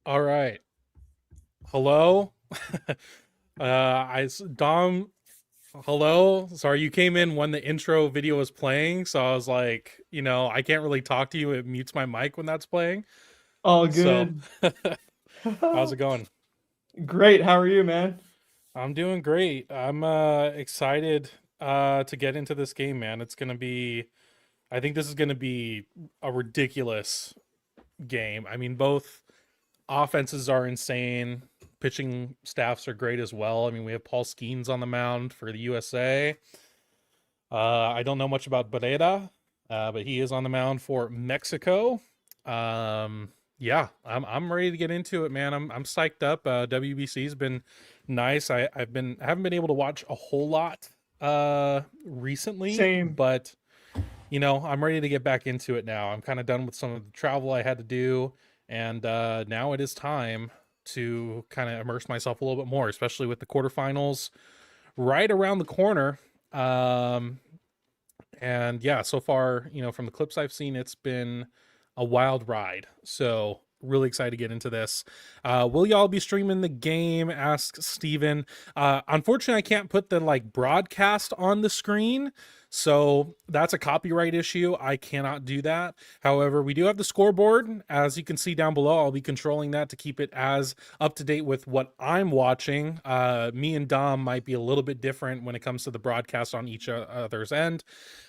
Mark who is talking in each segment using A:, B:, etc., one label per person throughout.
A: All right. Hello. Dom. Hello. Sorry, you came in when the intro video was playing, so I was like, I can't really talk to you. It mutes my mic when that's playing.
B: All
A: So,
B: good.
A: how's it going?
B: Great. How are you, man?
A: I'm doing great. I'm excited to get into this game, man. It's gonna be. I think this is gonna be a ridiculous game. I mean, both offenses are insane. Pitching staffs are great as well. I mean, we have Paul Skeens on the mound for the USA. I don't know much about Barrera, but he is on the mound for Mexico. Yeah, I'm ready to get into it, man. I'm psyched up. WBC's been nice. I haven't been able to watch a whole lot recently,
B: Same.
A: but I'm ready to get back into it now. I'm kind of done with some of the travel I had to do, and now it is time to kind of immerse myself a little bit more, especially with the quarterfinals right around the corner. Um, and yeah, so far, from the clips I've seen, it's been a wild ride. So really excited to get into this. Will y'all be streaming the game? Asks Steven. Unfortunately, I can't put the broadcast on the screen. So that's a copyright issue. I cannot do that. However, we do have the scoreboard. As you can see down below, I'll be controlling that to keep it as up to date with what I'm watching. Me and Dom might be a little bit different when it comes to the broadcast on each other's end.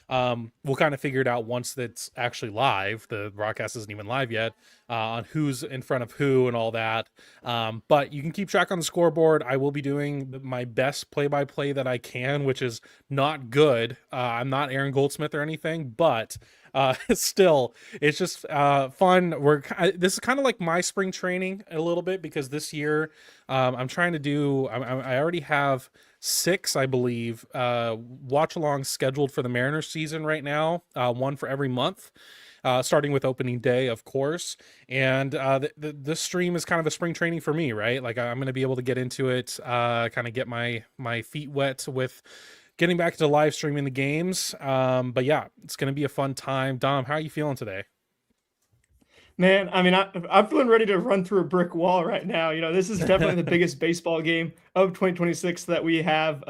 A: We'll kind of figure it out once that's actually live. The broadcast isn't even live yet, on who's in front of who and all that. But you can keep track on the scoreboard. I will be doing my best play-by-play that I can, which is not good. I'm not Aaron Goldsmith or anything, but still, it's just fun. This is kind of like my spring training a little bit, because this year I'm trying to do. I already have six, I believe, watch alongs scheduled for the Mariners season right now. One for every month. Starting with opening day, of course. And this stream is kind of a spring training for me, right? Like, I'm going to be able to get into it, kind of get my feet wet with getting back to live streaming the games. But yeah, it's going to be a fun time. Dom, how are you feeling today?
B: Man, I'm feeling ready to run through a brick wall right now. This is definitely the biggest baseball game of 2026 that we have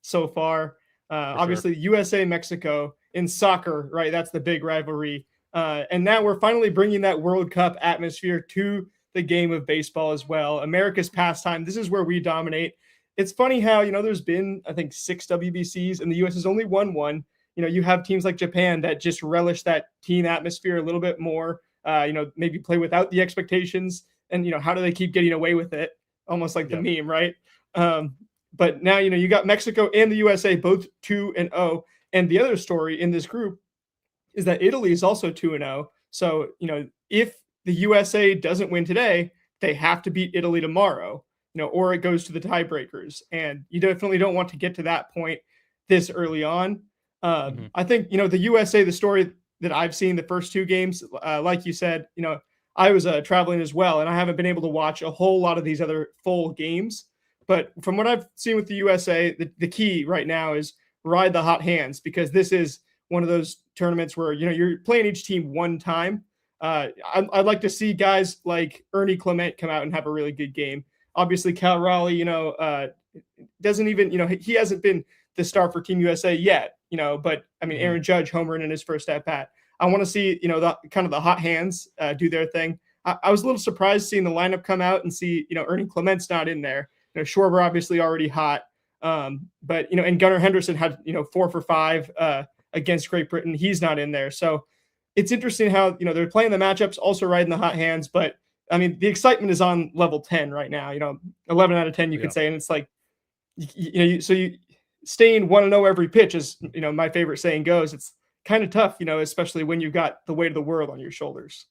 B: so far.
A: For sure.
B: Obviously, USA Mexico in soccer, right? That's the big rivalry. And now we're finally bringing that World Cup atmosphere to the game of baseball as well. America's pastime. This is where we dominate. It's funny how, there's been, I think, 6 WBCs and the US has only won one. You have teams like Japan that just relish that team atmosphere a little bit more. Maybe play without the expectations, and how do they keep getting away with it? Almost like the
A: Yep.
B: meme, right? But now you got Mexico and the USA both 2-0, and the other story in this group is that Italy is also 2-0. So if the USA doesn't win today, they have to beat Italy tomorrow, or it goes to the tiebreakers, and you definitely don't want to get to that point this early on.
A: Hmm.
B: I think the USA, the story that I've seen the first 2 games, like you said, I was traveling as well, and I haven't been able to watch a whole lot of these other full games. But from what I've seen with the USA, the key right now is ride the hot hands, because this is one of those tournaments where you're playing each team one time. I'd like to see guys like Ernie Clement come out and have a really good game. Obviously, Cal Raleigh, doesn't even he hasn't been the star for Team USA yet, but I mean,
A: Hmm.
B: Aaron Judge homering in his first at bat. I want to see, the kind of the hot hands do their thing. I was a little surprised seeing the lineup come out and see, Ernie Clement's not in there. Schwarber obviously already hot, but and Gunnar Henderson had 4 for 5 against Great Britain. He's not in there, so it's interesting how they're playing the matchups, also riding the hot hands. But I mean, the excitement is on level 10 right now. 11 out of 10, you could
A: Yeah.
B: say, and it's like so you staying 1-0 every pitch, is my favorite saying goes. It's kind of tough, especially when you've got the weight of the world on your shoulders.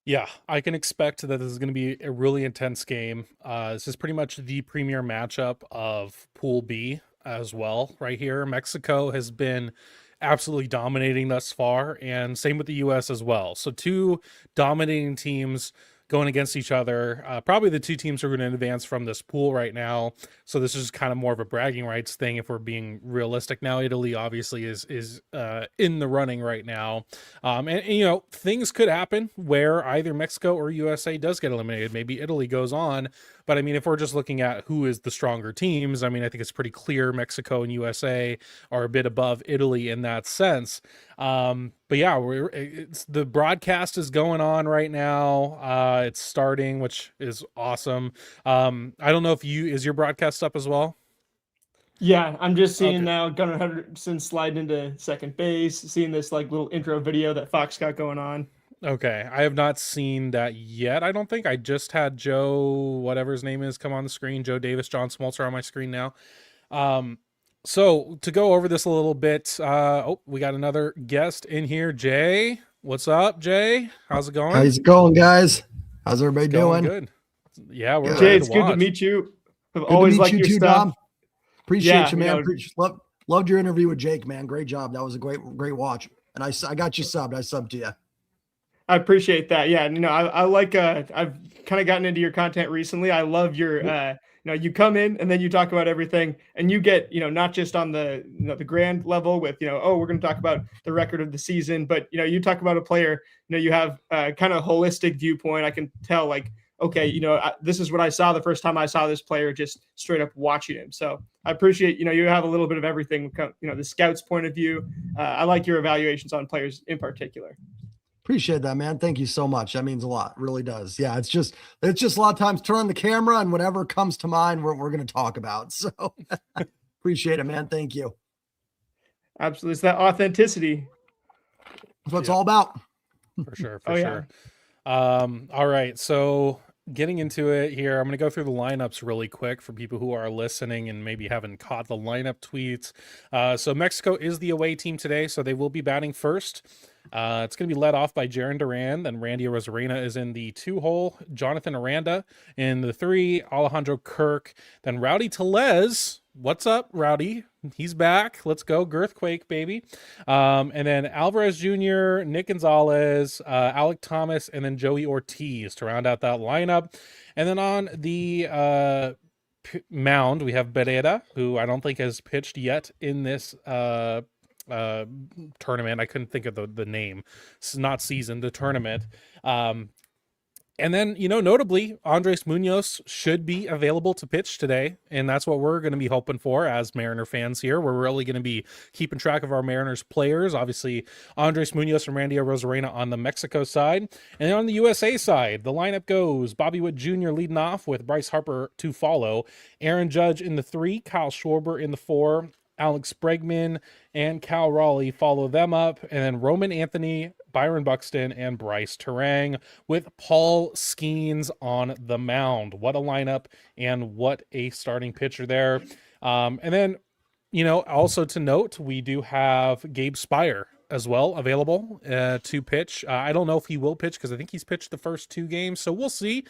A: Yeah, I can expect that this is going to be a really intense game. This is pretty much the premier matchup of Pool B as well, right here. Mexico has been absolutely dominating thus far, and same with the US as well. So, two dominating teams, going against each other. Probably the two teams are going to advance from this pool right now. So this is kind of more of a bragging rights thing if we're being realistic. Now Italy obviously is in the running right now. And you know, things could happen where either Mexico or USA does get eliminated. Maybe Italy goes on. But I mean, if we're just looking at who is the stronger teams, I mean, I think it's pretty clear Mexico and USA are a bit above Italy in that sense. But yeah, it's the broadcast is going on right now. It's starting, which is awesome. I don't know if is your broadcast up as well?
B: Yeah, I'm just seeing
A: Okay.
B: now Gunnar Henderson slide into second base, seeing this like little intro video that Fox got going on.
A: Okay, I have not seen that yet. I don't think I just had Joe, whatever his name is, come on the screen. Joe Davis, John Smoltz are on my screen now. So to go over this a little bit, we got another guest in here, Jay. What's up, Jay? How's it going?
C: How's it going, guys? How's everybody doing?
A: Good. Yeah, we're
C: Good.
B: Jay,
A: ready
B: it's
A: to
B: good to
A: watch.
B: meet you. I've
C: Good
B: always
C: to meet
B: liked
C: you
B: your
C: too,
B: stuff.
C: Dom. Appreciate
B: Yeah,
C: you, man.
B: you know,
C: Loved your interview with Jake, man. Great job. That was a great watch. And I got you subbed. I subbed to you.
B: I appreciate that. Yeah, and, you know, I like I've kind of gotten into your content recently. I love your you know, you come in and then you talk about everything, and you get, you know, not just on the, you know, the grand level with, you know, oh, we're going to talk about the record of the season, but, you know, you talk about a player, you know, you have kind of holistic viewpoint. I can tell, like, okay, you know, this is what I saw the first time I saw this player, just straight up watching him. So I appreciate, you know, you have a little bit of everything, you know, the scout's point of view. I like your evaluations on players in particular.
C: Appreciate that, man. Thank you so much. That means a lot. It really does. Yeah, it's just a lot of times turn on the camera and whatever comes to mind, we're going to talk about. So appreciate it, man. Thank you.
B: Absolutely. It's that authenticity.
C: That's what it's all about.
A: For sure.
B: Oh, yeah.
A: Sure. All right. So getting into it here, I'm going to go through the lineups really quick for people who are listening and maybe haven't caught the lineup tweets. So Mexico is the away team today, so they will be batting first. It's going to be led off by Jaron Duran. Then Randy Arozarena is in the 2-hole. Jonathan Aranda in the 3. Alejandro Kirk. Then Rowdy Tellez. What's up, Rowdy? He's back. Let's go. Girthquake, baby. And then Alvarez Jr., Nick Gonzalez, Alec Thomas, and then Joey Ortiz to round out that lineup. And then on the mound, we have Bereda, who I don't think has pitched yet in this tournament. I couldn't think of the name. It's not season, the tournament. And then, you know, notably, Andres Muñoz should be available to pitch today, and that's what we're going to be hoping for as Mariner fans here. We're really going to be keeping track of our Mariners players. Obviously, Andres Muñoz and Randy Arozarena on the Mexico side. And then on the USA side, the lineup goes Bobby Witt Jr. leading off with Bryce Harper to follow, Aaron Judge in the 3, Kyle Schwarber in the 4, Alex Bregman and Cal Raleigh follow them up, and then Roman Anthony, Byron Buxton, and Bryce Terang with Paul Skeens on the mound. What a lineup and what a starting pitcher there. And then, you know, also to note, we do have Gabe Speier as well available to pitch. I don't know if he will pitch because I think he's pitched the first 2 games, so we'll see.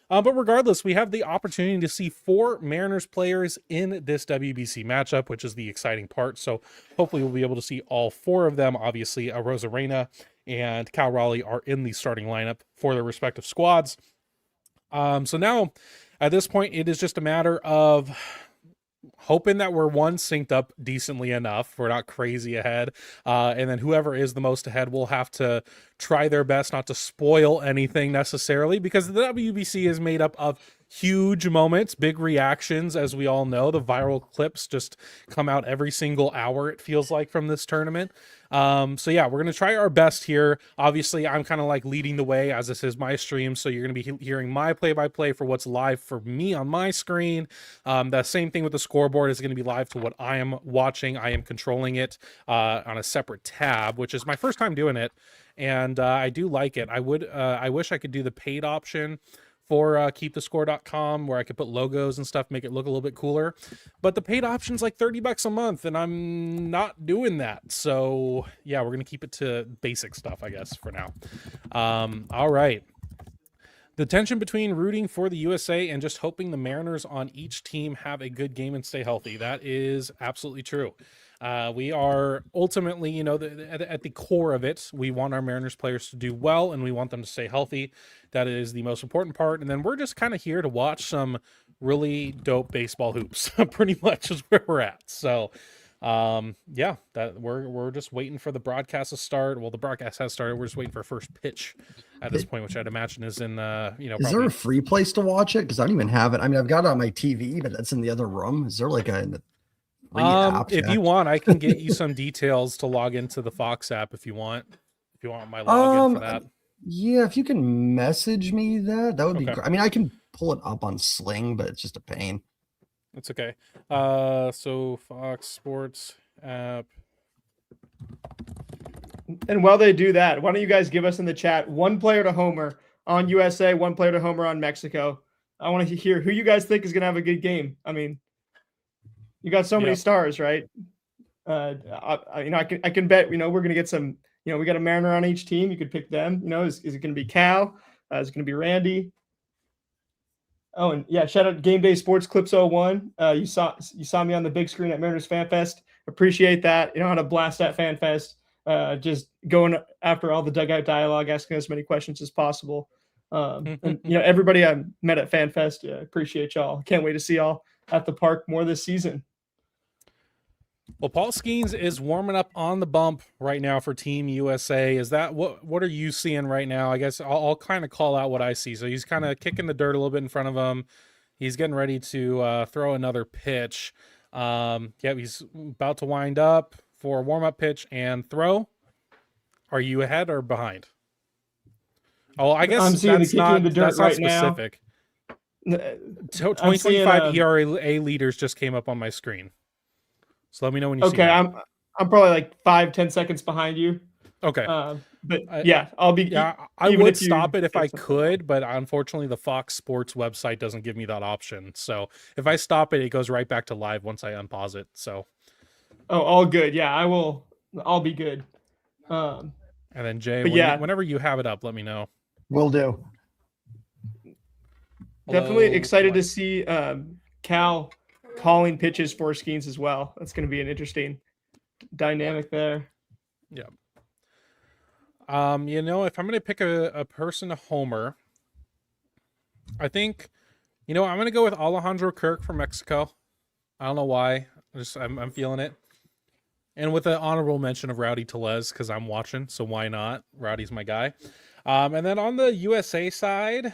A: But regardless, we have the opportunity to see 4 Mariners players in this WBC matchup, which is the exciting part. So hopefully we'll be able to see all 4 of them. Obviously, Arozarena and Cal Raleigh are in the starting lineup for their respective squads. So now, at this point, it is just a matter of hoping that we're synced up decently enough. We're not crazy ahead. And then whoever is the most ahead will have to try their best not to spoil anything necessarily, because the WBC is made up of huge moments, big reactions, as we all know. The viral clips just come out every single hour, it feels like, from this tournament. So yeah, we're going to try our best here. Obviously, I'm kind of like leading the way as this is my stream, so you're going to be hearing my play-by-play for what's live for me on my screen. The same thing with the scoreboard is going to be live to what I am watching. I am controlling it on a separate tab, which is my first time doing it, and I do like it. I wish I could do the paid option for keepthescore.com, where I could put logos and stuff, make it look a little bit cooler. But the paid option's like $30 a month, and I'm not doing that. So yeah, we're going to keep it to basic stuff, I guess, for now. All right. The tension between rooting for the USA and just hoping the Mariners on each team have a good game and stay healthy. That is absolutely true. We are ultimately, you know, at the core of it, we want our Mariners players to do well and we want them to stay healthy. That is the most important part. And then we're just kind of here to watch some really dope baseball hoops, pretty much is where we're at. So, yeah, that we're just waiting for the broadcast to start. Well, the broadcast has started. We're just waiting for first pitch at this point, which I'd imagine is in, you know,
C: Is there a free place to watch it? Because I don't even have it. I mean, I've got it on my TV, but that's in the other room. Is there like a free app?
A: If you want, I can get you some details to log into the Fox app if you want. If you want my login for that.
C: Yeah, if you can message me that would be
A: Okay.
C: great. I mean, I can pull it up on Sling, but it's just a pain.
A: It's okay. So Fox Sports app.
B: And while they do that, why don't you guys give us in the chat one player to homer on USA, one player to homer on Mexico? I want to hear who you guys think is going to have a good game. I mean, you got so many stars, right? I can bet, you know, we're going to get some, you know, we got a Mariner on each team. You could pick them. You know, is it going to be Cal? Is it going to be Randy? Oh, and yeah, shout out Game Day Sports Clips 01. You saw me on the big screen at Mariners Fan Fest. Appreciate that. You know how to blast that Fan Fest. Just going after all the dugout dialogue, asking as many questions as possible. And you know, everybody I met at Fan Fest, appreciate y'all. Can't wait to see y'all at the park more this season.
A: Well, Paul Skeens is warming up on the bump right now for Team USA. Is that what are you seeing right now? I guess I'll kind of call out what I see. So he's kind of kicking the dirt a little bit in front of him. He's getting ready to throw another pitch. Yeah, he's about to wind up for a warm-up pitch and throw. Are you ahead or behind? Oh, I guess
B: I'm seeing
A: that's not
B: the dirt right
A: specific.
B: Now.
A: 2025 ERA leaders just came up on my screen. So let me know when you see that.
B: Okay, I'm probably like 5-10 seconds behind you.
A: Okay.
B: But yeah, I'll be.
A: Yeah, I would stop it if I could, but unfortunately the Fox Sports website doesn't give me that option. So if I stop it, it goes right back to live once I unpause it. So.
B: Oh, all good. Yeah, I will. I'll be good.
A: And then Jay, whenever you have it up, let me know.
C: Will do.
B: Definitely excited to see Cal calling pitches for Skeens as well. That's going to be an interesting dynamic there.
A: Yeah. You know, if I'm going to pick a person to homer, I think, you know, I'm going to go with Alejandro Kirk from Mexico. I don't know why. I'm feeling it. And with an honorable mention of Rowdy Tellez because I'm watching, so why not? Rowdy's my guy. And then on the USA side,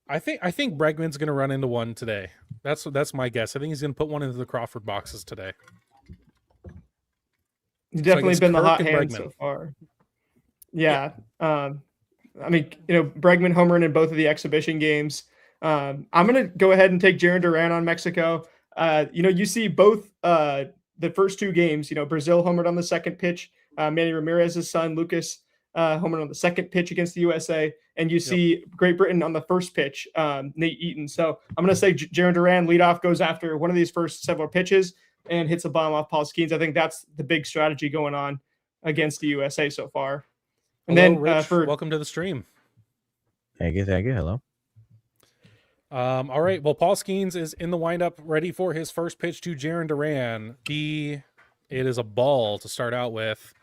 A: I think Bregman's going to run into one today. That's my guess. I think he's going to put one into the Crawford boxes today.
B: He's definitely been the hot hand
A: Bregman
B: so far. Yeah. I mean, you know, Bregman homering in both of the exhibition games. I'm going to go ahead and take Jarren Duran on Mexico. You know, you see both the first two games, you know, Brazil homered on the second pitch. Manny Ramirez's son, Lucas, homered on the second pitch against the USA. And you see Great Britain on the first pitch, Nate Eaton. So I'm going to say Jarren Duran leadoff goes after one of these first several pitches and hits a bomb off Paul Skeens. I think that's the big strategy going on against the USA so far. And
A: hello,
B: then
A: Rich, welcome to the stream.
D: Thank you. Hello.
A: All right. Well, Paul Skeens is in the windup, ready for his first pitch to Jarren Duran. It is a ball to start out with.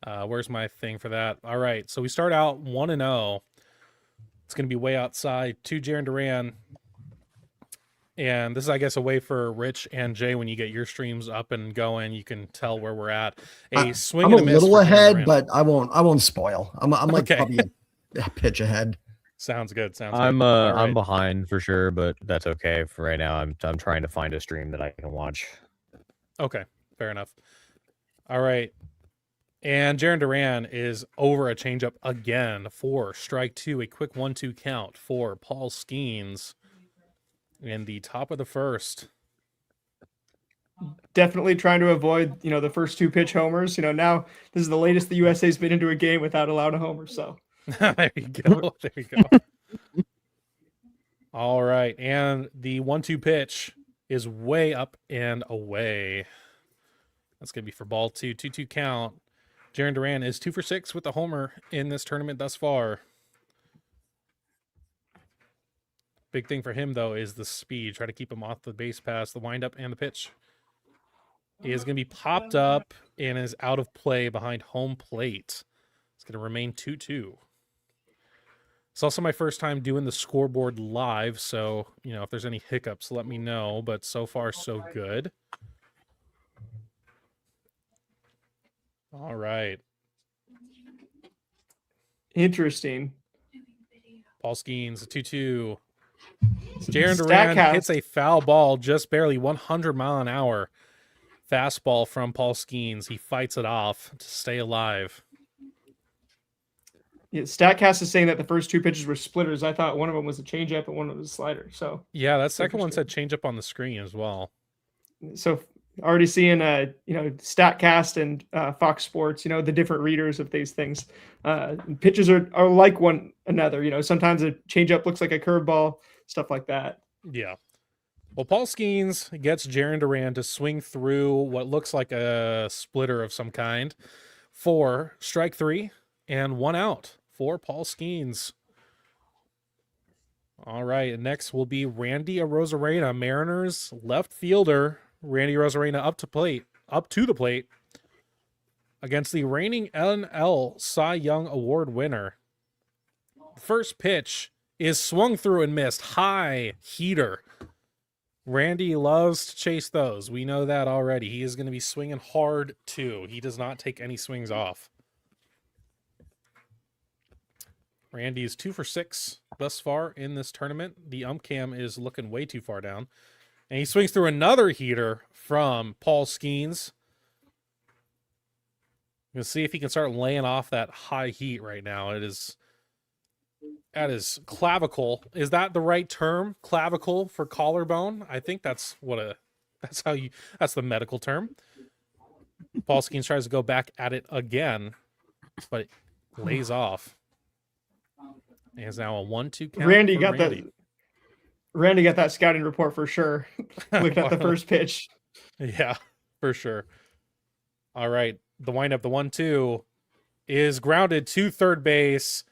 A: Where's my thing for that? All right. So we start out 1-0. It's going to be way outside to Jarren Duran. And this is, I guess, a way for Rich and Jay, when you get your streams up and going, you can tell where we're at. Swing
C: I'm
A: and
C: a
A: miss
C: little
A: for
C: ahead, but I won't spoil. I'm like
A: Okay.
C: probably a pitch ahead.
A: Sounds good.
D: I'm
A: good. All right.
D: I'm behind for sure, but that's okay for right now. I'm trying to find a stream that I can watch.
A: Okay, fair enough. All right. And Jarren Duran is over a changeup again for strike two, a quick 1-2 count for Paul Skeens in the top of the first.
B: Definitely trying to avoid, you know, the first two pitch homers. You know, now this is the latest the USA's been into a game without allowed a homer. So
A: There you go. There you go. All right. And the 1-2 pitch is way up and away. That's going to be for ball two. 2-2 count. Jarren Duran is 2 for 6 with the homer in this tournament thus far. Big thing for him, though, is the speed. Try to keep him off the base pass, the windup, and the pitch. is going to be popped up and is out of play behind home plate. It's going to remain 2-2. It's also my first time doing the scoreboard live, so, if there's any hiccups, let me know, but so far, so good. All right.
B: Interesting.
A: Paul Skeens, a 2-2. Jaron Duran
B: Statcast.
A: hits a foul ball, just barely 100 mile an hour. Fastball from Paul Skeens. He fights it off to stay alive.
B: Yeah, Statcast is saying that the first 2 pitches were splitters. I thought one of them was a changeup and one of them was a slider. So
A: Yeah, that second one said change up on the screen as well.
B: Already seeing Statcast and Fox Sports, the different readers of these things. Pitches are like one another. Sometimes a changeup looks like a curveball, stuff like that.
A: Yeah. Well, Paul Skeens gets Jaron Duran to swing through what looks like a splitter of some kind for strike 3 and 1 out for Paul Skeens. All right, next will be Randy Arozarena, Mariners left fielder. Randy Arozarena up to the plate against the reigning NL Cy Young Award winner. First pitch is swung through and missed. High heater. Randy loves to chase those. We know that already. He is going to be swinging hard too. He does not take any swings off. Randy is 2 for 6 thus far in this tournament. The ump cam is looking way too far down. And he swings through another heater from Paul Skeens. We'll see if he can start laying off that high heat right now. That is clavicle. Is that the right term? Clavicle for collarbone? I think that's that's the medical term. Paul Skeens tries to go back at it again, but it lays off. It is now a 1-2 count.
B: Randy got that scouting report for sure. Looked at the first pitch.
A: Yeah, for sure. All right. The windup, the 1-2 is grounded to third base.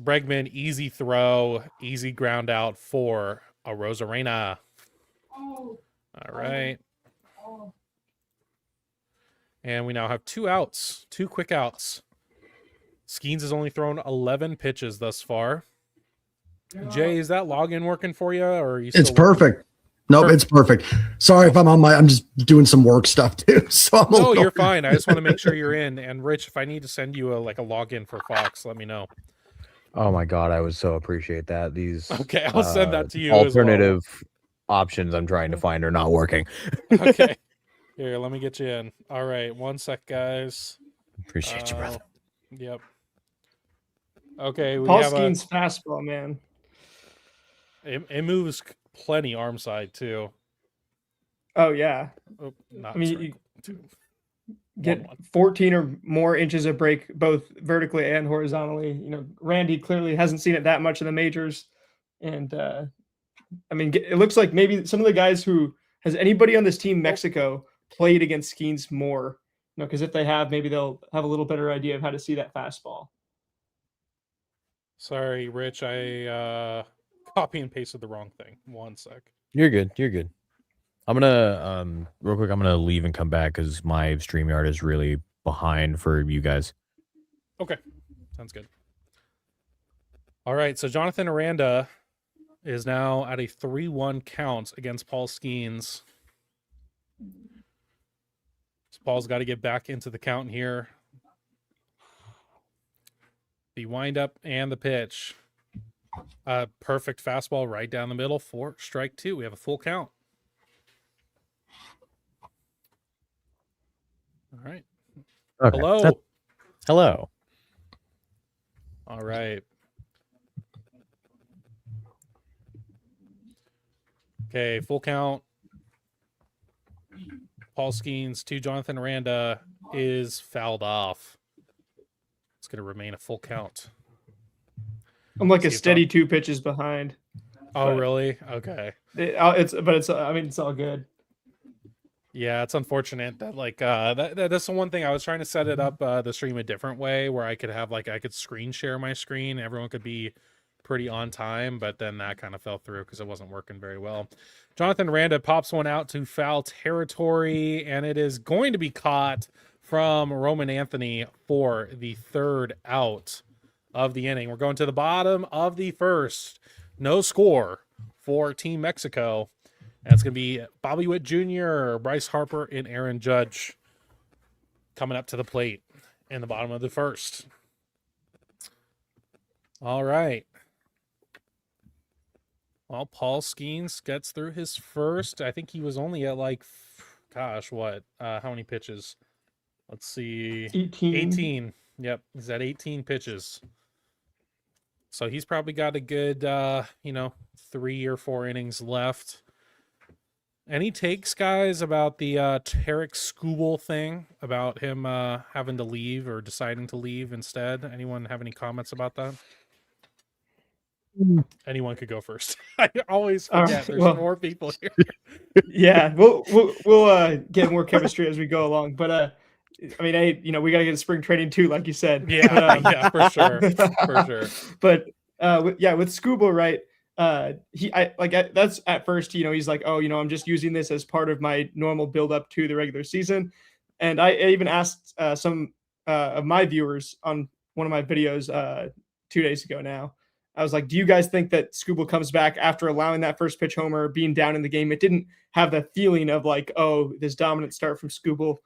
A: Bregman, easy throw, easy ground out for Arozarena. All right. And we now have 2 outs, 2 quick outs. Skeens has only thrown 11 pitches thus far. Jay, is that login working for you, or are you?
C: It's perfect. Nope, it's perfect. Sorry if I'm just doing some work stuff too. So
A: no, you're fine. I just want to make sure you're in. And Rich, if I need to send you a login for Fox, let me know.
D: Oh my God, I would so appreciate that. These
A: okay, I'll send that to you.
D: Alternative options I'm trying to find are not working.
A: Okay, here, let me get you in. All right, 1 sec, guys.
D: Appreciate you, brother.
A: Yep. Okay, we
B: Paul
A: have
B: Skeens fastball, man.
A: It moves plenty arm side too.
B: Oh yeah.
A: Oh, not
B: I mean,
A: you
B: get 14 or more inches of break both vertically and horizontally. Randy clearly hasn't seen it that much in the majors, and it looks like maybe some of the guys has anybody on this team Mexico played against Skeens more. Because if they have, maybe they'll have a little better idea of how to see that fastball.
A: Sorry, Rich, I copy and pasted the wrong thing. 1 sec.
D: You're good. I'm gonna real quick. I'm gonna leave and come back because my StreamYard is really behind for you guys.
A: Okay, sounds good. All right, so Jonathan Aranda is now at a 3-1 count against Paul Skeens. So Paul's got to get back into the count here. The windup and the pitch. Perfect fastball right down the middle for strike 2. We have a full count. All right.
D: Okay.
A: Hello.
D: Hello.
A: All right. Okay, full count. Paul Skeens to Jonathan Aranda is fouled off. It's going to remain a full count.
B: I'm like a steady 2 pitches behind.
A: Oh, really? Okay.
B: It's all good.
A: Yeah, it's unfortunate that that's the one thing. I was trying to set it up the stream a different way where I could have I could screen share my screen. Everyone could be pretty on time, but then that kind of fell through because it wasn't working very well. Jonathan Randa pops one out to foul territory, and it is going to be caught from Roman Anthony for the third out of the inning. We're going to the bottom of the first. No score for Team Mexico. And it's going to be Bobby Witt Jr., Bryce Harper, and Aaron Judge coming up to the plate in the bottom of the first. All right. Well, Paul Skeens gets through his first. I think he was only at like, gosh, what? How many pitches? Let's see. 18. Yep, he's at 18 pitches. So he's probably got a good, 3 or 4 innings left. Any takes, guys, about the Tarek Skubal thing, about him having to leave or deciding to leave instead? Anyone have any comments about that? Anyone could go first. I always forget there's more people here.
B: Yeah, we'll get more chemistry as we go along. But I mean, we got to get a spring training too, like you said.
A: Yeah, for sure, for sure.
B: But with Skubal, right? That's at first, he's like, oh, I'm just using this as part of my normal build up to the regular season. And I even asked some of my viewers on one of my videos 2 days ago now. I was like, do you guys think that Skubal comes back after allowing that first pitch homer, being down in the game? It didn't have the feeling of like, oh, this dominant start from Skubal.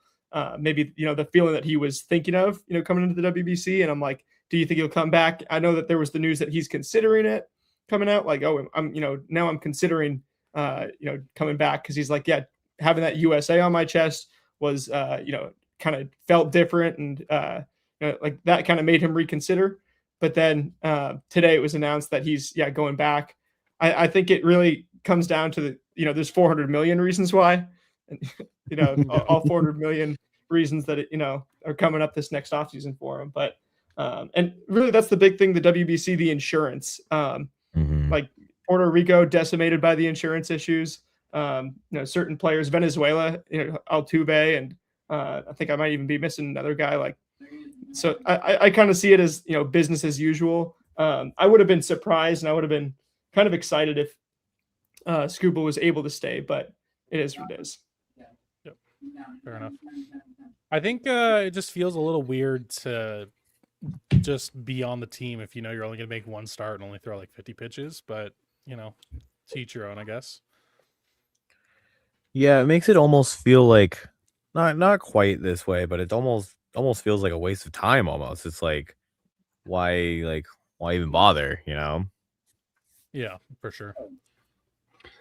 B: Maybe, the feeling that he was thinking of, coming into the WBC. And I'm like, do you think he'll come back? I know that there was the news that he's considering it coming out. Like, oh, now I'm considering, coming back. Cause he's like, yeah, having that USA on my chest was, kind of felt different. And, like that kind of made him reconsider. But then today it was announced that he's going back. I think it really comes down to there's 400 million reasons why, and all 400 million reasons that are coming up this next offseason for him. But and really that's the big thing, the WBC, the insurance. Like Puerto Rico decimated by the insurance issues. Certain players, Venezuela, Altuve, and I think I might even be missing another guy like. So I kind of see it as, business as usual. I would have been surprised and I would have been kind of excited if Skubal was able to stay, but it is what it is.
A: Yep. Fair enough. I think it just feels a little weird to just be on the team if you're only going to make one start and only throw like 50 pitches, but to each your own, I guess.
D: Yeah, it makes it almost feel like not quite this way, but it almost feels like a waste of time almost. It's like why even bother,
A: Yeah, for sure.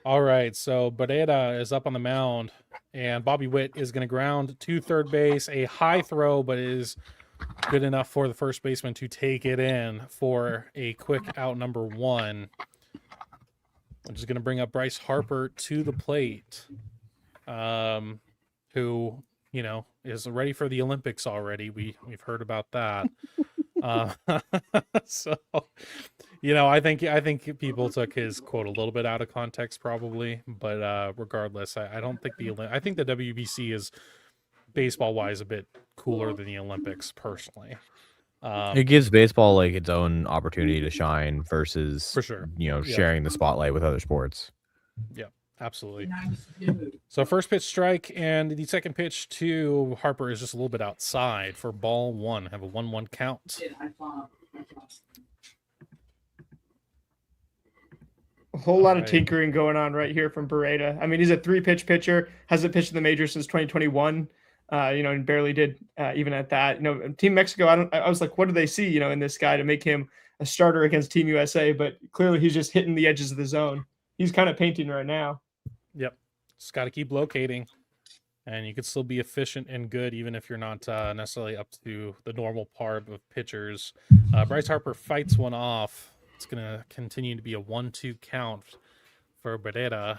A: All right, so Barrera is up on the mound, and Bobby Witt is going to ground to third base. A high throw, but it is good enough for the first baseman to take it in for a quick out number 1. Which is going to bring up Bryce Harper to the plate, who is ready for the Olympics already. We've heard about that. So, I think people took his quote a little bit out of context, probably. But regardless, I don't think I think the WBC is baseball wise a bit cooler than the Olympics, personally.
D: It gives baseball like its own opportunity to shine versus,
A: for sure,
D: sharing the spotlight with other sports.
A: Yeah. Absolutely. So first pitch strike, and the second pitch to Harper is just a little bit outside for ball 1. Have a 1-1 count.
B: A whole lot of tinkering going on right here from Barrera. I mean, he's a 3-pitch pitcher, hasn't pitched in the majors since 2021. And barely did even at that. Team Mexico, I was like, what do they see, in this guy to make him a starter against Team USA? But clearly he's just hitting the edges of the zone. He's kind of painting right now.
A: Yep. Just got to keep locating, and you could still be efficient and good even if you're not necessarily up to the normal part of pitchers. Bryce Harper fights one off. It's going to continue to be a 1-2 count for Barrera.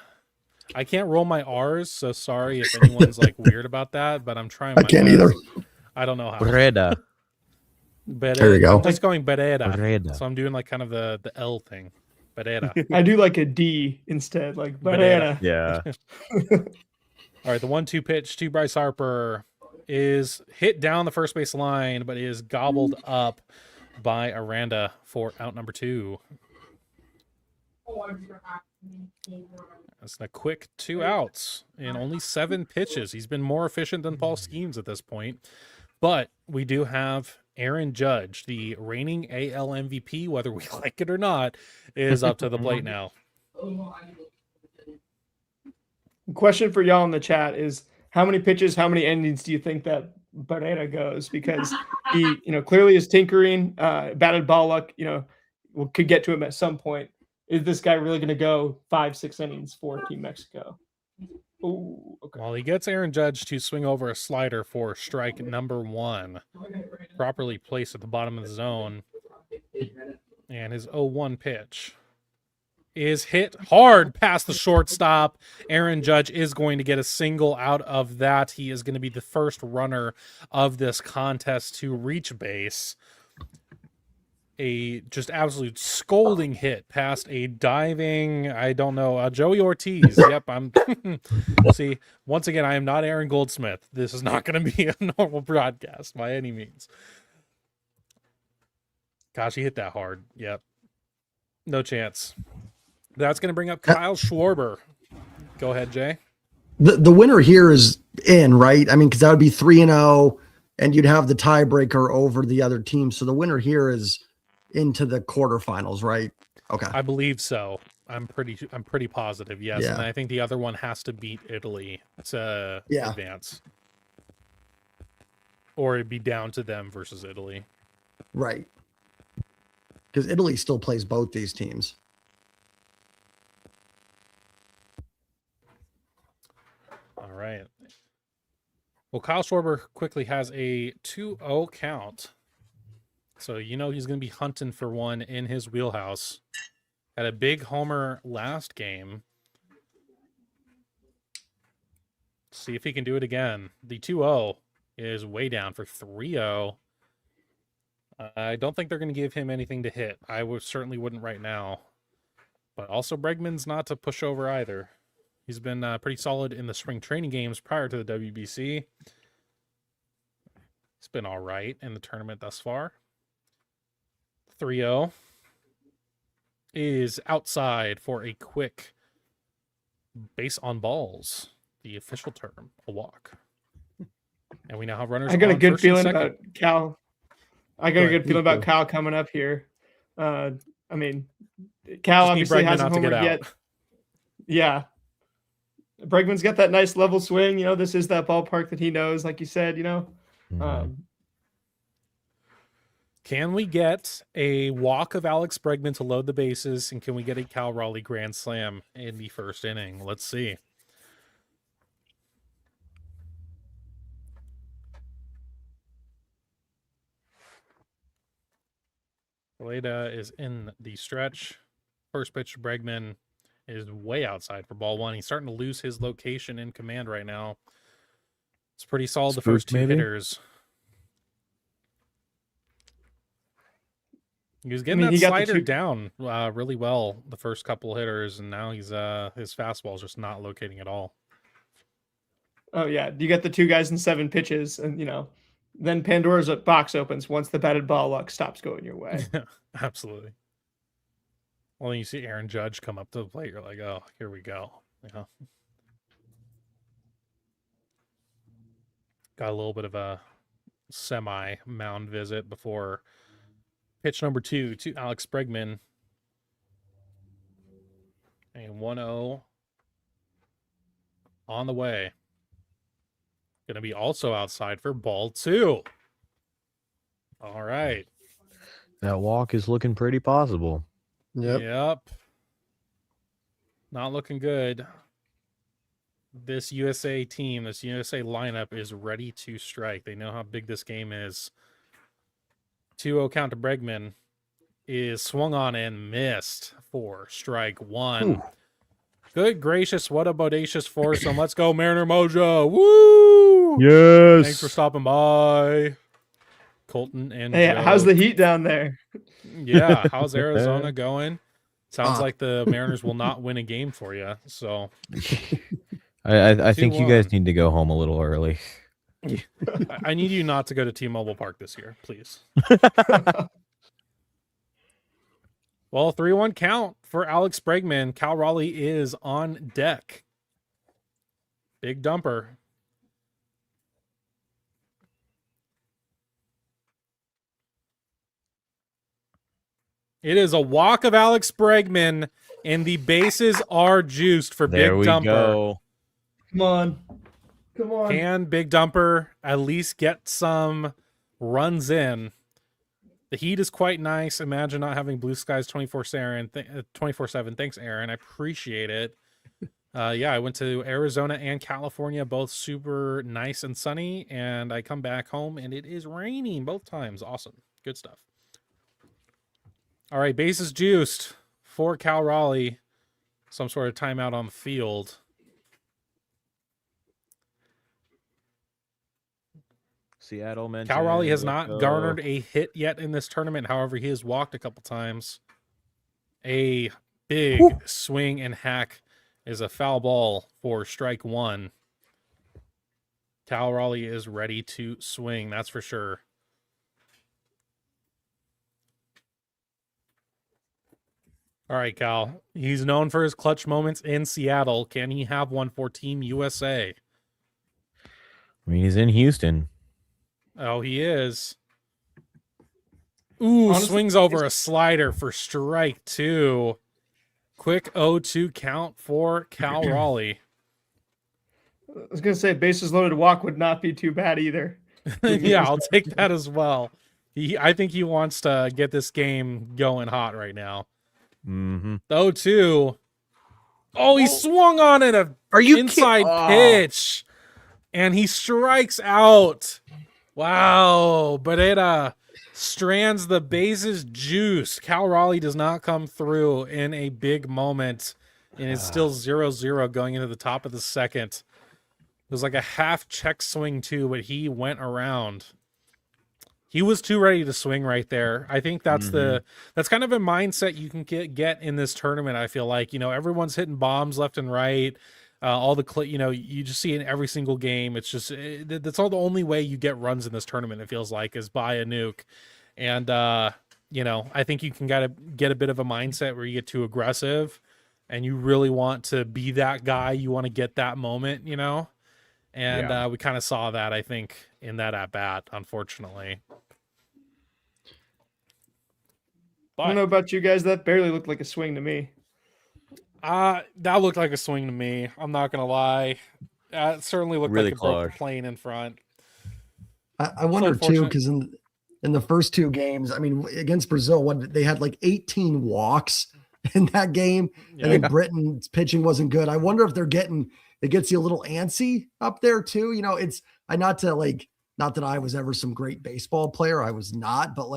A: I can't roll my R's, so sorry if anyone's like weird about that, but I'm trying my
C: I can't
A: best.
C: either.
A: I don't know how.
D: Barrera.
C: There you go.
A: I'm just going Barrera.
D: Barrera.
A: So I'm doing like kind of the L thing. Barrera.
B: I do like a D instead, like Barrera.
D: Yeah.
A: All right, the 1-2 pitch to Bryce Harper is hit down the first base line, but is gobbled up by Aranda for out number 2. That's a quick 2 outs in only 7 pitches. He's been more efficient than Paul Skeens at this point. But we do have Aaron Judge, the reigning AL MVP, whether we like it or not, is up to the plate now.
B: Question for y'all in the chat is, how many pitches, how many innings do you think that Barrera goes? Because he, clearly is tinkering, batted ball luck, could get to him at some point. Is this guy really going to go 5-6 innings for Team Mexico? Ooh, okay.
A: Well, he gets Aaron Judge to swing over a slider for strike number 1, properly placed at the bottom of the zone. And his 0-1 pitch is hit hard past the shortstop. Aaron Judge is going to get a single out of that. He is going to be the first runner of this contest to reach base. A just absolute scolding hit past a diving, I don't know, Joey Ortiz. Yep, I'm. See, once again, I am not Aaron Goldsmith. This is not going to be a normal broadcast by any means. Gosh, he hit that hard. Yep, no chance. That's going to bring up Kyle Schwarber. Go ahead, Jay.
C: The winner here is in, right? I mean, because that would be 3-0, and you'd have the tiebreaker over the other team. So the winner here is into the quarterfinals, right? Okay,
A: I believe so. I'm pretty positive. Yes,
C: Yeah.
A: and I think the other one has to beat Italy to advance, or it'd be down to them versus Italy.
C: right. Because Italy still plays both these teams.
A: All right. Well, Kyle Schwarber quickly has a 2-0 count. So, he's going to be hunting for one in his wheelhouse. Had a big homer last game. See if he can do it again. The 2-0 is way down for 3-0. I don't think they're going to give him anything to hit. I certainly wouldn't right now. But also Bregman's not to push over either. He's been pretty solid in the spring training games prior to the WBC. He's been all right in the tournament thus far. 3-0 is outside for a quick base on balls. The official term, a walk. And we now have runners.
B: I got a
A: on
B: good
A: first and
B: feeling
A: second.
B: about Cal. I got a good feeling about Cal coming up here. I mean, Cal
A: Just need
B: obviously
A: Bregman
B: hasn't
A: not to get
B: homered yet.
A: out.
B: Yeah. Bregman's got that nice level swing. This is that ballpark that he knows, like you said,
A: Can we get a walk of Alex Bregman to load the bases, and can we get a Cal Raleigh grand slam in the first inning? Let's see. Valeda is in the stretch. First pitch to Bregman is way outside for ball 1. He's starting to lose his location in command right now. It's pretty solid, the first 2 hitters. He was getting that slider down really well the first couple hitters, and now he's his fastball is just not locating at all.
B: Oh yeah, you got the 2 guys in 7 pitches, and then Pandora's box opens once the batted ball luck stops going your way.
A: Absolutely. Well, then you see Aaron Judge come up to the plate, you're like, oh, here we go. Got a little bit of a semi-mound visit before pitch number 2 to Alex Bregman. And 1-0 on the way. Going to be also outside for ball 2. All right.
D: That walk is looking pretty possible.
A: Yep. Not looking good. This USA team, this USA lineup is ready to strike. They know how big this game is. 2-0 count to Bregman is swung on and missed for strike 1. Ooh. Good gracious, what a bodacious foursome. Let's go, Mariner Mojo. Woo!
D: Yes.
A: Thanks for stopping by. Colton and
B: hey,
A: Joe.
B: How's the heat down there?
A: Yeah, how's Arizona going? Sounds like the Mariners will not win a game for you. So
D: I think you guys need to go home a little early.
A: I need you not to go to T-Mobile Park this year, please. Well, 3-1 count for Alex Bregman. Cal Raleigh is on deck. Big dumper. It is a walk of Alex Bregman, and the bases are juiced for
D: There
A: Big
D: we
A: Dumper.
D: go.
B: Come on. Come on.
A: Can Big Dumper at least get some runs in? The heat is quite nice. Imagine not having blue skies 24/7. Thanks, Aaron. I appreciate it. Yeah, I went to Arizona and California, both super nice and sunny, and I come back home and it is raining both times. Awesome. Good stuff. All right, bases juiced for Cal Raleigh. Some sort of timeout on the field.
D: Seattle mentioned.
A: Cal Raleigh has
D: let's
A: not
D: go.
A: garnered a hit yet in this tournament. However, he has walked a couple times. A big swing and hack is a foul ball for strike one. Cal Raleigh is ready to swing, that's for sure. All right, Cal. He's known for his clutch moments in Seattle. Can he have one for Team USA?
D: I mean, he's in Houston.
A: Oh, he is. Ooh,
B: Honestly,
A: swings over a slider for strike two. Quick 0-2 count for Cal Raleigh.
B: I was going to say bases loaded walk would not be too bad either.
A: Yeah, I'll take that as well. I think he wants to get this game going hot right now.
D: Mm-hmm.
A: 0-2. Oh, he swung on it.
D: Are you
A: inside pitch. And he strikes out. Wow. But it strands the bases juice. Cal Raleigh does not come through in a big moment. And it's still 0-0 going into the top of the second. It was like a half check swing too, but he went around. He was too ready to swing right there. I think that's that's kind of a mindset you can get in this tournament. I feel like, everyone's hitting bombs left and right. All the you just see it in every single game. It's just that's all the only way you get runs in this tournament. It feels like is by a nuke, and I think you can get a bit of a mindset where you get too aggressive, and you really want to be that guy. You want to get that moment, and we kind of saw that, I think, in that at bat, unfortunately.
B: I don't know about you guys. That barely looked like a swing to me.
A: That looked like a swing to me. I'm not gonna lie. It certainly looked
D: Really
A: like it broke
D: close.
A: the plane in front.
C: I wonder too, because in the first two games, I mean, against Brazil, they had like 18 walks in that game, and then Britain's pitching wasn't good. I wonder if it gets you a little antsy up there too. Not that I was ever some great baseball player. I was not, but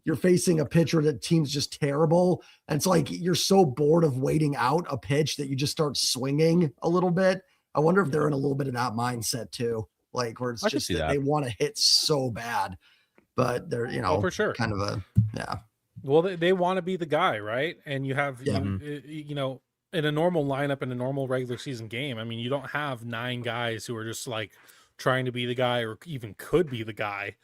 C: you're facing a pitcher that team's just terrible. And it's like, you're so bored of waiting out a pitch that you just start swinging a little bit. I wonder if they're in a little bit of that mindset too. Where it's just that they want to hit so bad, but they're,
A: for sure,
C: kind of
A: Well, they want to be the guy, right? And you have, in a normal lineup, in a normal regular season game, I mean, you don't have 9 guys who are just trying to be the guy or even could be the guy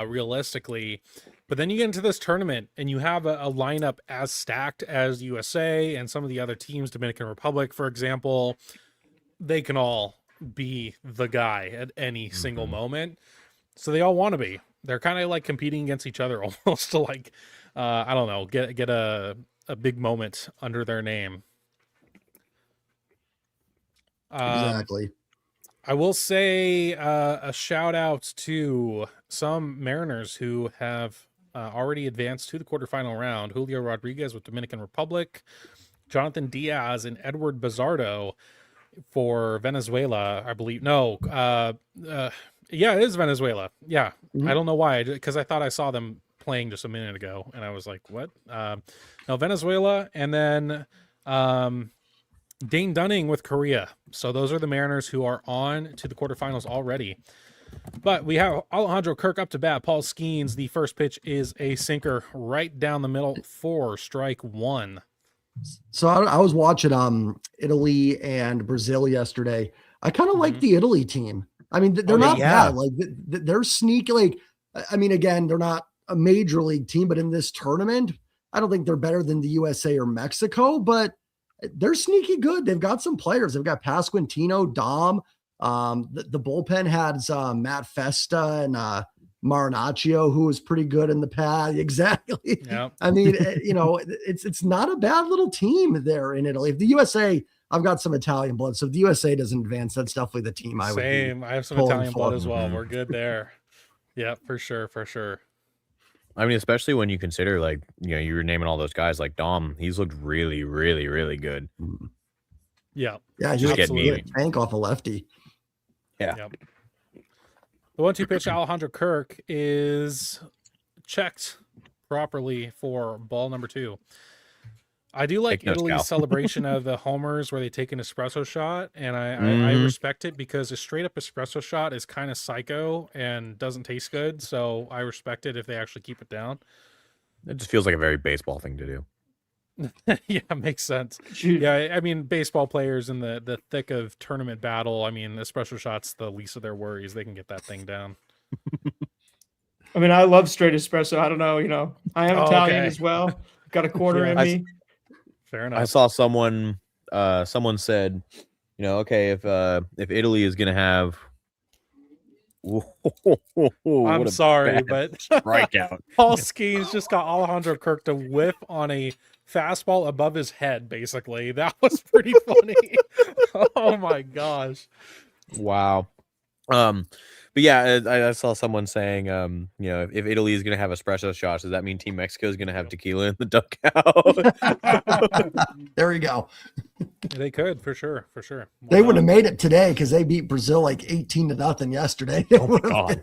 A: realistically. But then you get into this tournament and you have a lineup as stacked as USA and some of the other teams, Dominican Republic, for example. They can all be the guy at any single moment. So they all want to be. They're kind of competing against each other almost to I don't know, get a big moment under their name.
C: exactly.
A: I will say a shout out to some Mariners who have already advanced to the quarterfinal round. Julio Rodriguez with Dominican Republic, Jonathan Diaz and Edward Bazardo for Venezuela, I believe. No, yeah, it is Venezuela. Yeah, I don't know why, because I thought I saw them playing just a minute ago, and I was like, what? No, Venezuela, and then Dane Dunning with Korea. So those are the Mariners who are on to the quarterfinals already. But we have Alejandro Kirk up to bat. Paul Skeens, the first pitch is a sinker right down the middle for strike one.
C: So I was watching Italy and Brazil yesterday. I kind of like the Italy team. I mean, they're not bad. They're sneaky. I mean, again, they're not a major league team, but in this tournament, I don't think they're better than the USA or Mexico, but they're sneaky good. They've got some players. They've got Pasquantino, Dom. The bullpen has Matt Festa and Marinaccio, who was pretty good in the past. Exactly.
A: Yep.
C: I mean, it's not a bad little team there in Italy. If the USA, I've got some Italian blood, so if the USA doesn't advance, that's definitely the team I would.
A: Same. I have some
C: pulling
A: Italian blood
C: for.
A: as well. We're good there. Yeah, for sure. For sure.
D: I mean, especially when you consider, like, you know, you were naming all those guys, like Dom, he's looked really, really, really good.
A: Yeah.
C: Yeah,
D: Just get
C: absolutely. Tank off a lefty.
D: Yeah.
A: Yep. The 1-2 pitch, Alejandro Kirk, is checked properly for ball number 2. I do like
D: Take notes,
A: Italy's
D: Cal.
A: celebration of the homers where they take an espresso shot, and I respect it because a straight up espresso shot is kind of psycho and doesn't taste good. So I respect it if they actually keep it down.
D: It just feels like a very baseball thing to do.
A: Yeah, makes sense. Yeah, I mean, baseball players in the thick of tournament battle, I mean, espresso shots, the least of their worries. They can get that thing down.
B: I mean, I love straight espresso. I don't know, I am Italian
A: okay.
B: as well. Got a quarter
A: Yeah.
B: in me.
A: Fair enough.
D: I saw someone said, okay, if Italy is gonna have
A: I'm sorry, but
D: strikeout.
A: Paul Skeens just got Alejandro Kirk to whiff on a fastball above his head, basically. That was pretty funny. Oh my gosh.
D: Wow. But yeah, I saw someone saying, if Italy is going to have espresso shots, does that mean Team Mexico is going to have tequila in the dugout?
C: There you go.
A: They could, for sure. For sure.
C: They would have made it today because they beat Brazil like 18-0 yesterday.
D: Oh my God.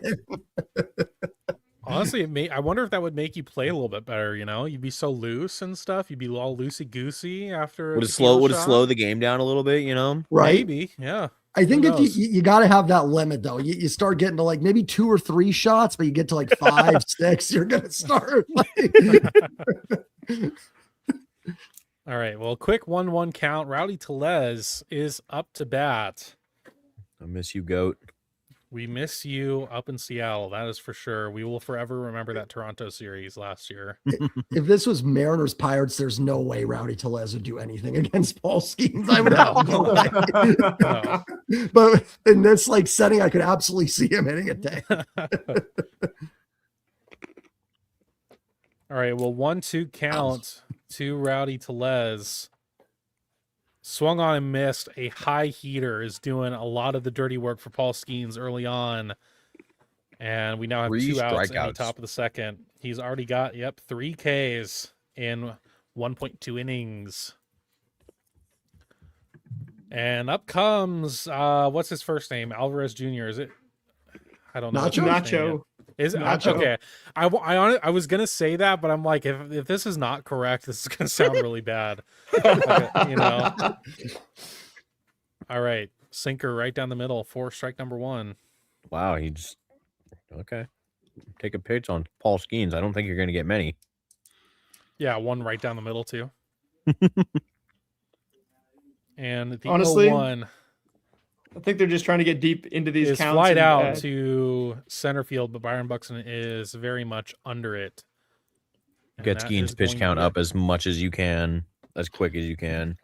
A: Honestly, I wonder if that would make you play a little bit better. You'd be so loose and stuff. You'd be all loosey goosey after.
D: Would it slow the game down a little bit?
C: Right?
A: Maybe, yeah.
C: I think
A: Who
C: if
A: knows?
C: you got to have that limit though. You start getting to like maybe 2 or 3 shots, but you get to like 5, 6, you're gonna start.
A: All right. Well, quick 1-1 count. Rowdy Tellez is up to bat.
D: I miss you, goat.
A: We miss you up in Seattle. That is for sure. We will forever remember that Toronto series last year.
C: If this was Mariners Pirates, there's no way Rowdy Tellez would do anything against Paul Skeens. I would have no way.
A: No.
C: But in this like setting, I could absolutely see him hitting a tank.
A: All right. Well, 1-2 count to Rowdy Tellez. Swung on and missed. A high heater is doing a lot of the dirty work for Paul Skeens early on. And we now have
D: 3
A: 2 outs in the
D: strikeouts.
A: top of the second. He's already got, 3 Ks in 1.2 innings. And up comes, what's his first name? Alvarez Jr. Is it? I don't know.
C: Nacho?
B: Nacho.
A: Is it
B: Nacho.
A: okay? I was gonna say that, but I'm like, if this is not correct, this is gonna sound really bad. All right, sinker right down the middle for strike number 1.
D: Wow, he just okay. Take a pitch on Paul Skeens. I don't think you're going to get many.
A: Yeah, 1 right down the middle too. And the
B: Honestly,
A: 0-1
B: I think they're just trying to get deep into these
A: is
B: counts.
A: flight
B: and,
A: out to center field, but Byron Buxton is very much under it. And
D: Get
A: that
D: Skeens'
A: is
D: pitch
A: going
D: count
A: to
D: up as much as you can, as quick as you can.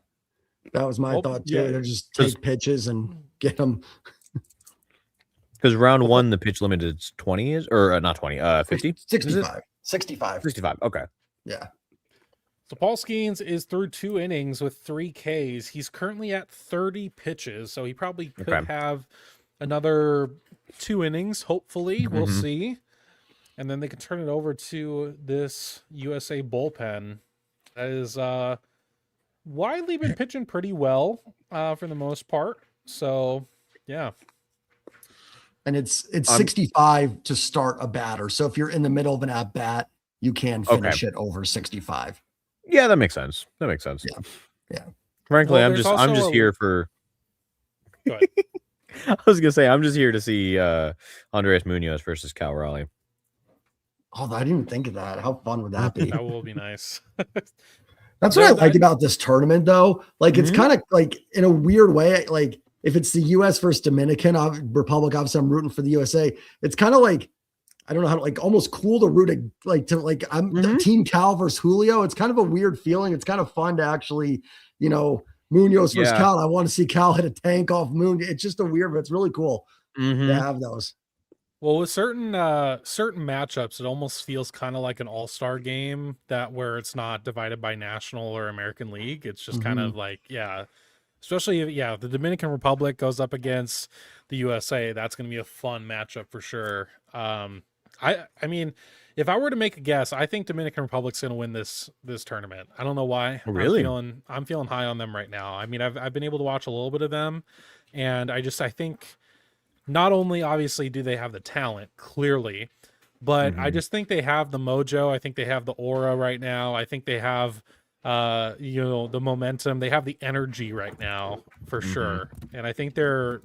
C: That was my
A: Oh,
C: thought too.
B: yeah.
C: They're just take pitches and get them.
D: Because round 1, the pitch limit is 20, not 20, 50?
C: 65. 65.
D: 65. Okay.
C: Yeah.
A: So Paul Skeens is through 2 innings with 3 Ks. He's currently at 30 pitches, so he probably could
D: Okay.
A: have another 2 innings, hopefully. We'll
D: Mhm.
A: see. And then they can turn it over to this USA bullpen that is widely been pitching pretty well for the most part. So, yeah.
C: And it's 65 to start a batter. So if you're in the middle of an at bat, you can finish it over 65.
D: Yeah, that makes sense.
C: Yeah.
D: Frankly,
A: Well,
D: I'm
A: there's
D: just
A: also
D: here for.
A: Go ahead.
D: I was gonna say I'm just here to see Andres Muñoz versus Cal Raleigh.
C: Oh, I didn't even think of that. How fun would that be?
A: That will be nice.
C: That's what I like about this tournament, though. Like, it's
D: Mhm.
C: kind of like in a weird way, like if it's the U.S. versus Dominican Republic, obviously I'm rooting for the USA. It's kind of like I don't know how to like almost cool to root I'm Team Cal versus Julio. It's kind of a weird feeling. It's kind of fun to actually, Muñoz versus Cal. I want to see Cal hit a tank off Moon. It's just a weird, but it's really cool to have those.
A: Well, with certain matchups, it almost feels kind of like an all-star game where it's not divided by National or American League. It's just kind of like, especially if the Dominican Republic goes up against the USA. That's going to be a fun matchup for sure. I mean, if I were to make a guess, I think Dominican Republic's going to win this tournament. I don't know why.
D: Really?
A: I'm feeling high on them right now. I mean, I've been able to watch a little bit of them, and I think not only obviously do they have the talent clearly, but I just think they have the mojo. I think they have the aura right now. I think they have the momentum. They have the energy right now for sure. And I think they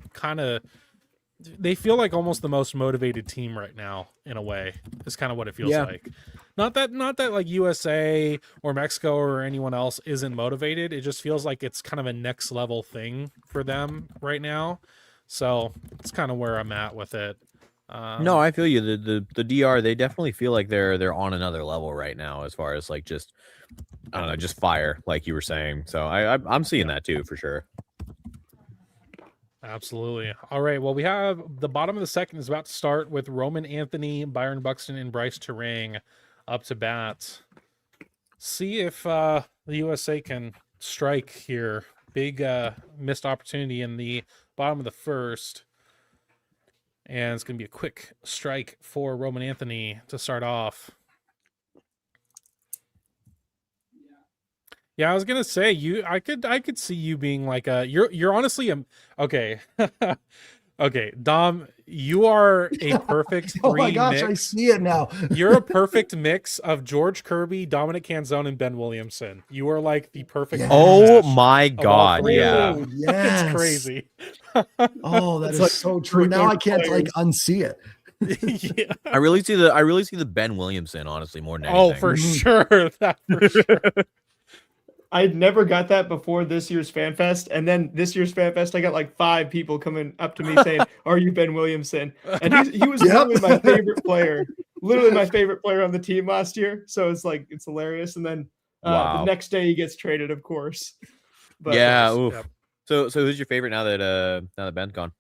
A: feel like almost the most motivated team right now in a way. Is kind of what it feels like. Not that like USA or Mexico or anyone else isn't motivated. It just feels like it's kind of a next level thing for them right now. So it's kind of where I'm at with it.
D: No, I feel you. The DR, they definitely feel like they're on another level right now as far as like just, I don't know, just fire, like you were saying. So I'm seeing that too for sure.
A: Absolutely. All right. Well, we have the bottom of the second is about to start with Roman Anthony, Byron Buxton, and Bryce Terang up to bat. See if the USA can strike here. Big missed opportunity in the bottom of the first. And it's going to be a quick strike for Roman Anthony to start off. Yeah, I was gonna say I could see you being like you're honestly okay. Okay, Dom, you are a perfect
C: Oh my gosh,
A: mix.
C: I see it now.
A: You're a perfect mix of George Kirby, Dominic Canzone, and Ben Williamson. You are like the perfect.
C: Yes.
D: Oh
A: match
D: my
A: of all
D: God!
A: three.
D: Yeah.
C: Oh, yes.
A: It's crazy.
C: Oh, that
B: It's
C: is
B: like
C: so true. Now I can't like unsee it.
A: Yeah.
D: I really see the Ben Williamson, honestly, more than anything.
A: Oh, for sure. That for sure.
B: I never got that before this year's Fan Fest, and then this year's Fan Fest, I got like 5 people coming up to me saying, "Are you Ben Williamson?" And he was literally my favorite player, literally my favorite player on the team last year. So it's like it's hilarious. And then the next day he gets traded, of course. But
D: yeah. Oof.
A: Yep.
D: So who's your favorite now that Ben's gone?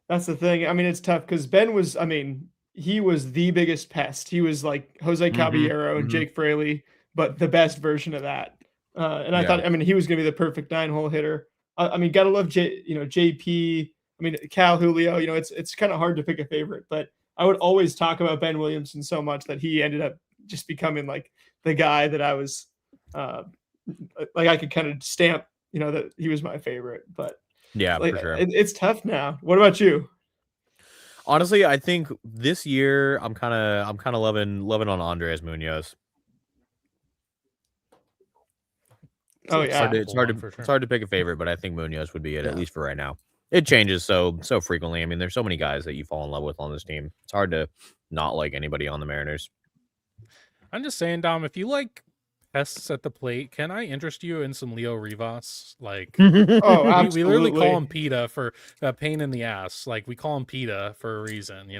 B: that's the thing. I mean, it's tough because Ben was, I mean, he was the biggest pest. He was like Jose Caballero and Jake Fraley, but the best version of that. And I thought, I mean, he was going to be the perfect 9-hole hitter. I mean, gotta love JP. I mean, Cal, Julio. You know, it's kind of hard to pick a favorite, but I would always talk about Ben Williamson so much that he ended up just becoming like the guy that I was, like I could kind of stamp, that he was my favorite. But
D: Yeah,
B: like,
D: for sure.
B: it's tough now. What about you?
D: Honestly, I think this year I'm kind of loving on Andres Muñoz.
B: Oh yeah,
D: It's hard to pick a favorite, but I think Muñoz would be it, at least for right now. It changes so frequently. I mean, there's so many guys that you fall in love with on this team. It's hard to not like anybody on the Mariners.
A: I'm just saying, Dom, if you like pests at the plate, can I interest you in some Leo Rivas? Like,
B: oh,
A: we literally
B: absolutely.
A: call him PETA for a pain in the ass. Like, we call him PETA for a reason,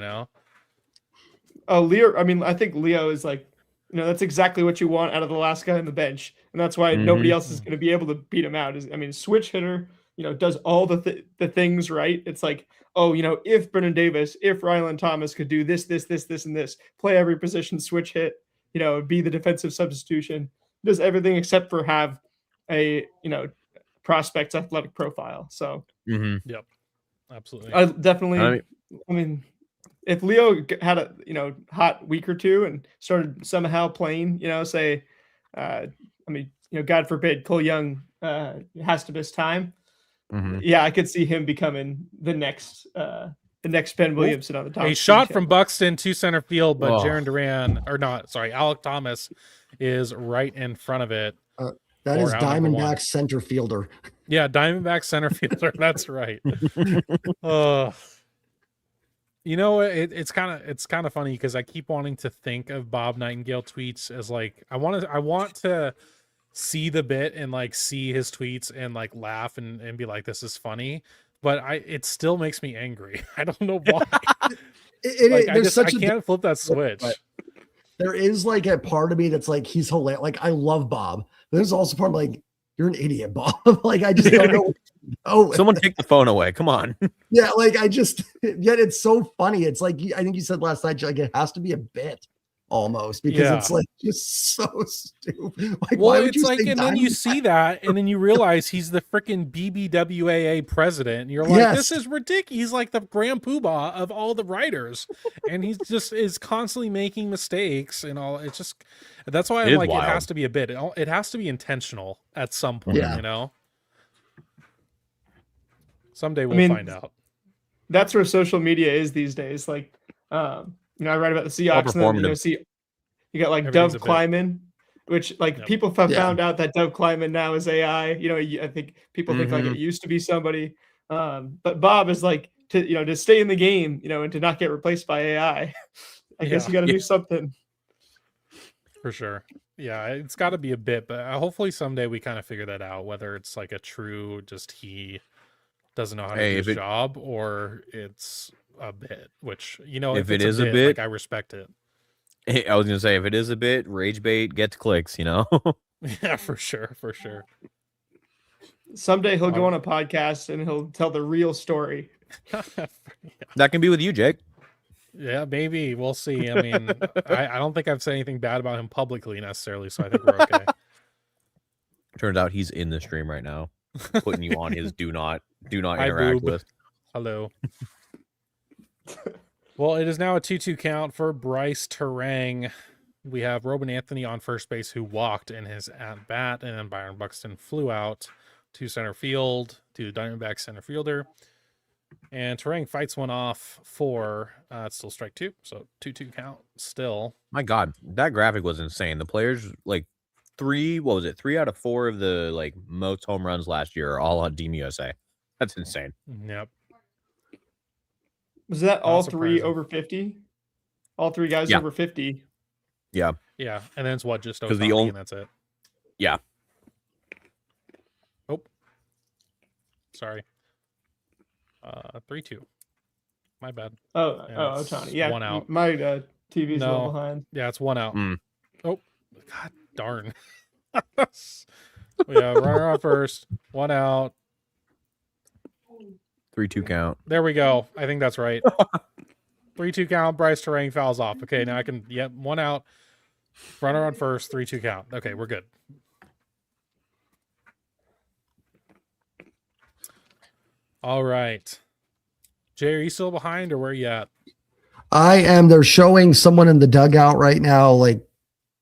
B: Oh, Leo. I mean, I think Leo is like, that's exactly what you want out of the last guy on the bench, and that's why nobody else is going to be able to beat him out. I mean, switch hitter, does all the things right. It's like, if Brennan Davis, if Ryland Thomas could do this, and this, play every position, switch hit, be the defensive substitution, does everything except for have a prospect's athletic profile. So,
A: Yep, absolutely.
B: I definitely. I mean, if Leo had a hot week or two and started somehow playing, say, I mean, God forbid Cole Young has to miss time. Yeah, I could see him becoming the next Ben Williamson on the top.
A: A shot from Buxton to center field, but Jaron Duran, Alec Thomas is right in front of it.
C: That is Diamondback center fielder.
A: Yeah, Diamondback center fielder. That's right. It's kind of funny because I keep wanting to think of Bob Nightingale tweets as like I want to see the bit and like see his tweets and like laugh and be like, this is funny, but it still makes me angry. I don't know why. Like,
C: there's
A: I can't flip that switch.
C: But there is like a part of me that's like, he's hilarious. Like, I love Bob. But there's also part of like, you're an idiot, Bob. Like, I just don't know. Oh,
D: Someone take the phone away. Come on.
C: yeah. Like, yet it's so funny. It's like, I think you said last night, like, it has to be a bit almost because it's like just so stupid. Like,
A: well, it's like, and then you see that, and then you realize he's the freaking BBWAA president. And you're like, this is ridiculous. He's like the grand poobah of all the writers, and he's just is constantly making mistakes and all. It's just that's why I'm like, wild. It has to be a bit. It has to be intentional at some point. You know, someday we'll find out.
B: That's where social media is these days. Like, I read about the Seahawks, and then, you got like Dove Kleiman, which like people have found out that Dove Kleiman now is AI. I think people think like it used to be somebody, but Bob is like to stay in the game, and to not get replaced by AI. I guess you got to do something.
A: For sure. Yeah, it's got to be a bit, but hopefully someday we kind of figure that out, whether it's like a true just he doesn't know how to do his job or it's a bit, which if it is a bit, like, I respect it.
D: I was gonna say, if it is a bit, rage bait gets clicks,
A: Yeah, for sure.
B: Someday he'll go on a podcast and he'll tell the real story.
D: That can be with you, Jake.
A: Yeah, maybe. We'll see. I mean, I don't think I've said anything bad about him publicly necessarily, so I think we're okay.
D: Turns out he's in the stream right now, putting you on his do not interact list.
A: Hello. Well, it is now a 2-2 count for Bryce Terang. We have Robin Anthony on first base, who walked in his at bat, and then Byron Buxton flew out to center field to the Diamondback center fielder. And Terang fights one off for it's still strike two, so 2-2 count still.
D: My God, that graphic was insane. The players like 3 out of 4 of the like most home runs last year are all on Team USA. That's insane.
A: Yep.
B: Was that all 3 over 50? All 3 guys over 50?
D: Yeah.
A: Yeah, and then it's just Otani, and that's it.
D: Yeah.
A: Oh. Sorry. 3-2. My bad.
B: Otani. Yeah.
A: 1 out.
B: My TV's a little behind.
A: Yeah, it's 1 out. Oh, God darn. Yeah, runner on first. 1 out.
D: 3-2 count.
A: There we go. I think that's right. 3-2 count. Bryce Terang fouls off. Okay, now I can. Yep, 1 out. Runner on first. 3-2 count. Okay, we're good. All right. Jay, are you still behind, or where are you at?
C: I am. They're showing someone in the dugout right now, like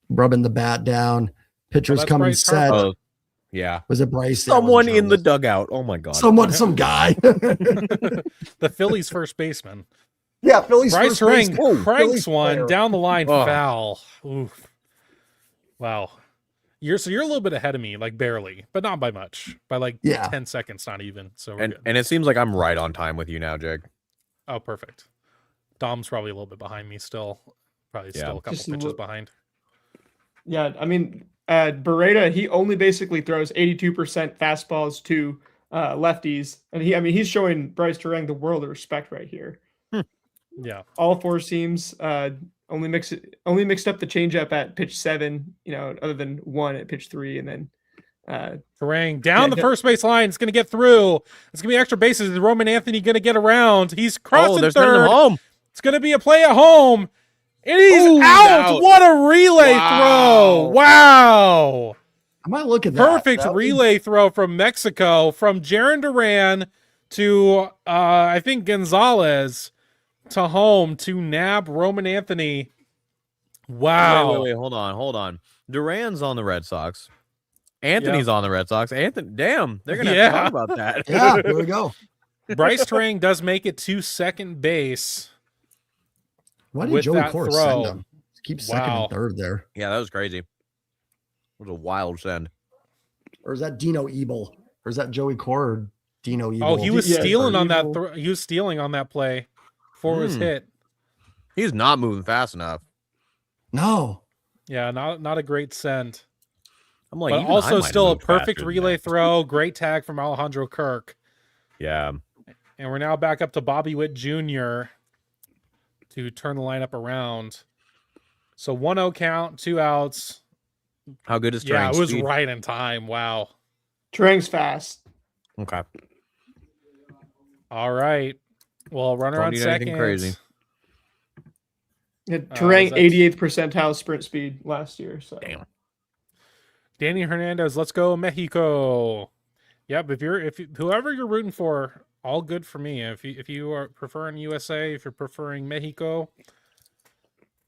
C: rubbing the bat down. Pitcher's coming set.
D: Oh, yeah.
C: Was it Bryce?
D: Someone in the dugout. Oh my God.
C: Some guy.
A: The Phillies first baseman.
C: Yeah, Phillies
A: Bryce
C: first
A: Terang cranks one down the line, foul. Oof. Wow. You're a little bit ahead of me, like barely, but not by much. By like 10 seconds, not even. So
D: and it seems like I'm right on time with you now, Jake.
A: Oh, perfect. Dom's probably a little bit behind me still. Probably still a couple pitches behind.
B: Yeah, I mean, Beretta, he only basically throws 82% fastballs to lefties, and he's showing Bryce Terang the world of respect right here.
A: Yeah,
B: all 4 seams. Only mixed up the changeup at pitch 7. Other than 1 at pitch 3, and then
A: Terang down the first base line. It's going to get through. It's going to be extra bases. Is Roman Anthony going to get around? He's crossing third.
D: Home.
A: It's going to be a play at home. And he's out. What a relay throw. Wow.
C: I might look at that.
A: Perfect relay throw from Mexico, from Jaron Duran to, I think, Gonzalez to home to nab Roman Anthony. Wow.
D: Wait. Hold on. Duran's on the Red Sox. Anthony's on the Red Sox. Anthony, damn. They're going to have to talk about that.
C: Yeah, there we go.
A: Bryce Terang does make it to second base.
C: Why did Joey Cora send him? Keep second and third there.
D: Yeah, that was crazy. It was a wild send.
C: Or is that Dino Ebel? Or is that Joey Cora or Dino Ebel?
A: Oh, he was stealing on that. He was stealing on that play before it was hit.
D: He's not moving fast enough.
C: No.
A: Yeah, not a great send.
D: I'm like,
A: but also still a perfect relay throw. Great tag from Alejandro Kirk.
D: Yeah.
A: And we're now back up to Bobby Witt Jr. to turn the lineup around. So 1-0 count, 2 outs.
D: How good is
A: Yeah,
D: Terrain's
A: it was
D: speed?
A: right in time. Wow.
B: Terang's fast.
D: Okay.
A: All right. Well, runner
D: Don't
A: on
D: need
A: second.
D: anything crazy.
B: Yeah, Terang
A: that-
B: 88th percentile sprint speed last year. So
D: Damn.
A: Danny Hernandez, let's go Mexico. Yep, whoever you're rooting for, all good for me. If you are preferring USA, if you're preferring Mexico,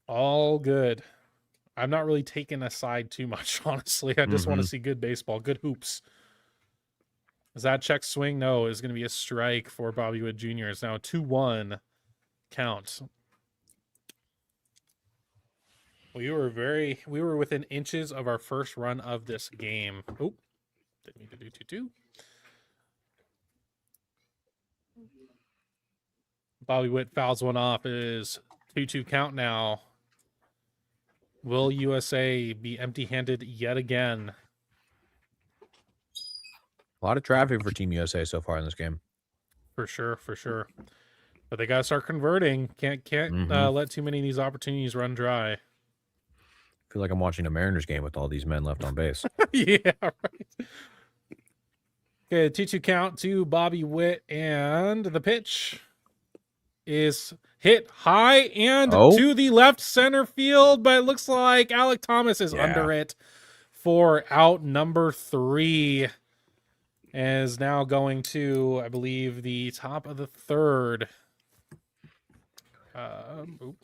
A: all good. I'm not really taking a side too much, honestly. I just want to see good baseball, good hoops. Is that check swing? No, it's going to be a strike for Bobby Witt Jr. It's now a 2-1 count. We were within inches of our first run of this game. Oh, didn't mean to do 2-2. Bobby Witt fouls one off. It is 2-2 count now. Will USA be empty-handed yet again?
D: A lot of traffic for Team USA so far in this game.
A: For sure. But they got to start converting. Can't let too many of these opportunities run dry.
D: I feel like I'm watching a Mariners game with all these men left on base.
A: Yeah, right. Okay, 2-2 count to Bobby Witt, and the pitch is hit high and to the left center field, but it looks like Alec Thomas is under it for out number 3. And is now going to, I believe, the top of the third. Bottom.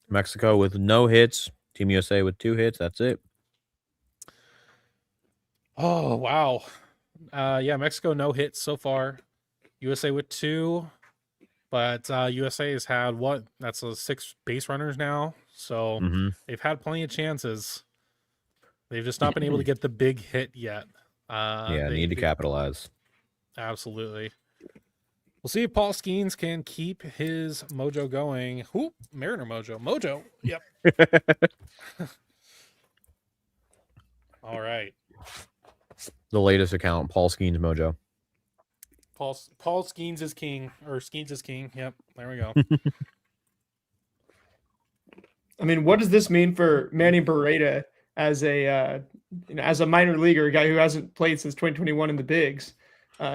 D: Mexico with no hits. Team USA with 2 hits. That's it.
A: Oh, wow. Yeah, Mexico no hits so far. USA with 2. But USA has had that's 6 base runners now. So they've had plenty of chances. They've just not been able to get the big hit yet.
D: They need to capitalize.
A: Absolutely. We'll see if Paul Skeens can keep his mojo going. Ooh, Mariner mojo. Mojo. Yep. All right.
D: The latest account, Paul Skeens Mojo.
A: Paul Skeens is king, or Skeens is king. Yep. There we go.
B: I mean, what does this mean for Manny Barreda as a as a minor leaguer, a guy who hasn't played since 2021 in the bigs?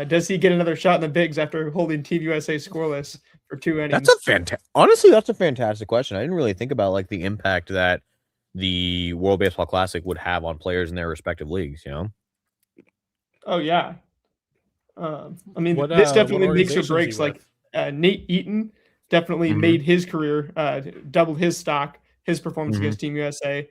B: Does he get another shot in the bigs after holding Team USA scoreless for 2 innings?
D: Honestly, that's a fantastic question. I didn't really think about like the impact that the World Baseball Classic would have on players in their respective leagues. You know?
B: Oh yeah. I mean, this definitely makes or breaks. Like Nate Eaton definitely made his career, doubled his stock, his performance against Team USA.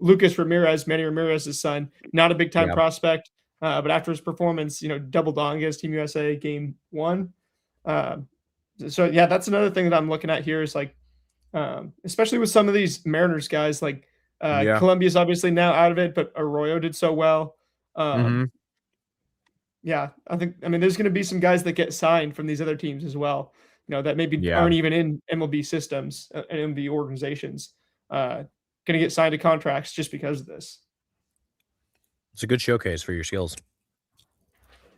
B: Lucas Ramirez, Manny Ramirez's son, not a big time prospect, but after his performance, doubled on against Team USA game 1. So yeah, that's another thing that I'm looking at here is like, especially with some of these Mariners guys, like Colombia's obviously now out of it, but Arroyo did so well. Yeah, I mean, there's going to be some guys that get signed from these other teams as well, that maybe aren't even in MLB systems and MLB organizations, going to get signed to contracts just because of this.
D: It's a good showcase for your skills.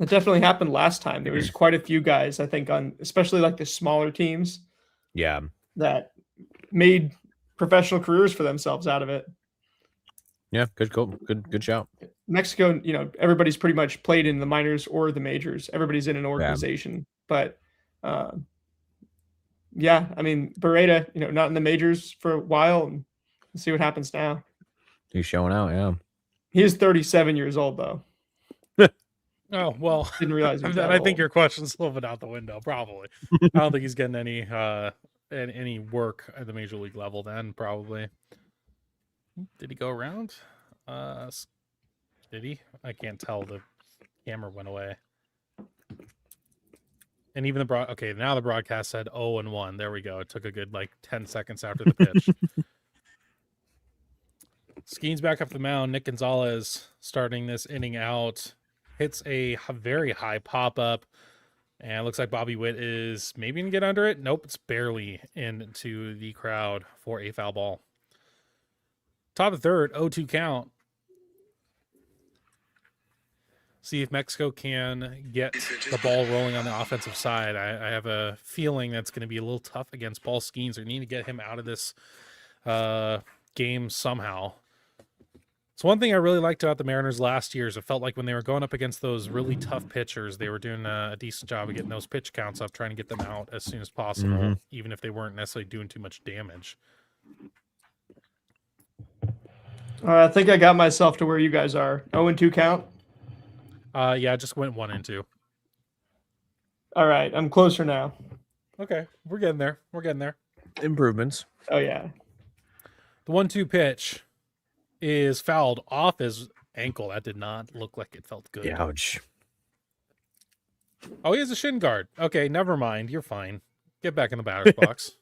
B: It definitely happened last time. There was quite a few guys, I think, on especially like the smaller teams.
D: Yeah.
B: That made professional careers for themselves out of it.
D: Yeah, good shout.
B: Mexico, everybody's pretty much played in the minors or the majors. Everybody's in an organization, but yeah, I mean, Barreda, not in the majors for a while, and let's see what happens now.
D: He's showing out, yeah.
B: He is 37 years old, though.
A: Oh, well,
B: didn't realize he was
A: I
B: that
A: think
B: old.
A: your question's a little bit out the window, probably. I don't think he's getting any work at the major league level then, probably. Did he go around? Did he? I can't tell. The camera went away. And even now the broadcast said 0-1. There we go. It took a good 10 seconds after the pitch. Skeens back up the mound. Nick Gonzalez starting this inning out. Hits a very high pop-up. And it looks like Bobby Witt is maybe going to get under it. Nope, it's barely into the crowd for a foul ball. Top of third, 0-2 count. see if Mexico can get the ball rolling on the offensive side. I have a feeling that's going to be a little tough against Paul Skeens. They need to get him out of this game somehow. So one thing I really liked about the Mariners last year is it felt like when they were going up against those really tough pitchers, they were doing a decent job of getting those pitch counts up, trying to get them out as soon as possible, even if they weren't necessarily doing too much damage.
B: All right, I think I got myself to where you guys are. 0-2 count.
A: Yeah, I just went 1 and 2.
B: All right, I'm closer now.
A: Okay, we're getting there. We're getting there.
D: Improvements.
B: Oh yeah.
A: The 1-2 pitch is fouled off his ankle. That did not look like it felt good.
D: Ouch.
A: Oh, he has a shin guard. Okay, never mind. You're fine. Get back in the batter's box.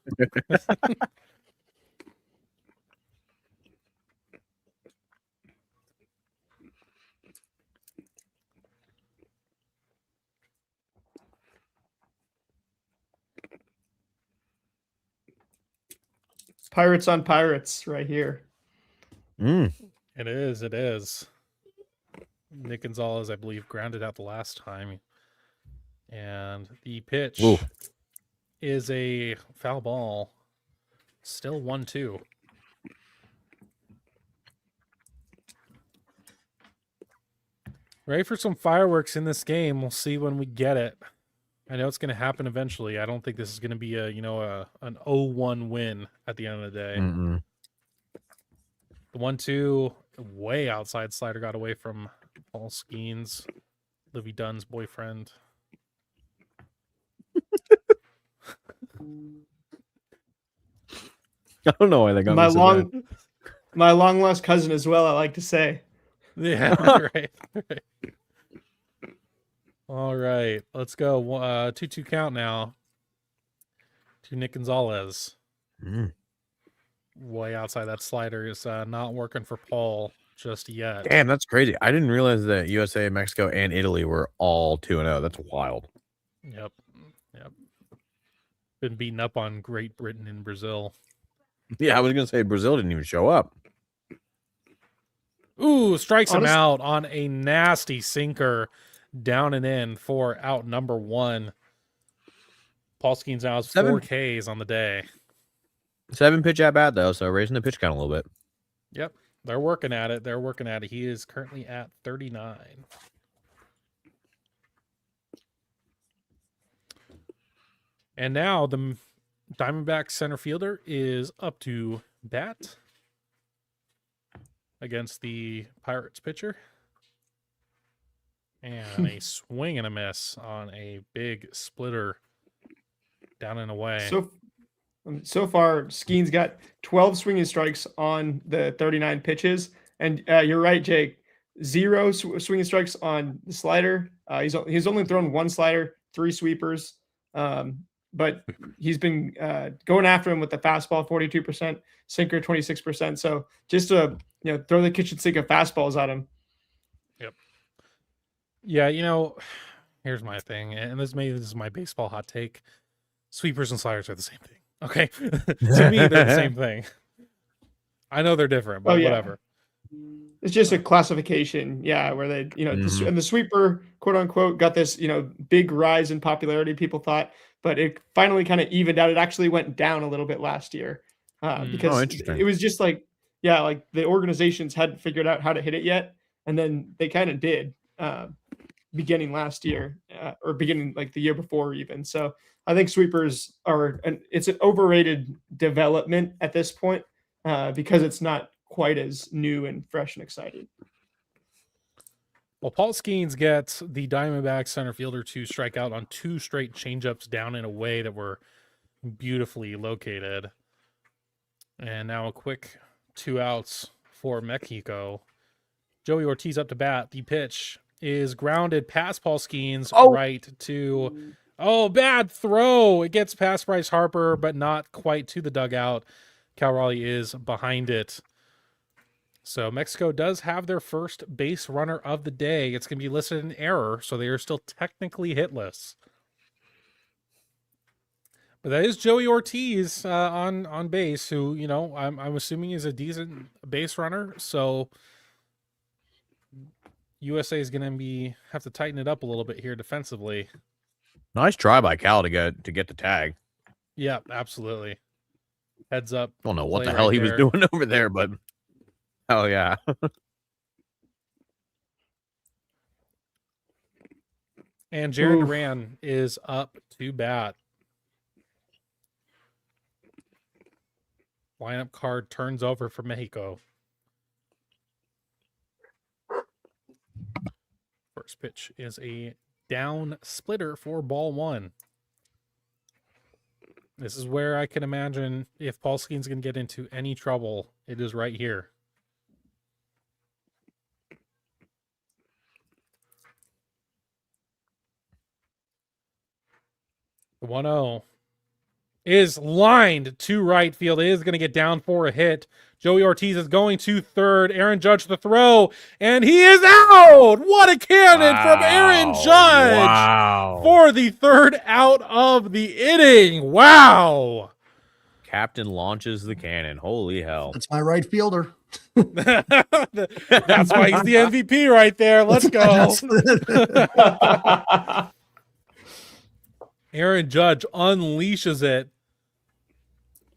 B: Pirates on Pirates right here.
A: It is. It is. Nick Gonzalez, I believe, grounded out the last time. And the pitch is a foul ball. Still 1-2. Ready for some fireworks in this game. We'll see when we get it. I know it's going to happen eventually. I don't think this is going to be an 0-1 win at the end of the day. The 1-2 way outside slider got away from Paul Skeens, Livy Dunn's boyfriend.
D: I don't know why they got
B: my
D: me so
B: long,
D: bad.
B: my long lost cousin as well. I like to say.
A: Yeah, right. All right, let's go. 2-2 count now to Nick Gonzalez. Way outside that slider is not working for Paul just yet.
D: Damn, that's crazy. I didn't realize that USA, Mexico, and Italy were all 2-0. That's wild.
A: Yep. Been beaten up on Great Britain and Brazil.
D: Yeah, I was going to say Brazil didn't even show up.
A: Ooh, strikes him out on a nasty sinker. Down and in for out number 1. Paul Skeens now has 4 Ks on the day.
D: 7 pitch at bat, though, so raising the pitch count a little bit.
A: Yep. They're working at it. He is currently at 39. And now the Diamondback center fielder is up to bat against the Pirates pitcher. And a swing and a miss on a big splitter down and away.
B: So far, Skeens got 12 swinging strikes on the 39 pitches. And you're right, Jake. 0 swinging strikes on the slider. He's only thrown 1 slider, 3 sweepers. But he's been going after him with the fastball, 42%, sinker, 26%. So just to throw the kitchen sink of fastballs at him.
A: Yep. Yeah, here's my thing, and this is my baseball hot take. Sweepers and sliders are the same thing. Okay, to me they're the same thing. I know they're different, but whatever.
B: It's just a classification, where they, and the sweeper, quote unquote, got this, big rise in popularity. People thought, but it finally kind of evened out. It actually went down a little bit last year because it was just like the organizations hadn't figured out how to hit it yet, and then they kind of did. Beginning last year or beginning like the year before even. So I think sweepers it's an overrated development at this point because it's not quite as new and fresh and exciting.
A: Well, Paul Skeens gets the Diamondback center fielder to strike out on 2 straight changeups down and away that were beautifully located. And now a quick 2 outs for Mexico. Joey Ortiz up to bat. The pitch is grounded past Paul Skeens right to bad throw. It gets past Bryce Harper, but not quite to the dugout. Cal Raleigh is behind it. So Mexico does have their first base runner of the day. It's going to be listed in error, so they are still technically hitless. But that is Joey Ortiz on base, who I'm assuming is a decent base runner. So USA is going to have to tighten it up a little bit here defensively.
D: Nice try by Cal to get the tag.
A: Yeah, absolutely. Heads up.
D: I don't know what
A: play
D: the hell
A: right
D: he was
A: there.
D: doing over there, but oh yeah.
A: And Jared
B: Oof.
A: Duran is up to bat. Lineup card turns over for Mexico. First pitch is a down splitter for ball one. This is where I can imagine if Paul Skeen's going to get into any trouble, it is right here. The 1-0 is lined to right field. It is going to get down for a hit. Joey Ortiz is going to third. Aaron Judge the throw, and he is out! What a cannon from Aaron Judge
D: Wow.
A: for the third out of the inning. Wow!
D: Captain launches the cannon. Holy hell.
C: That's my right fielder.
A: That's why he's the MVP right there. Let's go. Aaron Judge unleashes it.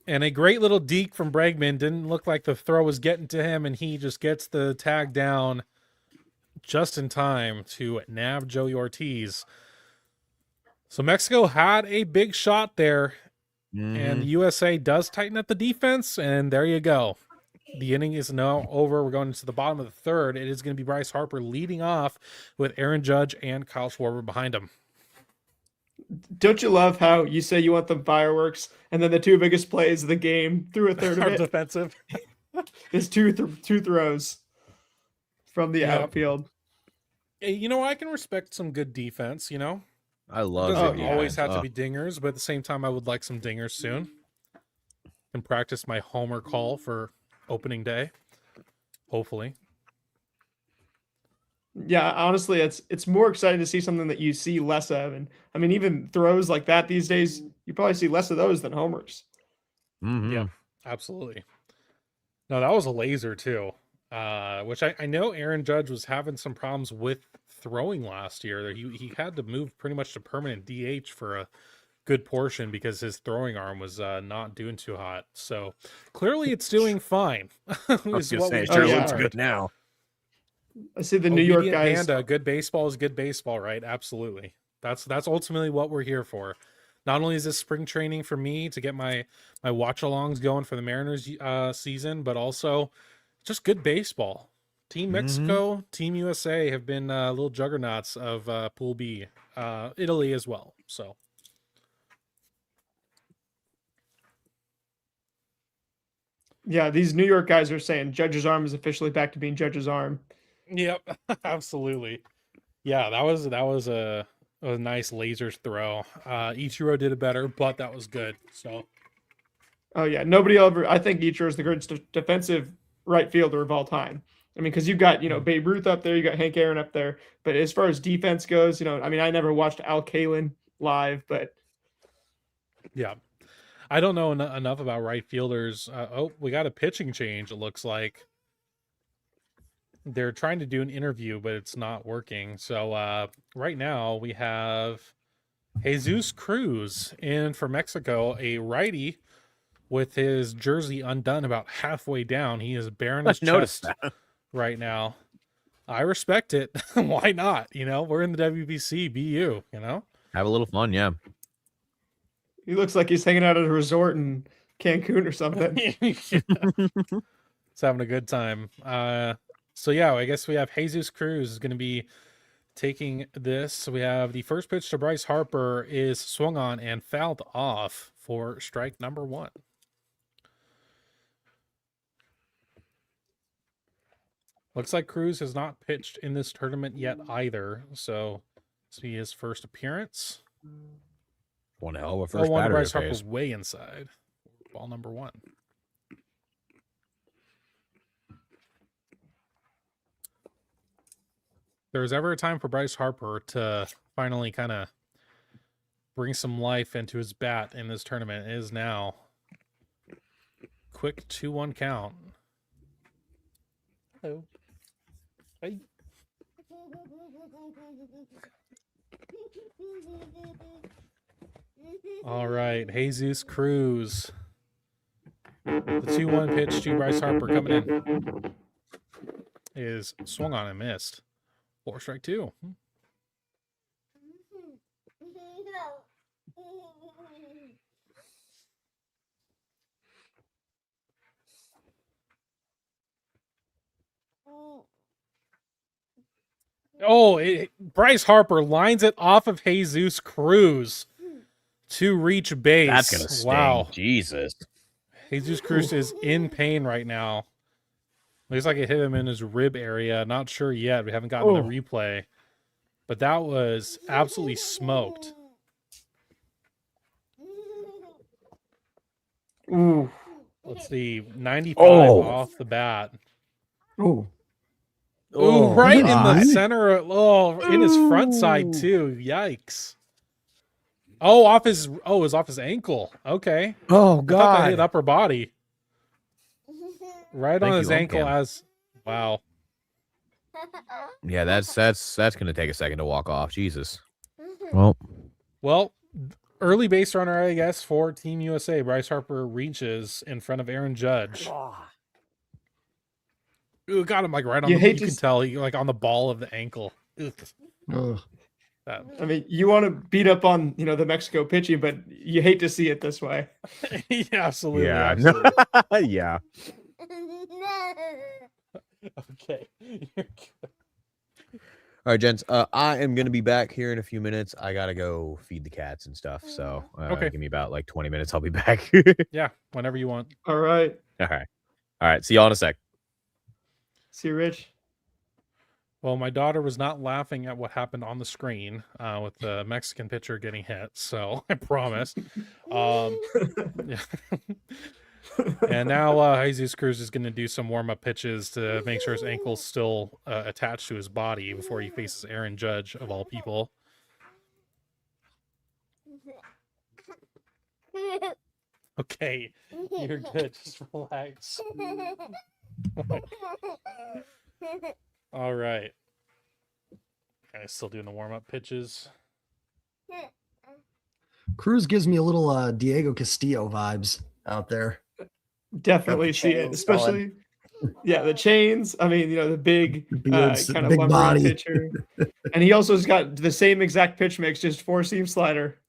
A: And a great little deke from Bregman. Didn't look like the throw was getting to him, and he just gets the tag down just in time to nab Joey Ortiz. So Mexico had a big shot there, and the USA does tighten up the defense, and there you go. The inning is now over. We're going into the bottom of the third. It is going to be Bryce Harper leading off with Aaron Judge and Kyle Schwarber behind him.
B: Don't you love how you say you want them fireworks, and then the two biggest plays of the game through a third of
A: Our
B: it
A: defensive.
B: is two throws from the
A: Yep.
B: outfield.
A: You know, I can respect some good defense, you know?
D: I love
A: It
D: it.
A: doesn't
B: yeah.
A: always have to be dingers, but at the same time, I would like some dingers soon. And practice my homer call for opening day. Hopefully.
B: Yeah, honestly, it's more exciting to see something that you see less of, and I mean, even throws like that these days, you probably see less of those than homers.
A: Yeah, absolutely. No, that was a laser too. Which I know Aaron Judge was having some problems with throwing last year. He had to move pretty much to permanent DH for a good portion because his throwing arm was not doing too hot. So clearly it's doing fine.
D: I was
A: is
D: gonna
A: what
D: say,
A: we
D: it sure
B: yeah.
D: looks
A: learned.
D: good now.
B: I see the New York
A: Obedient
B: guys.
A: Panda, good baseball is good baseball, right? Absolutely. That's ultimately what we're here for. Not only is this spring training for me to get my watch-alongs going for the Mariners season, but also just good baseball. Team Mexico, Team USA have been little juggernauts of Pool B. Italy as well. So
B: Yeah, these New York guys are saying Judge's arm is officially back to being Judge's arm.
A: yep, absolutely. Yeah, that was a nice lasers throw. Ichiro did it better, but that was good. So
B: Oh yeah, nobody ever. I think Ichiro is the greatest defensive right fielder of all time. I mean, because you've got Babe Ruth up there, you got Hank Aaron up there, but as far as defense goes, I mean, I never watched Al Kaline live, but
A: yeah. I don't know enough about right fielders. We got a pitching change, it looks like. They're trying to do an interview, but it's not working. So right now we have Jesus Cruz in for Mexico, a righty with his jersey undone about halfway down. He is bearing his
D: Noticed
A: chest
D: that.
A: right now. I respect it. Why not? We're in the WBC. Be you,
D: Have a little fun, yeah.
B: he looks like he's hanging out at a resort in Cancun or something.
A: It's having a good time. So yeah, I guess we have Jesus Cruz is going to be taking this. So we have the first pitch to Bryce Harper is swung on and fouled off for strike number 1. Looks like Cruz has not pitched in this tournament yet either. So this will be his first appearance.
D: One hell of a first
A: One
D: batter
A: Bryce
D: to face.
A: Harper's way inside. Ball number 1. There's ever a time for Bryce Harper to finally kind of bring some life into his bat in this tournament, it is now. Quick 2-1 count. Hello. Hey. All right, Jesus Cruz. The 2-1 pitch to Bryce Harper coming in is swung on and missed. 4 strike 2. Oh, Bryce Harper lines it off of Jesus Cruz to reach base.
D: That's gonna sting.
A: Wow.
D: Jesus.
A: Jesus Cruz is in pain right now. Looks like it hit him in his rib area. Not sure yet. We haven't gotten the replay. But that was absolutely smoked.
B: Ooh.
A: Let's see. 95 off the bat.
C: Oh,
A: Ooh, right in the
C: God.
A: center. Oh, in his front side too. Yikes. Oh, it was off his ankle. Okay.
D: Oh
A: I thought that hit
D: God.
A: upper body. Right on
D: Thank
A: his
D: you,
A: ankle
D: Umpcam.
A: as wow.
D: Yeah, that's gonna take a second to walk off. Jesus. Well,
A: Early base runner, I guess, for Team USA. Bryce Harper reaches in front of Aaron Judge. Ooh, got him like right on
B: You
A: the.
B: hate
A: You
B: to
A: can tell he like on the ball of the ankle. Ugh.
C: ugh.
A: That-
B: I mean, you want to beat up on the Mexico pitching, but you hate to see it this way.
A: yeah, absolutely.
D: yeah.
A: absolutely.
D: Yeah.
A: Okay. You're good.
D: All right, gents. I am gonna be back here in a few minutes. I gotta go feed the cats and stuff. So
A: Okay.
D: give me about like 20 minutes. I'll be back.
A: Yeah, whenever you want.
B: All right.
D: All right. See y'all in a sec.
B: See you, Rich.
A: Well, my daughter was not laughing at what happened on the screen with the Mexican pitcher getting hit, so I promise. Yeah. And now Jesus Cruz is going to do some warm-up pitches to make sure his ankle's still attached to his body before he faces Aaron Judge, of all people. Okay, you're good. Just relax. All right. Okay, still doing the warm-up pitches.
C: Cruz gives me a little Diego Castillo vibes out there.
B: Definitely
C: The
B: see it,
C: chains
B: especially the chains. I mean, the big
C: Beards,
B: kind of
C: big
B: lumbering
C: body.
B: pitcher, and he also has got the same exact pitch mix, just 4-seam slider.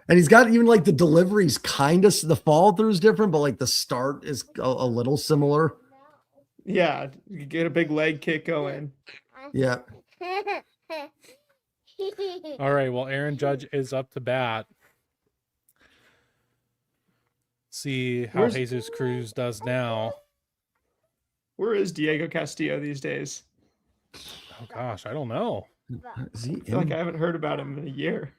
C: And he's got even like the deliveries kind of, the follow through is different, but like the start is a little similar.
B: Yeah, you get a big leg kick going.
C: Yeah.
A: All right, well, Aaron Judge is up to bat. See how
B: Where's-
A: Jesus Cruz does now.
B: Where is Diego Castillo these days?
A: Oh, gosh, I don't know.
C: Is he
B: I feel like
C: in?
B: I haven't heard about him in a year.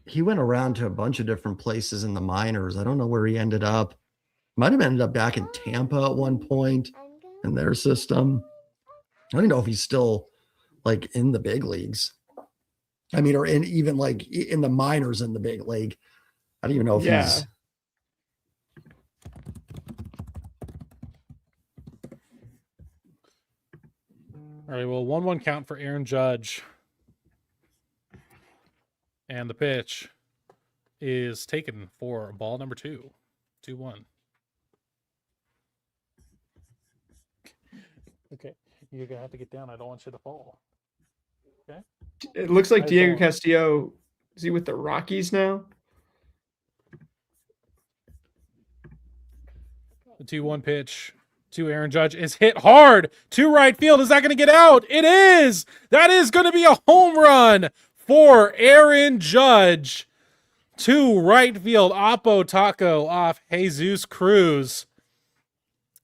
C: He went around to a bunch of different places in the minors. I don't know where he ended up. Might have ended up back in Tampa at one point in their system. I don't know if he's still like in the big leagues. I mean, or in even like in the minors in the big league. I don't even know if
B: Yeah.
C: he's.
A: All right, well, 1-1 count for Aaron Judge. And the pitch is taken for ball number 2. 2-1. Okay, you're going to have to get down. I don't want you to fall. Okay.
B: It looks like
A: I
B: Diego
A: don't-
B: Castillo. Is he with the Rockies now?
A: The 2-1 pitch to Aaron Judge is hit hard to right field. Is that going to get out? It is. That is going to be a home run for Aaron Judge to right field. Oppo Taco off Jesus Cruz.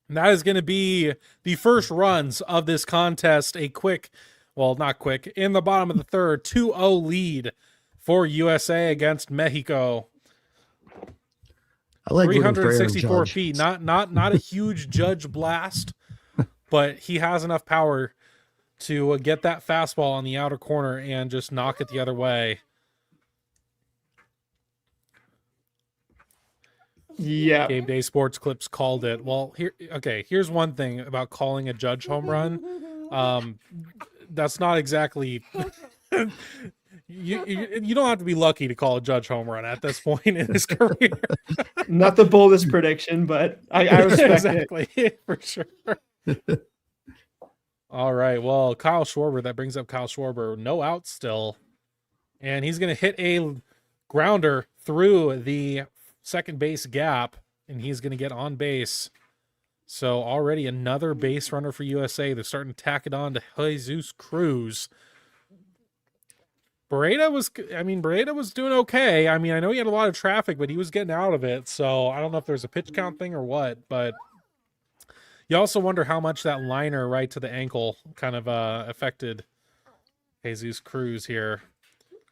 A: And that is going to be the first runs of this contest. A quick, well, not quick, in the bottom of the third, 2-0 lead for USA against Mexico.
C: I like rooting for Aaron
A: 364
C: Judge.
A: feet. Not a huge Judge blast, but he has enough power to get that fastball on the outer corner and just knock it the other way.
B: Yeah.
A: Game Day Sports Clips called it. Well, here's one thing about calling a Judge home run. That's not exactly You don't have to be lucky to call a Judge home run at this point in his career.
B: Not the boldest prediction, but I respect it.
A: Exactly, for sure. All right, well, Kyle Schwarber, that brings up Kyle Schwarber. No outs still. And he's going to hit a grounder through the second base gap, and he's going to get on base. So already another base runner for USA. They're starting to tack it on to Jesus Cruz. Barreda was doing okay. I mean, I know he had a lot of traffic, but he was getting out of it. So I don't know if there's a pitch count thing or what, but you also wonder how much that liner right to the ankle kind of affected Jesus Cruz here.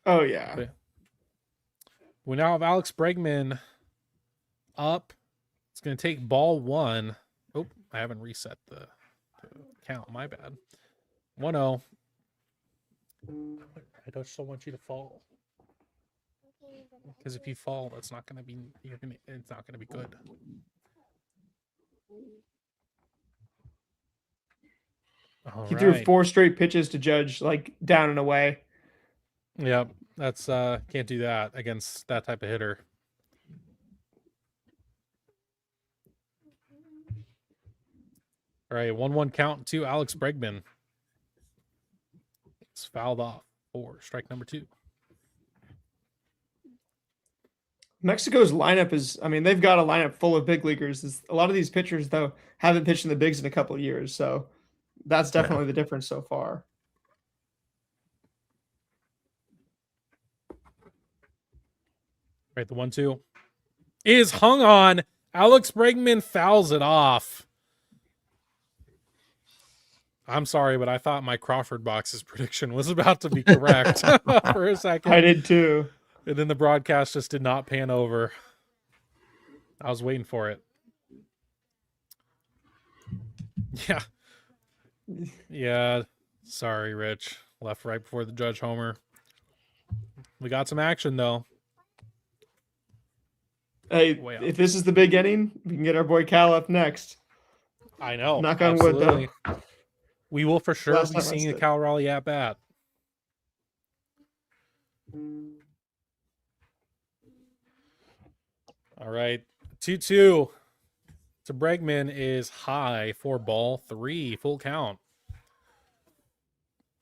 B: Oh, yeah.
A: But we now have Alex Bregman up. It's going to take ball one. Oh, I haven't reset the count. My bad. 1-0. I don't still want you to fall. Because if you fall, that's not going to be. It's not going to be good.
B: He threw 4 straight pitches to Judge, like down and away.
A: Yep, that's can't do that against that type of hitter. All right, 1-1 count to Alex Bregman. It's fouled off for strike number 2.
B: Mexico's lineup is, I mean, they've got a lineup full of big leaguers. A lot of these pitchers, though, haven't pitched in the bigs in a couple of years. So that's definitely the difference so far.
A: Right, the 1-2 is hung on. Alex Bregman fouls it off. I'm sorry, but I thought my Crawford Box's prediction was about to be correct for a second.
B: I did too.
A: And then the broadcast just did not pan over. I was waiting for it. Yeah. Yeah. Sorry, Rich. Left right before the Judge homer. We got some action, though.
B: Hey, if this is the big inning, we can get our boy Cal up next.
A: I know.
B: Knock on wood, though.
A: We will for sure be seeing a Cal Raleigh at bat. All right. 2-2 to Bregman is high for ball 3. Full count.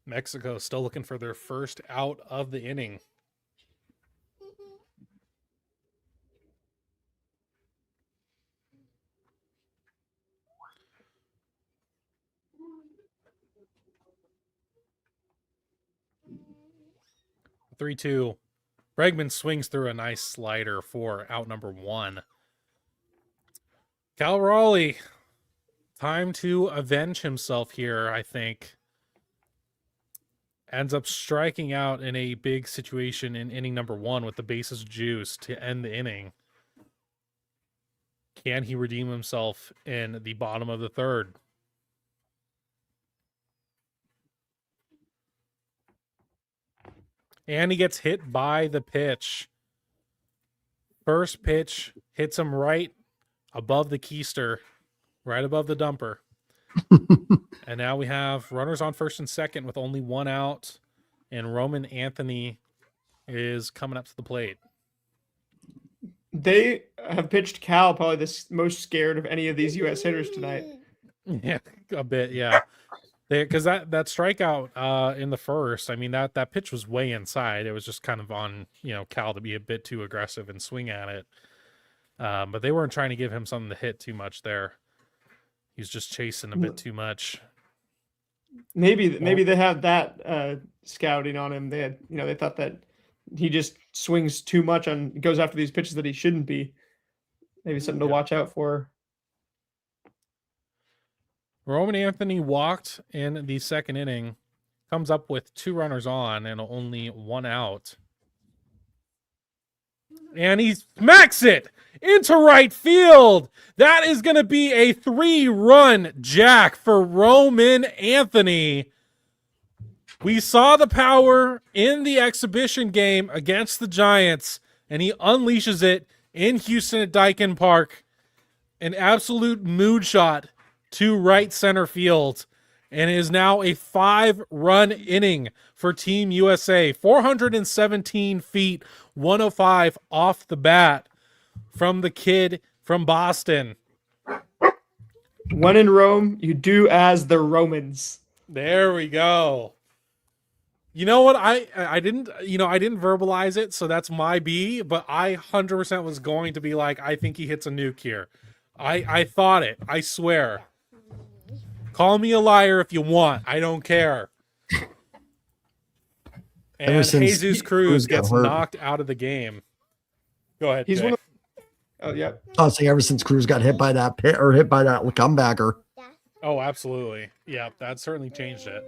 A: Mexico still looking for their first out of the inning. Three-two. Bregman swings through a nice slider for out number 1. Cal Raleigh, time to avenge himself here, I think. Ends up striking out in a big situation in inning number 1 with the bases juiced to end the inning. Can he redeem himself in the bottom of the 3rd? And he gets hit by the pitch. First pitch hits him right above the keister, right above the dumper. And now we have runners on first and second with only 1 out. And Roman Anthony is coming up to the plate.
B: They have pitched Cal probably the most scared of any of these U.S. hitters tonight.
A: Yeah, a bit, yeah. Because that strikeout in the first, I mean, that pitch was way inside. It was just kind of on, Cal to be a bit too aggressive and swing at it. But they weren't trying to give him something to hit too much there. He's just chasing a bit too much.
B: Maybe they had that scouting on him. They had, they thought that he just swings too much goes after these pitches that he shouldn't be. Maybe something to watch out for.
A: Roman Anthony walked in the second inning, comes up with 2 runners on and only 1 out. And he smacks it into right field. That is going to be a 3-run jack for Roman Anthony. We saw the power in the exhibition game against the Giants, and he unleashes it in Houston at Daikin Park. An absolute mood shot to right center field. and it is now a 5-run inning for Team USA. 417 feet, 105 off the bat from the kid from Boston.
B: When in Rome, you do as the Romans.
A: There we go. You know what? I didn't verbalize it, so that's my B, but I 100% was going to be like, I think he hits a nuke here. I thought it. I swear. Call me a liar if you want. I don't care. And Jesus Cruz gets knocked out of the game. Go ahead.
B: He's
A: Jay.
B: one of. Oh yeah.
C: I was saying ever since Cruz got hit by that pit or hit by that comebacker.
A: Oh, absolutely. Yeah, that certainly changed it.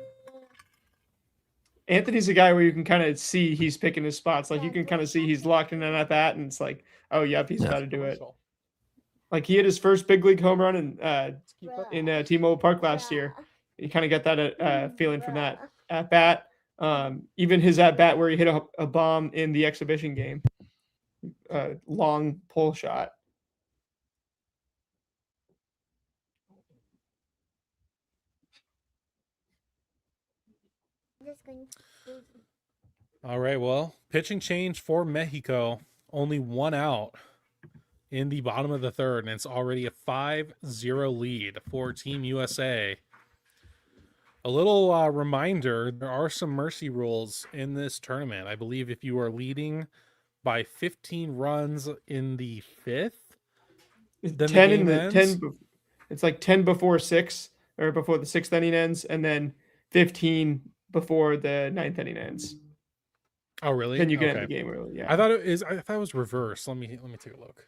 B: Anthony's a guy where you can kind of see he's picking his spots. Like you can kind of see he's locked in at that, and it's like, oh yep, he's about to do it. Like he hit his first big league home run in T-Mobile Park last year. You kind of get that feeling from that at bat. Even his at bat where he hit a bomb in the exhibition game, long pull shot.
A: All right, well, pitching change for Mexico. Only 1 out in the bottom of the third, and it's already a 5-0 lead for Team USA. A little reminder, there are some mercy rules in this tournament. I believe if you are leading by 15 runs in the fifth, then
B: 10
A: the
B: in
A: game
B: the
A: ends.
B: 10. It's like 10 before 6 or before the 6th inning ends, and then 15 before the 9th inning ends.
A: Oh, really?
B: Then you get
A: Okay.
B: in the game early. Yeah.
A: I thought it was reversed. Let me take a look.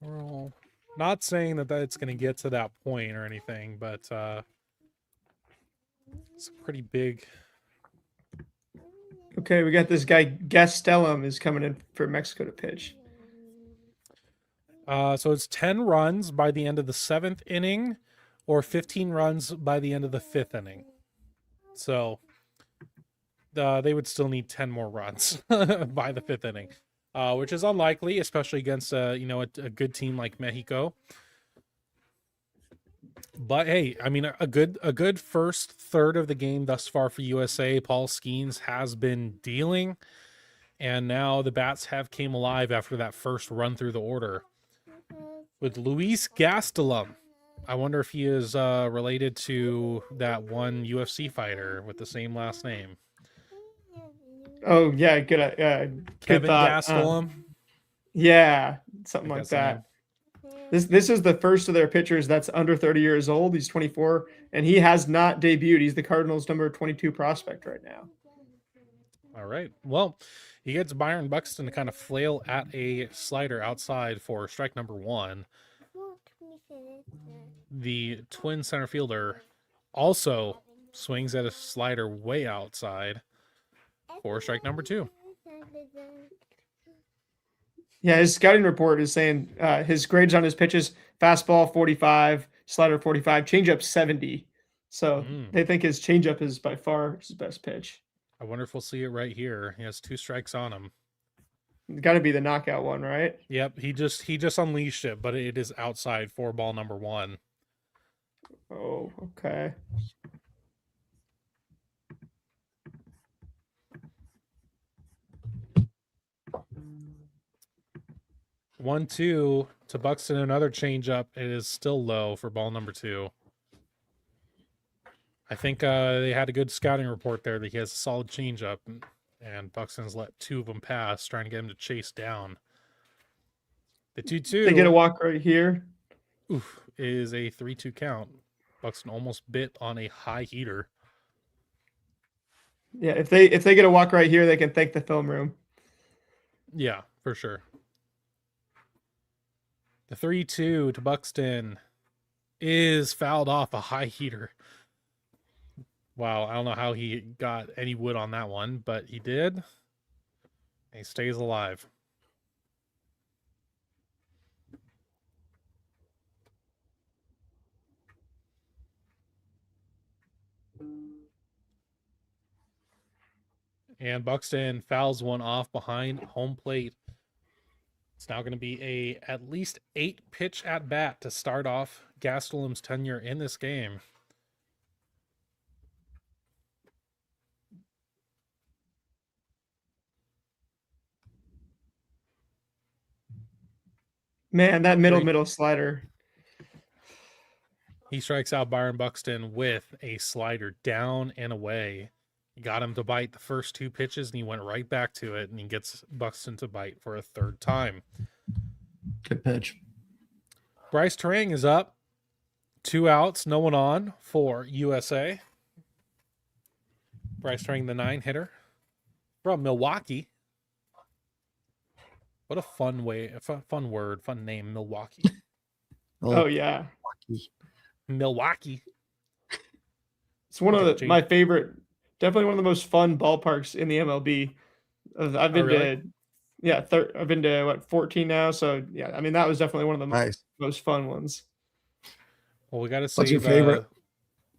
A: Well, not saying that it's going to get to that point or anything, but it's pretty big.
B: Okay, we got this guy Gastelum is coming in for Mexico to pitch.
A: So it's 10 runs by the end of the 7th inning, or 15 runs by the end of the 5th inning. So they would still need 10 more runs by the 5th inning, which is unlikely, especially against a good team like Mexico. But hey, I mean, a good first third of the game thus far for USA. Paul Skeens has been dealing, and now the bats have came alive after that first run through the order with Luis Gastelum. I wonder if he is related to that one UFC fighter with the same last name.
B: Oh yeah, good.
A: Kevin
B: thought.
A: Gastelum.
B: Yeah, something
A: I
B: like
A: think that's the
B: that.
A: name.
B: This is the first of their pitchers that's under 30 years old. He's 24, and he has not debuted. He's the Cardinals' number 22 prospect right now.
A: All right. Well, he gets Byron Buxton to kind of flail at a slider outside for strike number 1. The twin center fielder also swings at a slider way outside for strike number 2.
B: Yeah, his scouting report is saying his grades on his pitches: fastball 45, slider 45, changeup 70. So they think his changeup is by far his best pitch.
A: I wonder if we'll see it right here. He has 2 strikes on him.
B: Got to be the knockout one, right?
A: Yep, he just unleashed it, but it is outside for ball number 1.
B: Oh, okay.
A: One, 2 to Buxton, another changeup. It is still low for ball number 2. I think they had a good scouting report there that he has a solid changeup, and Buxton's let 2 of them pass, trying to get him to chase down. The 2-2.
B: They get a walk right here.
A: Oof, is a 3-2 count. Buxton almost bit on a high heater.
B: Yeah, if they get a walk right here, they can thank the film room.
A: Yeah, for sure. The 3-2 to Buxton is fouled off a high heater. Wow, I don't know how he got any wood on that one, but he did. He stays alive. And Buxton fouls one off behind home plate. It's now going to be a at least 8 pitch at bat to start off Gastelum's tenure in this game.
B: Man, that middle slider.
A: He strikes out Byron Buxton with a slider down and away. He got him to bite the first 2 pitches, and he went right back to it, and he gets Buxton to bite for a 3rd time.
C: Good pitch.
A: Bryce Terang is up. 2 outs, no one on for USA. Bryce Terang, the 9 hitter from Milwaukee. What a fun word, fun name, Milwaukee.
B: Oh yeah.
A: Milwaukee.
B: It's one of my favorite, definitely one of the most fun ballparks in the MLB. I've been to, I've been to 14 now. So yeah, I mean, that was definitely one of the most fun ones.
A: Well, we got to see.
C: What's your favorite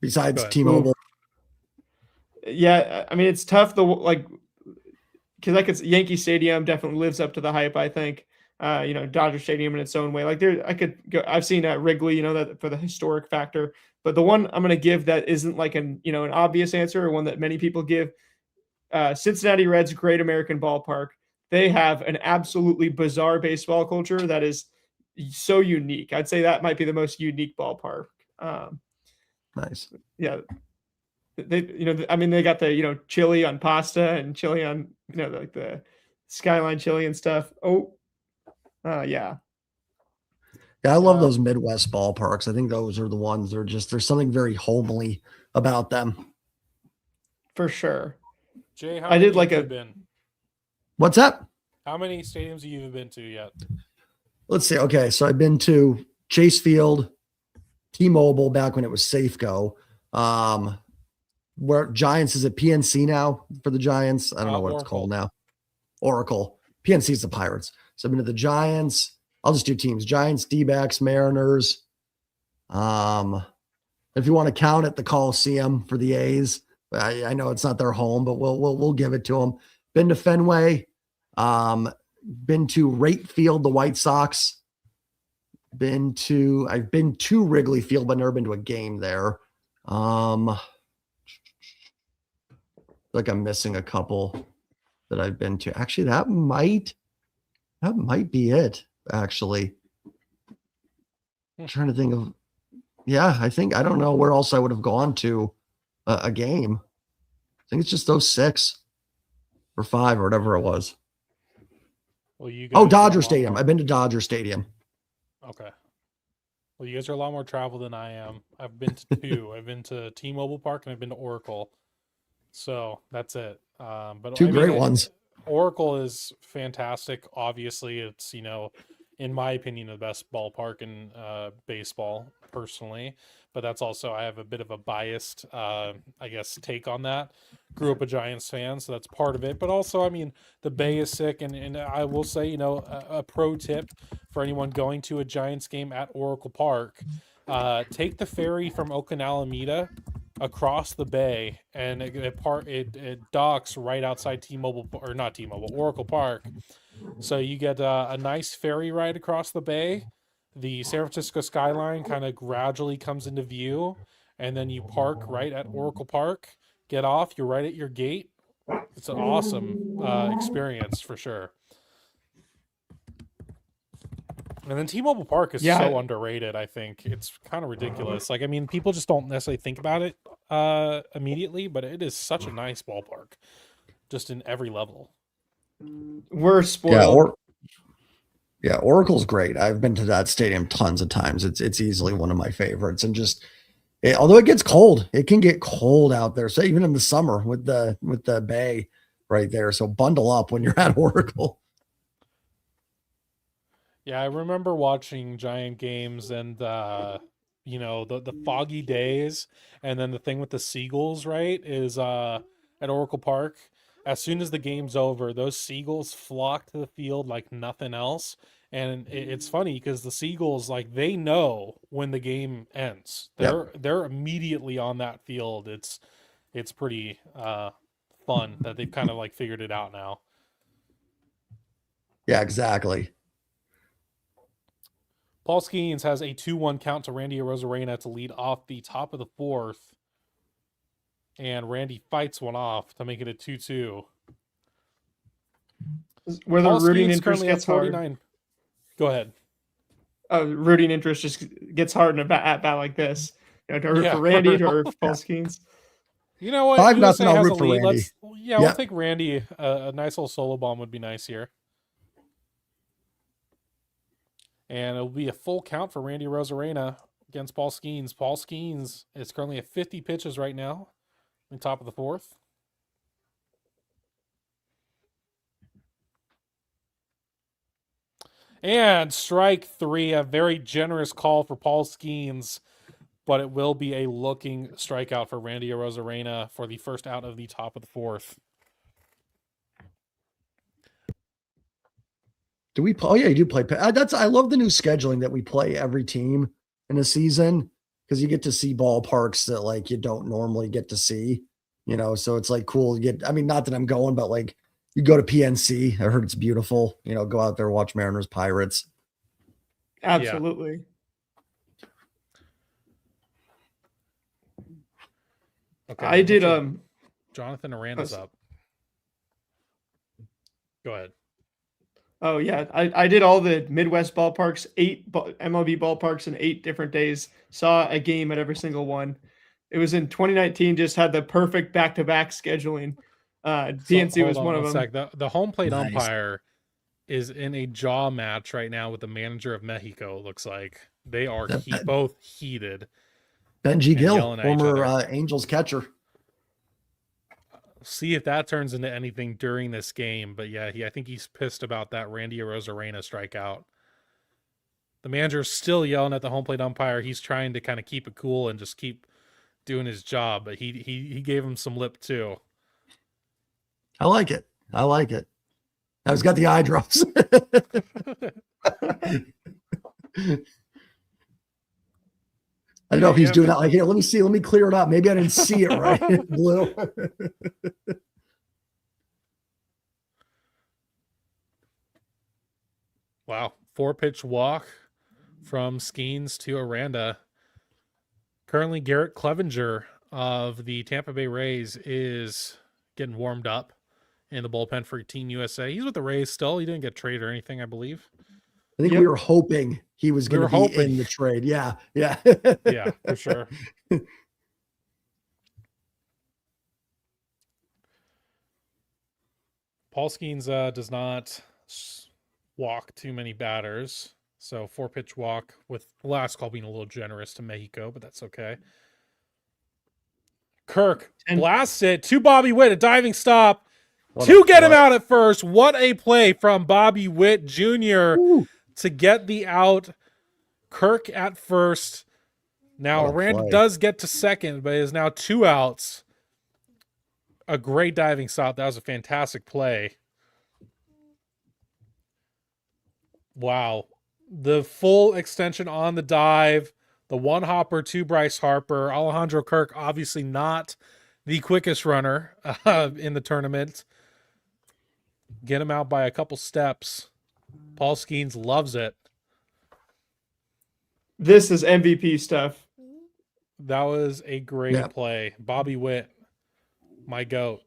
C: besides T-Mobile?
B: Yeah, I mean, it's tough because Yankee Stadium definitely lives up to the hype, I think. Dodger Stadium in its own way. I've seen Wrigley, that for the historic factor. But the one I'm going to give that isn't like an obvious answer, or one that many people give, Cincinnati Reds Great American Ballpark. They have an absolutely bizarre baseball culture that is so unique. I'd say that might be the most unique ballpark.
C: Nice.
B: Yeah. They got the, chili on pasta and chili on, like the skyline chili and stuff. Yeah.
C: Yeah, I love those Midwest ballparks. I think those are the ones that are there's something very homely about them.
B: For sure.
A: Jay, how
B: I did
A: have you been?
C: What's that?
A: How many stadiums have you been to yet?
C: Let's see. Okay, so I've been to Chase Field, T-Mobile back when it was Safeco. Where Giants is at PNC now for the Giants. I don't know what it's called now. Oracle. PNC is the Pirates. So I've been to the Giants. I'll just do teams: Giants, D-backs, Mariners. If you want to count it, the Coliseum for the A's. I know it's not their home, but we'll give it to them. Been to Fenway. Been to Rate Field, the White Sox. I've been to Wrigley Field, but never been to a game there. Like I'm missing a couple that I've been to. Actually, that might be it. Actually, I'm trying to think of. Yeah, I don't know where else I would have gone to a game. I think it's just those 6 or 5 or whatever it was.
A: Well,
C: Dodger Stadium. I've been to Dodger Stadium.
A: Okay. Well, you guys are a lot more travel than I am. I've been to 2. I've been to T-Mobile Park and I've been to Oracle. So that's it. But
C: 2 great ones.
A: Oracle is fantastic. Obviously, it's, in my opinion, the best ballpark in baseball, personally. But that's also, I have a bit of a biased, take on that. Grew up a Giants fan, so that's part of it. But also, I mean, the Bay is sick. And I will say, a pro tip for anyone going to a Giants game at Oracle Park, take the ferry from Okanalamita across the bay, and it docks right outside Oracle Park. So you get a nice ferry ride across the bay. The San Francisco skyline kind of gradually comes into view, and then you park right at Oracle Park, get off, you're right at your gate. It's an awesome experience for sure. And then T-Mobile Park is so underrated. I think it's kind of ridiculous. People just don't necessarily think about it immediately, but it is such a nice ballpark, just in every level.
B: We're spoiled.
C: Oracle's great. I've been to that stadium tons of times. It's easily one of my favorites. And although it gets cold, it can get cold out there. So even in the summer with the bay right there. So bundle up when you're at Oracle.
A: Yeah, I remember watching Giant games and the foggy days, and then the thing with the seagulls, right, is at Oracle Park. As soon as the game's over, those seagulls flock to the field like nothing else. And it's funny because the seagulls, they know when the game ends. They're immediately on that field. It's pretty fun that they've kind of figured it out now.
C: Yeah, exactly.
A: Paul Skeens has a 2-1 count to Randy Arozarena to lead off the top of the 4th. And Randy fights one off to make it a 2-2.
B: Where the rooting interest
A: currently
B: gets
A: at 49. Hard. Go ahead.
B: rooting interest just gets hard in a bat like this. You know, to root for Randy, to root for Paul Skeens.
A: You know what?
C: 5-0,
A: USA
C: I'll
A: has
C: root
A: a
C: for
A: lead.
C: Randy.
A: We'll take Randy. A nice little solo bomb would be nice here. And it'll be a full count for Randy Arozarena against Paul Skeens. Paul Skeens is currently at 50 pitches right now in the top of the fourth. And strike three, a very generous call for Paul Skeens, but it will be a looking strikeout for Randy Arozarena for the first out of the top of the fourth.
C: Do we play? Oh, yeah, you do play. I love the new scheduling that we play every team in a season because you get to see ballparks that like you don't normally get to see, you know, so it's like cool. Not that I'm going, but like you go to PNC. I heard it's beautiful, you know, go out there, watch Mariners Pirates.
B: Absolutely.
A: Okay,
B: I did
A: Jonathan Aranda's up. Go ahead.
B: Oh yeah, I did all the Midwest ballparks, 8 MLB ballparks in 8 different days. Saw a game at every single one. It was in 2019. Just had the perfect back-to-back scheduling. PNC was one of them.
A: The home plate umpire is in a jaw match right now with the manager of Mexico. It looks like they are both heated.
C: Benji Gill, former Angels catcher.
A: See if that turns into anything during this game. But yeah, I think he's pissed about that Randy Arozarena strikeout. The manager's still yelling at the home plate umpire. He's trying to kind of keep it cool and just keep doing his job, but he gave him some lip too.
C: I like it. Now he's got the eye drops. I don't know if he's doing that. Like, here, let me clear it up. Maybe I didn't see it right. Blue.
A: Wow. 4-pitch walk from Skeens to Aranda. Currently, Garrett Clevenger of the Tampa Bay Rays is getting warmed up in the bullpen for Team USA. He's with the Rays still. He didn't get traded or anything, I believe.
C: I think we were hoping he was going to be in the trade. Yeah.
A: Yeah, for sure. Paul Skeens does not walk too many batters. So 4-pitch walk with the last call being a little generous to Mexico, but that's okay. Kirk blasts it to Bobby Witt, a diving stop to get him out at first. What a play from Bobby Witt Jr. to get the out. Kirk at first. Now Aranda does get to second, but it is now 2 outs. A great diving stop. That was a fantastic play. Wow. The full extension on the dive. The one hopper to Bryce Harper. Alejandro Kirk, obviously not the quickest runner in the tournament. Get him out by a couple steps. Paul Skeens loves it.
B: This is MVP stuff.
A: That was a great play. Bobby Witt, my GOAT.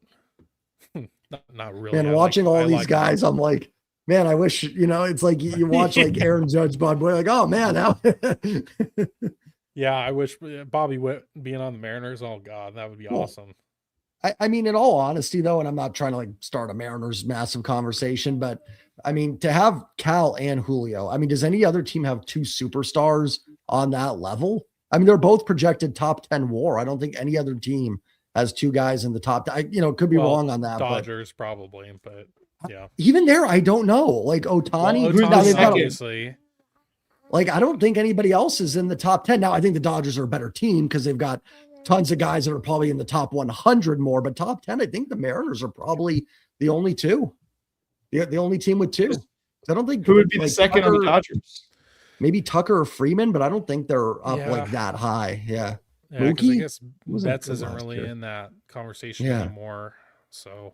A: not really.
C: And watching all these guys, I'm like, man, I wish, it's like you watch like Aaron Judge, Bobby Witt, like, oh man.
A: Yeah, I wish Bobby Witt being on the Mariners. Oh God, that would be awesome.
C: I mean, in all honesty though, and I'm not trying to like start a Mariners massive conversation, but I mean, to have Cal and Julio, I mean, does any other team have 2 superstars on that level? I mean, they're both projected top 10 WAR. I don't think any other team has 2 guys in the top. Could be wrong on that.
A: Dodgers probably, but yeah.
C: Even there, I don't know. Like Ohtani,
A: obviously.
C: Like, I don't think anybody else is in the top 10. Now, I think the Dodgers are a better team because they've got tons of guys that are probably in the top 100 more, but top 10, I think the Mariners are probably the only 2. The only team with 2. I don't think
B: who would be the second on the Dodgers.
C: Maybe Tucker or Freeman, but I don't think they're up like that high. Yeah.
A: Because I guess Betts isn't really in that conversation anymore. So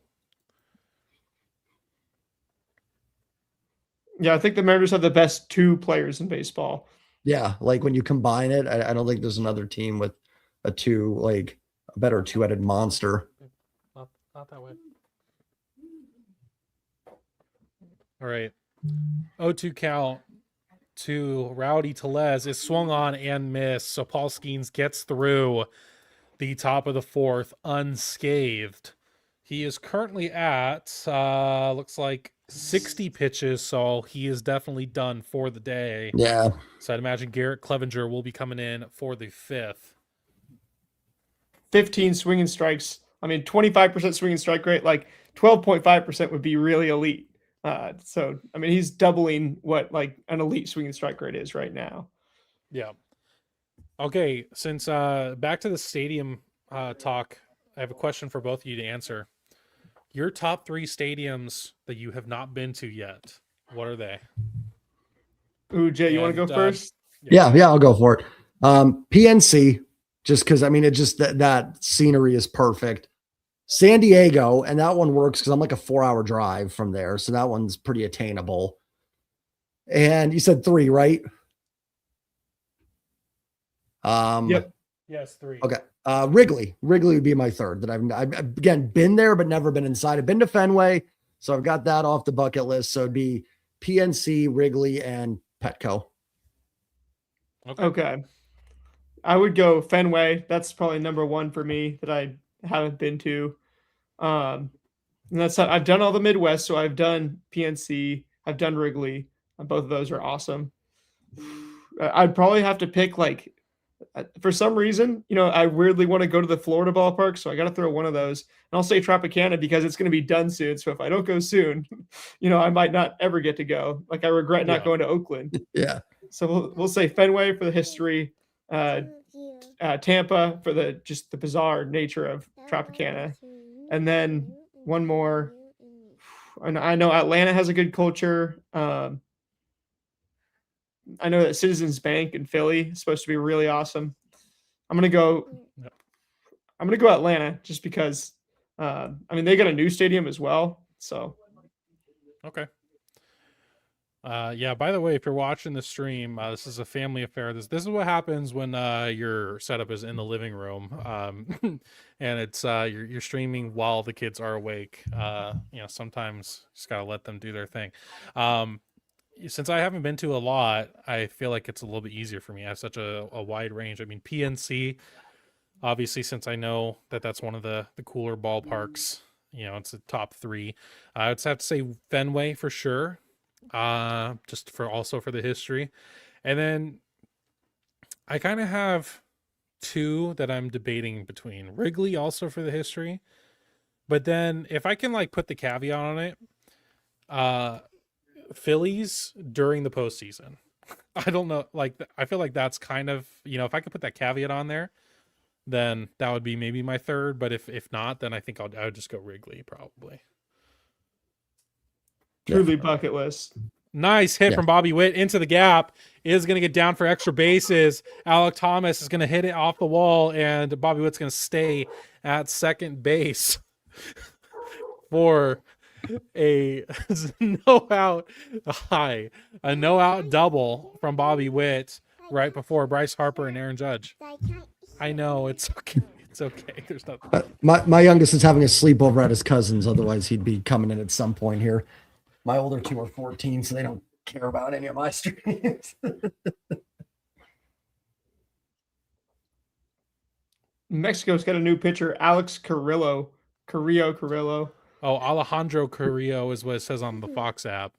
B: yeah, I think the Mariners have the best 2 players in baseball.
C: Yeah, like when you combine it, I don't think there's another team with a better 2-headed monster.
A: Not that way. All right. 0-2 count to Rowdy Telez is swung on and missed. So Paul Skeens gets through the top of the fourth unscathed. He is currently at, looks like 60 pitches. So he is definitely done for the day.
C: Yeah.
A: So I'd imagine Garrett Clevenger will be coming in for the fifth.
B: 15 swinging strikes. I mean, 25% swinging strike rate, like 12.5% would be really elite. So, I mean, he's doubling what like an elite swinging strike rate is right now.
A: Yeah. Okay. Since back to the stadium talk, I have a question for both of you to answer. Your top 3 stadiums that you have not been to yet, what are they?
B: Ooh, Jay, you want to go first?
C: Yeah, I'll go for it. PNC, just because I mean, it just that scenery is perfect. San Diego, and that one works because I'm like a 4-hour drive from there, so that one's pretty attainable. And you said 3, right?
B: Yep.
A: Yes, 3.
C: Okay. Wrigley would be my third. That I've again been there, but never been inside. I've been to Fenway, so I've got that off the bucket list. So it'd be PNC, Wrigley, and Petco.
B: Okay. I would go Fenway. That's probably number 1 for me that I haven't been to. And that's I've done all the Midwest, so I've done PNC, I've done Wrigley. Both of those are awesome. I'd probably have to pick like for some reason, I weirdly want to go to the Florida ballpark, so I got to throw one of those. And I'll say Tropicana because it's going to be done soon. So if I don't go soon, I might not ever get to go. Like I regret not going to Oakland.
C: Yeah.
B: So we'll say Fenway for the history, Tampa for the bizarre nature of Tropicana, and then one more. And I know Atlanta has a good culture. I know that Citizens Bank in Philly is supposed to be really awesome. I'm gonna go Atlanta just because. I mean, they got a new stadium as well. So.
A: Okay. Yeah, by the way, if you're watching the stream, this is a family affair. This is what happens when your setup is in the living room, and it's you're streaming while the kids are awake. Sometimes you just gotta let them do their thing. Since I haven't been to a lot, I feel like it's a little bit easier for me. I have such a wide range. I mean, PNC, obviously, since I know that that's one of the cooler ballparks, it's a top 3. I would have to say Fenway for sure. Just for the history. And then I kind of have 2 that I'm debating between. Wrigley also for the history. But then if I can like put the caveat on it, Phillies during the postseason. I don't know. Like, I feel like that's kind of, if I could put that caveat on there, then that would be maybe my third. But if not, then I think I would just go Wrigley probably.
B: Truly bucket list.
A: Nice hit from Bobby Witt into the gap. Is going to get down for extra bases. Alec Thomas is going to hit it off the wall, and Bobby Witt's going to stay at second base for a no out double from Bobby Witt right before Bryce Harper and Aaron Judge. I know, it's okay. It's okay. There's nothing.
C: My youngest is having a sleepover at his cousin's. Otherwise, he'd be coming in at some point here. My older 2 are 14, so they don't care about any of my streams.
B: Mexico's got a new pitcher, Alex Carrillo.
A: Oh, Alejandro Carrillo is what it says on the Fox app.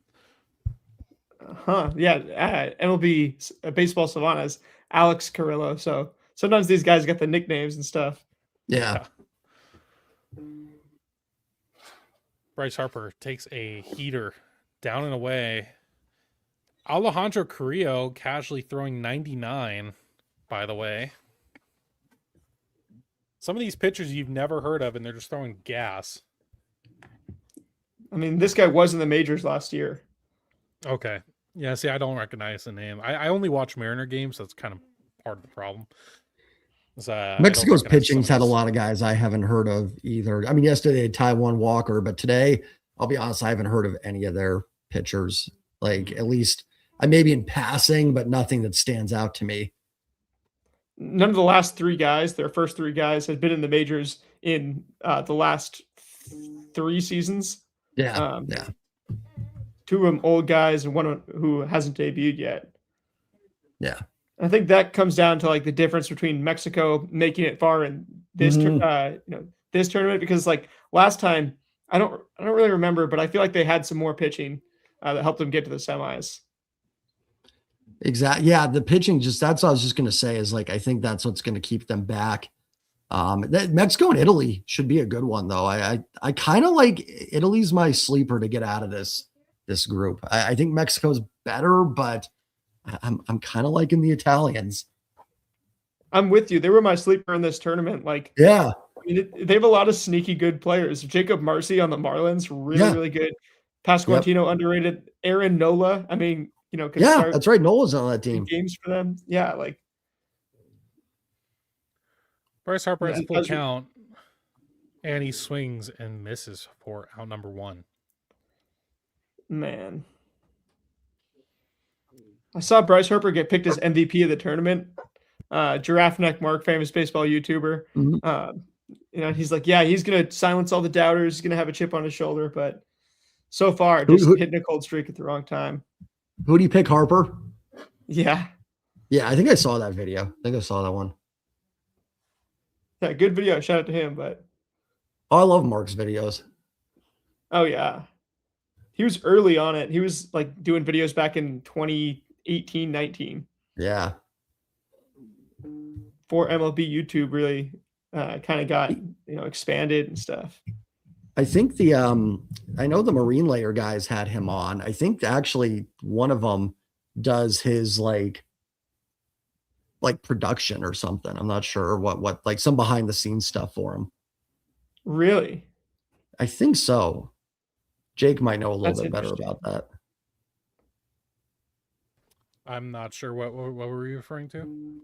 B: Yeah, MLB Baseball Savannah's Alex Carrillo. So sometimes these guys get the nicknames and stuff.
C: Yeah.
A: Bryce Harper takes a heater down and away. Alejandro Carrillo casually throwing 99, by the way. Some of these pitchers you've never heard of, and they're just throwing gas.
B: I mean, this guy was in the majors last year.
A: Okay. Yeah, see, I don't recognize the name. I only watch Mariner games, so that's kind of part of the problem.
C: Mexico's pitching's had a lot of guys I haven't heard of either. I mean, yesterday they had Taiwan Walker, but today, I'll be honest, I haven't heard of any of their pitchers. Like, at least, I maybe in passing, but nothing that stands out to me.
B: None of the last 3 guys, their first 3 guys, had been in the majors in the last 3 seasons.
C: Yeah,
B: 2 of them old guys and one who hasn't debuted yet.
C: Yeah.
B: I think that comes down to like the difference between Mexico making it far in this this tournament, because like last time I don't really remember, but I feel like they had some more pitching that helped them get to the semis.
C: Exactly. Yeah, the pitching that's what I was just gonna say is like I think that's what's gonna keep them back. Mexico and Italy should be a good one though. I kind of like Italy's my sleeper to get out of this group. I think Mexico's better, but I'm kind of liking the Italians.
B: I'm with you. They were my sleeper in this tournament. Like,
C: Yeah.
B: I mean, they have a lot of sneaky good players. Jacob Marcy on the Marlins, really good. Pasquantino underrated. Aaron Nola, I mean, could start.
C: That's right. Nola's on that team.
B: Games for them. Yeah, like
A: Bryce Harper has full count, and he swings and misses for out number 1.
B: Man, I saw Bryce Harper get picked as MVP of the tournament. Giraffe Neck Mark, famous baseball YouTuber.
C: Mm-hmm.
B: He's like, yeah, he's gonna silence all the doubters. He's gonna have a chip on his shoulder, but so far, just hitting a cold streak at the wrong time.
C: Who do you pick, Harper?
B: Yeah.
C: Yeah, I think I saw that video. I think I saw that one.
B: Yeah, good video. Shout out to him. But
C: I love Mark's videos.
B: Oh yeah, he was early on it. He was like doing videos back in 2018, 19.
C: Yeah.
B: For MLB YouTube really kind of got expanded and stuff.
C: I think I know the Marine Layer guys had him on. I think actually one of them does his like production or something. I'm not sure what like some behind the scenes stuff for him.
B: Really?
C: I think so. Jake might know a little bit better about that.
A: I'm not sure what were you referring to?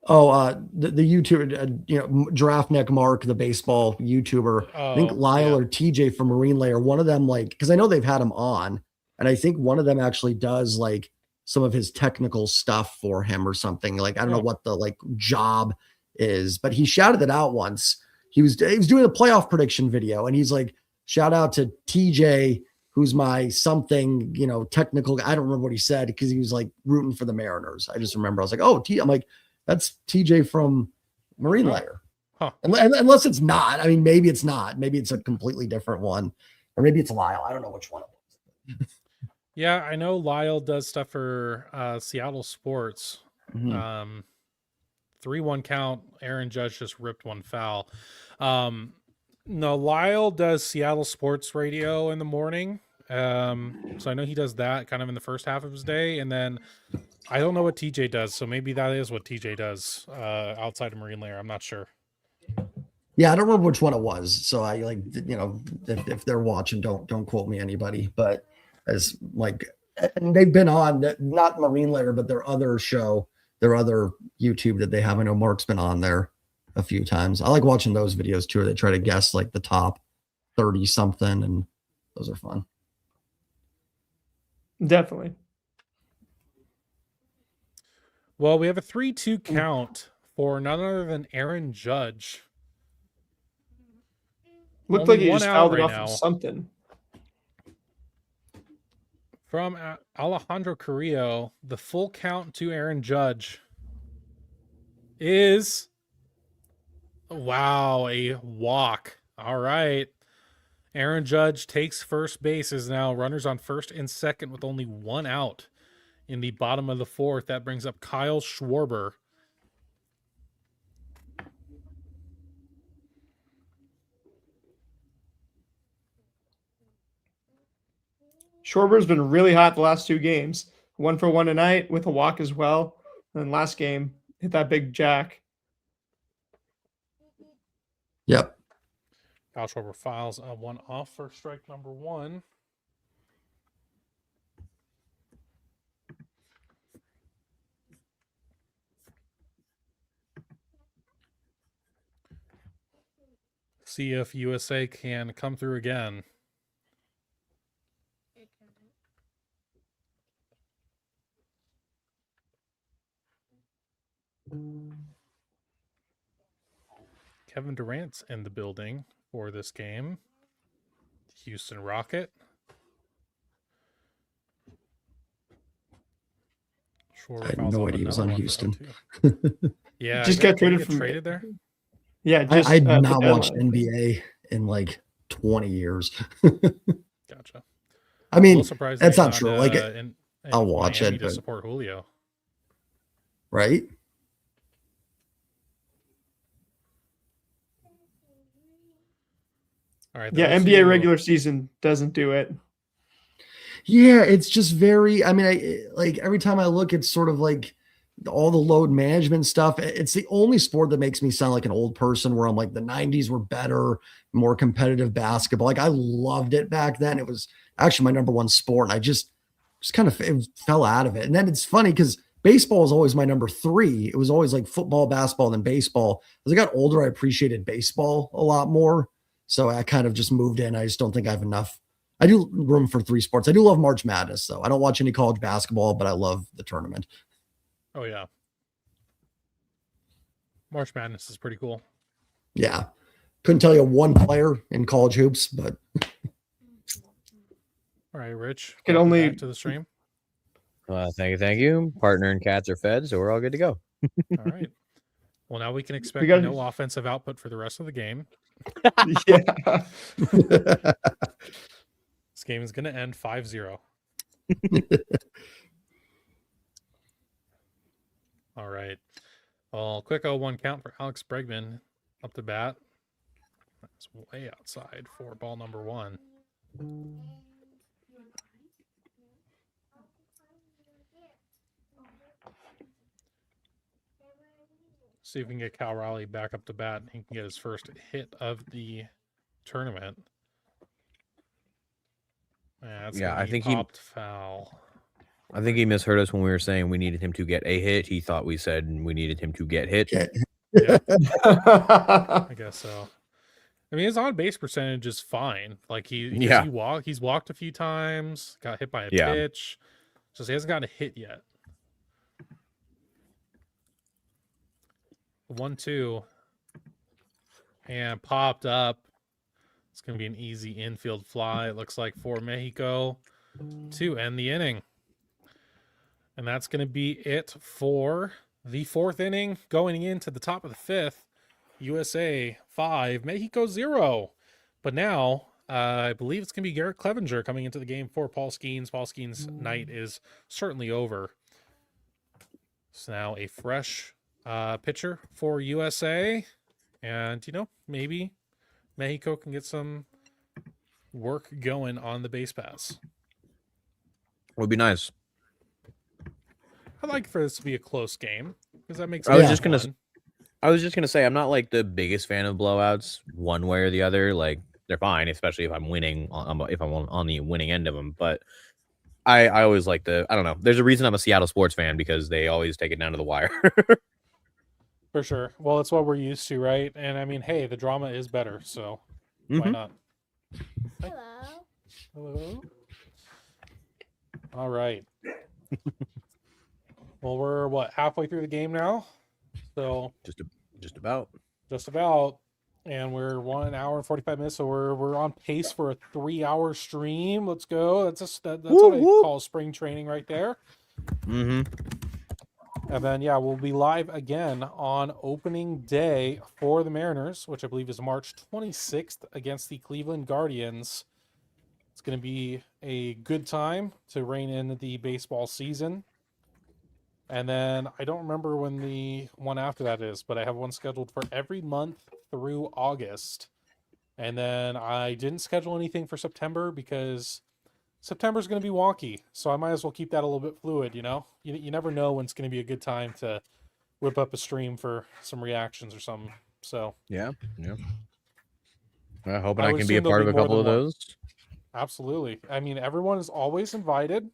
C: Oh, the YouTuber, Giraffe Neck Mark, the baseball YouTuber. I think Lyle or TJ from Marine Layer, one of them, like, because I know they've had him on, and I think one of them actually does like some of his technical stuff for him or something. Like, I don't know what the like job is, but he shouted it out once. He was doing a playoff prediction video, and he's like, shout out to TJ, who's my something, technical. I don't remember what he said because he was like rooting for the Mariners. I just remember I was like, oh, I'm like, that's TJ from Marine Layer.
A: Huh.
C: Unless it's not. I mean, maybe it's not. Maybe it's a completely different one. Or maybe it's Lyle. I don't know which one it was.
A: Yeah, I know Lyle does stuff for Seattle Sports.
C: Mm-hmm.
A: 3-1 count. Aaron Judge just ripped one foul. No, Lyle does Seattle Sports Radio in the morning. So I know he does that kind of in the first half of his day. And then I don't know what TJ does. So maybe that is what TJ does outside of Marine Layer. I'm not sure.
C: Yeah, I don't remember which one it was. So I like, if they're watching, don't quote me anybody. But as like, and they've been on not Marine Layer, but their other show, their other YouTube that they have. I know Mark's been on there a few times. I like watching those videos too. They try to guess like the top 30 something, and those are fun.
B: Definitely.
A: Well, we have a 3-2 count for none other than Aaron Judge.
B: Looked like he just fouled it off of something.
A: From Alejandro Carrillo, the full count to Aaron Judge is, wow, a walk. All right. Aaron Judge takes first base, is now runners on first and second with only one out in the bottom of the fourth. That brings up Kyle Schwarber.
B: Schwarber's been really hot the last 2 games. 1 for 1 tonight with a walk as well. And then last game, hit that big jack.
C: Yep.
A: Kyle Schwarber files one off for strike number 1. See if USA can come through again. Kevin Durant's in the building for this game. Houston Rocket. sure.
C: I had
A: Fouls
C: no
A: off
C: idea he was
A: another
C: on
A: one for him,
C: Houston.
A: too. Yeah,
B: Just
A: did
B: got
A: he
B: traded
A: get
B: from
A: traded there.
B: Yeah, just
C: I'd
B: the
C: not watched
B: deadline.
C: NBA in like 20 years.
A: Gotcha.
C: I
A: A
C: mean,
A: little surprised
C: that's
A: he's
C: not true. Like,
A: in
C: I'll watch
A: Miami
C: it,
A: to
C: but
A: support Julio.
C: right?
A: All right. the
B: Yeah, NBA
A: 0-2.
B: regular season doesn't do it.
C: Yeah, it's just very. I mean, I like every time I look, it's sort of like all the load management stuff. It's the only sport that makes me sound like an old person. Where I'm like, the '90s were better, more competitive basketball. Like I loved it back then. It was actually my number one sport, and I just kind of fell out of it. And then it's funny because baseball is always my number three. It was always like football, basketball, then baseball. As I got older, I appreciated baseball a lot more. So I kind of just moved in. I just don't think I have enough. I do room for three sports. I do love March Madness, though. I don't watch any college basketball, but I love the tournament.
A: Oh yeah. March Madness is pretty cool.
C: Yeah. Couldn't tell you one player in college hoops, but
A: All right, Rich.
B: Could
A: welcome
B: only-
A: back to the stream.
D: Thank you. Partner and cats are fed, so we're all good to go.
A: All right. Well, now we can expect
B: gotta-
A: no offensive output for the rest of the game.
B: Yeah.
A: This game is going to end 5-0. All right. Well, quick 0-1 count for Alex Bregman up to bat. That's way outside for ball number 1. See if we can get Cal Raleigh back up to bat and he can get his first hit of the tournament. That's
D: Yeah,
A: gonna
D: I
A: be
D: think he-
A: popped foul.
D: I think he misheard us when we were saying we needed him to get a hit. He thought we said we needed him to get hit.
C: Okay.
A: Yeah, I guess so. I mean, his on base percentage is fine. Like
D: Yeah.
A: he's walked a few times, got hit by a
D: Yeah.
A: pitch. Just he hasn't gotten a hit yet. 1-2 and popped up. It's going to be an easy infield fly, it looks like, for Mexico to end the inning. And that's going to be it for the 4th inning, going into the top of the 5th. USA 5, Mexico 0. But now, I believe it's going to be Garrett Clevenger coming into the game for Paul Skeens. Paul Skeens' night is certainly over. So now a fresh pitcher for USA. And, maybe Mexico can get some work going on the base pass.
D: Would be nice.
A: I'd like for this to be a close game because that makes
D: I was
A: it
D: just gonna
A: fun.
D: I was just gonna say I'm not like the biggest fan of blowouts one way or the other. Like they're fine, especially if I'm winning. If I'm on the winning end of them, but I always like I don't know. There's a reason I'm a Seattle sports fan because they always take it down to the wire.
A: For sure. Well, it's what we're used to, right? And I mean, hey, the drama is better, so why
D: Mhm.
A: not?
E: Hello.
A: Hello. All right. Well, we're halfway through the game now, so
D: Just about.
A: just about, and we're 1 hour and 45 minutes, so we're on pace for a 3-hour stream. Let's go. That's what I call spring training right there.
D: Mm-hmm.
A: And then, we'll be live again on opening day for the Mariners, which I believe is March 26th against the Cleveland Guardians. It's going to be a good time to rein in the baseball season. And then I don't remember when the one after that is, but I have one scheduled for every month through August. And then I didn't schedule anything for September because September's going to be wonky, so I might as well keep that a little bit fluid, You never know when it's going to be a good time to whip up a stream for some reactions or something. So,
D: Yeah. I'm hoping
A: I
D: I
A: would
D: can be a
A: assume there'll
D: part
A: be
D: of a
A: more
D: couple of
A: than one.
D: those.
A: absolutely. I mean, everyone is always invited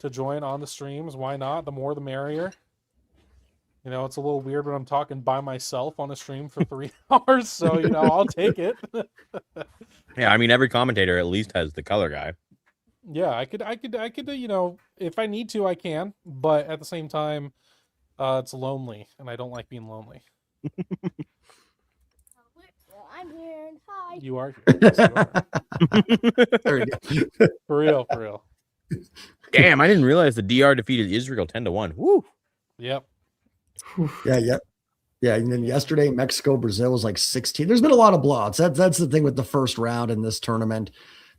A: to join on the streams. Why not? The more the merrier. It's a little weird when I'm talking by myself on a stream for 3 hours, so, I'll take it.
D: Yeah, I mean every commentator at least has the color guy.
A: Yeah, I could, if I need to, I can. But at the same time, it's lonely, and I don't like being lonely.
E: Well, I'm here. And hi.
A: You are here. Yes, you are.
C: There we go.
A: For real, for real.
D: Damn, I didn't realize the DR defeated Israel 10-1. Woo.
A: Yep.
C: Yeah. And then yesterday, Mexico, Brazil was like 16. There's been a lot of blowouts. That's the thing with the first round in this tournament.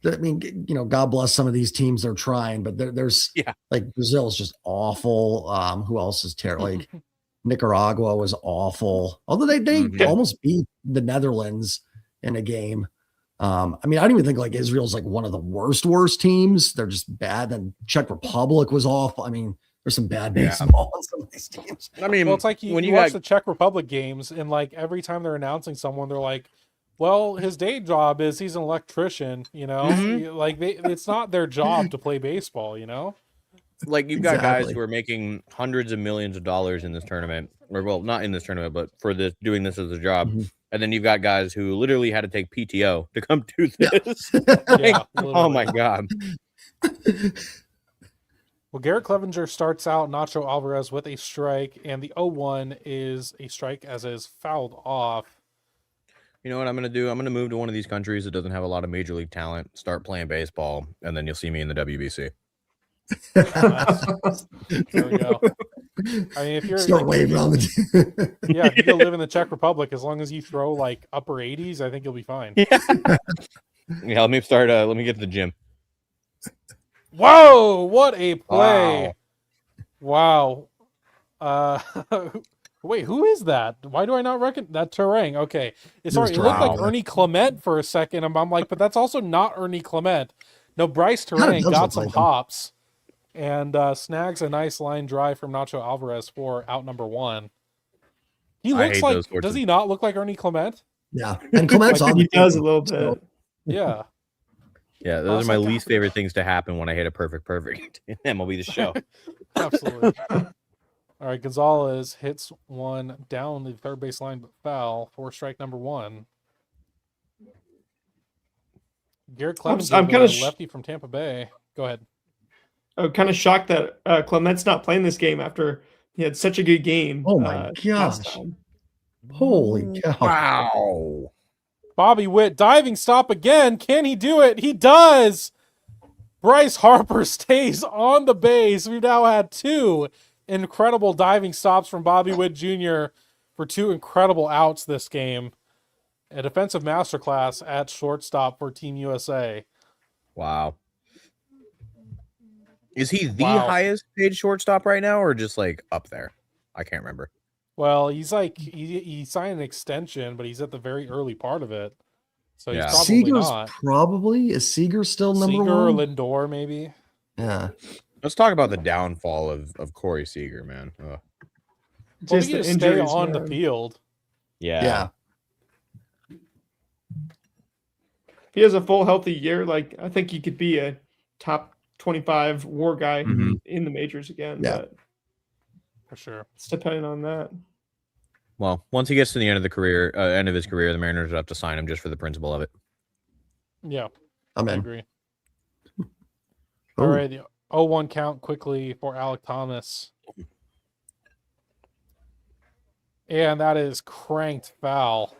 C: I mean, God bless some of these teams. They're trying, but there's like Brazil is just awful. Who else is terrible? Like Nicaragua was awful. Although they almost beat the Netherlands in a game. I mean, I don't even think like Israel's like one of the worst teams. They're just bad. And Czech Republic was awful. I mean, there's some bad baseball on some of these teams.
D: I mean,
A: well, it's like when you watch the Czech Republic games, and like every time they're announcing someone, they're like, well, his day job is he's an electrician, like it's not their job to play baseball,
D: Like you've got guys who are making hundreds of millions of dollars in this tournament, or well, not in this tournament, but for doing this as a job.
C: Mm-hmm.
D: And then you've got guys who literally had to take PTO to come do this. Oh my God.
A: Well, Garrett Clevenger starts out Nacho Alvarez with a strike, and the 0-1 is a strike as it is fouled off.
D: You know what I'm going to do? I'm going to move to one of these countries that doesn't have a lot of major league talent, start playing baseball, and then you'll see me in the WBC.
A: There we go. I mean, if you're
C: start waving on the
A: if you go live in the Czech Republic, as long as you throw like upper 80s, I think you'll be fine.
D: Let me start. Let me get to the gym.
A: Whoa! What a play! Wow. Wait, who is that? Why do I not recognize that Terang? Okay, sorry, it looked like Ernie Clement for a second. I'm like, but that's also not Ernie Clement. No, Bryce Terang got some hops and snags a nice line drive from Nacho Alvarez for out number 1. He looks like, does he not look like Ernie Clement?
C: Yeah, and Clement's on.
B: He does a little bit.
A: Yeah.
D: Yeah, those are my least favorite things to happen when I hit a perfect in MLB The Show.
A: Absolutely. All right, Gonzalez hits one down the third base line, but foul for strike number 1. Garrett Clemens,
B: I'm kind of
A: lefty from Tampa Bay. Go ahead.
B: I'm kind of shocked that Clement's not playing this game after he had such a good game.
C: Oh my gosh! Holy cow!
D: Wow!
A: Bobby Witt diving stop again. Can he do it? He does. Bryce Harper stays on the base. We've now had 2 incredible diving stops from Bobby Witt Jr. for 2 incredible outs this game. A defensive masterclass at shortstop for Team USA.
D: Wow. Is he the highest paid shortstop right now, or just like up there? I can't remember.
A: Well, he's like he signed an extension, but he's at the very early part of it, so he's probably
C: Seager's
A: not.
C: Is Seager still number
A: Seager
C: 1?
A: or Lindor, maybe.
C: Yeah.
D: Let's talk about the downfall of Corey Seager, man.
A: Well, he just stay on the field.
D: Yeah.
B: If he has a full healthy year, like I think he could be a top 25 WAR guy in the majors again.
C: Yeah.
B: But
A: For sure.
B: it's depending on that.
D: Well, once he gets to the end of his career, the Mariners will have to sign him just for the principle of it.
A: Yeah,
C: I'm
A: I
C: in.
A: agree. All right, the 0-1 count quickly for Alec Thomas. And that is cranked foul.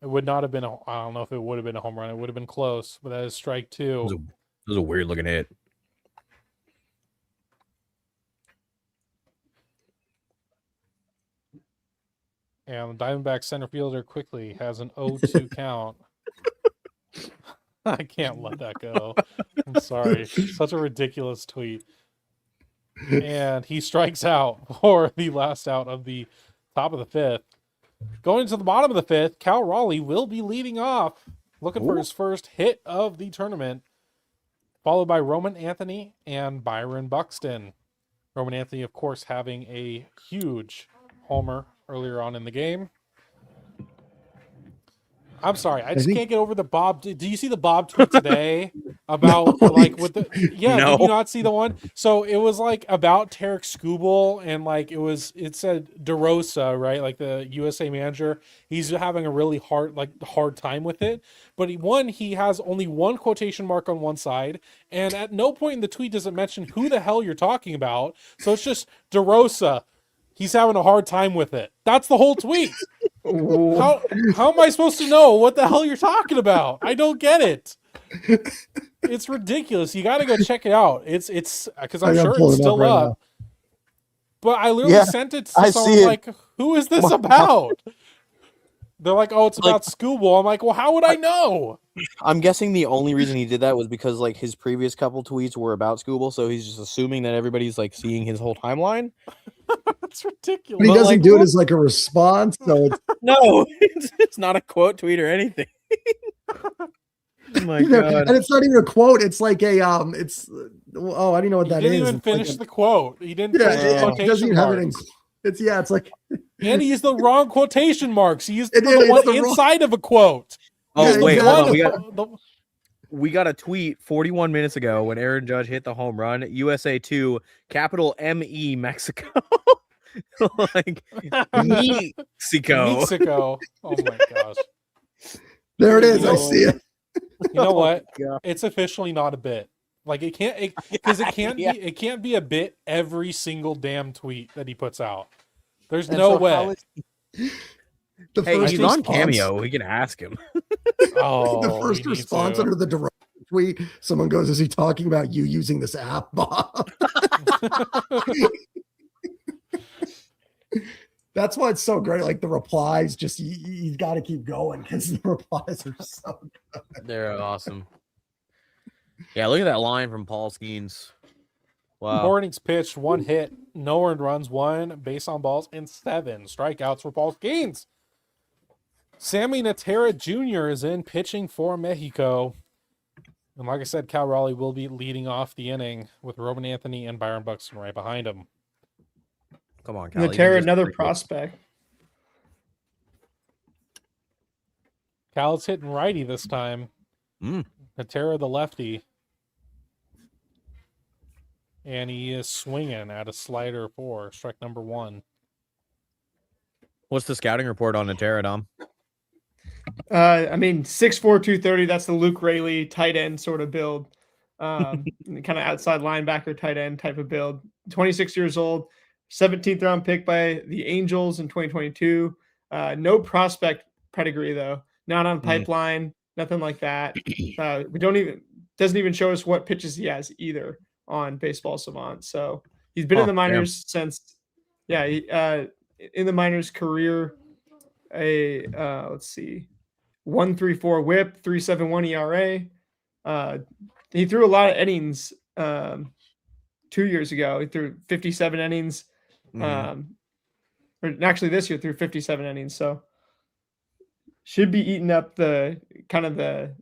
A: It would not have been I don't know if it would have been a home run. It would have been close, but that is strike 2.
D: It was a weird looking hit.
A: And the Diamondback center fielder quickly has an 0-2 count. I can't let that go. I'm sorry. Such a ridiculous tweet. And he strikes out for the last out of the top of the 5th. Going to the bottom of the 5th, Cal Raleigh will be leading off, looking for his first hit of the tournament, followed by Roman Anthony and Byron Buxton. Roman Anthony, of course, having a huge homer earlier on in the game. I'm sorry, I just can't get over the Bob. Do you see the Bob tweet today about like with the? Yeah,
D: No.
A: Did you not see the one? So it was like about Tarek Skubal and like it said DeRosa, right? Like the USA manager. He's having a really hard time with it. But he has only one quotation mark on one side, and at no point in the tweet does it mention who the hell you're talking about. So it's just DeRosa. He's having a hard time with it. That's the whole tweet. How am I supposed to know what the hell you're talking about? I don't get it. It's ridiculous. You got to go check it out. It's because I'm sure it's still up. But I literally sent it to someone like, who is this about? They're like, oh, it's about Schoolboy. I'm like, well, how would I know?
D: I'm guessing the only reason he did that was because like his previous couple tweets were about Schoolboy, so he's just assuming that everybody's like seeing his whole timeline.
A: That's ridiculous.
C: But he doesn't do it as like a response, so it's
D: no, it's not a quote tweet or anything. Oh my god!
C: And it's not even a quote. It's like a it's I don't know what that is.
A: He didn't even finish the quote. He didn't.
C: Yeah,
A: finish the
C: it
A: quotation
C: doesn't even have it in.
A: marks.
C: It's like.
A: And he used the wrong quotation marks. He used the
C: it's
A: one
C: the
A: inside of a quote.
D: Oh
C: Yeah,
D: wait,
C: exactly.
D: hold on. We got a tweet 41 minutes ago when Aaron Judge hit the home run. USA 2, capital M-E, Mexico. Like Mexico.
A: Mexico. Oh my gosh.
C: There it is. I see it.
A: You know what?
D: God.
A: It's officially not a bit. Like it can't because it can't be it can't be a bit every single damn tweet that he puts out. There's no way.
D: Hey, he's on Cameo. We can ask him.
A: Oh,
C: The first response under the direct tweet, someone goes, "Is he talking about you using this app, Bob?" That's why it's so great. Like the replies, just you got to keep going because the replies are so good.
D: They're awesome. Yeah, look at that line from Paul Skeens. Wow.
A: Morning's pitched, 1 hit, no earned runs, 1 base on balls, and 7 strikeouts for Paul Skeens. Sammy Natera Jr. is in pitching for Mexico. And like I said, Cal Raleigh will be leading off the inning with Roman Anthony and Byron Buxton right behind him.
D: Come on, Cal.
B: Natera, another prospect.
A: Cal's hitting righty this time. Natera the lefty. And he is swinging at a slider for strike number 1.
D: What's the scouting report on Natera, Dom?
B: I mean, 6'4", 230. That's the Luke Raleigh tight end sort of build. Kind of outside linebacker tight end type of build. 26 years old. 17th round pick by the Angels in 2022. No prospect pedigree though. Not on pipeline. Nothing like that. Doesn't even show us what pitches he has either on Baseball Savant. So he's been in the minors since. Yeah, in the minors career. Let's see, 1.34 WHIP, 3.71 ERA. He threw a lot of innings 2 years ago. He threw 57 innings. Or actually this year threw 57 innings. So should be eating up the kind of the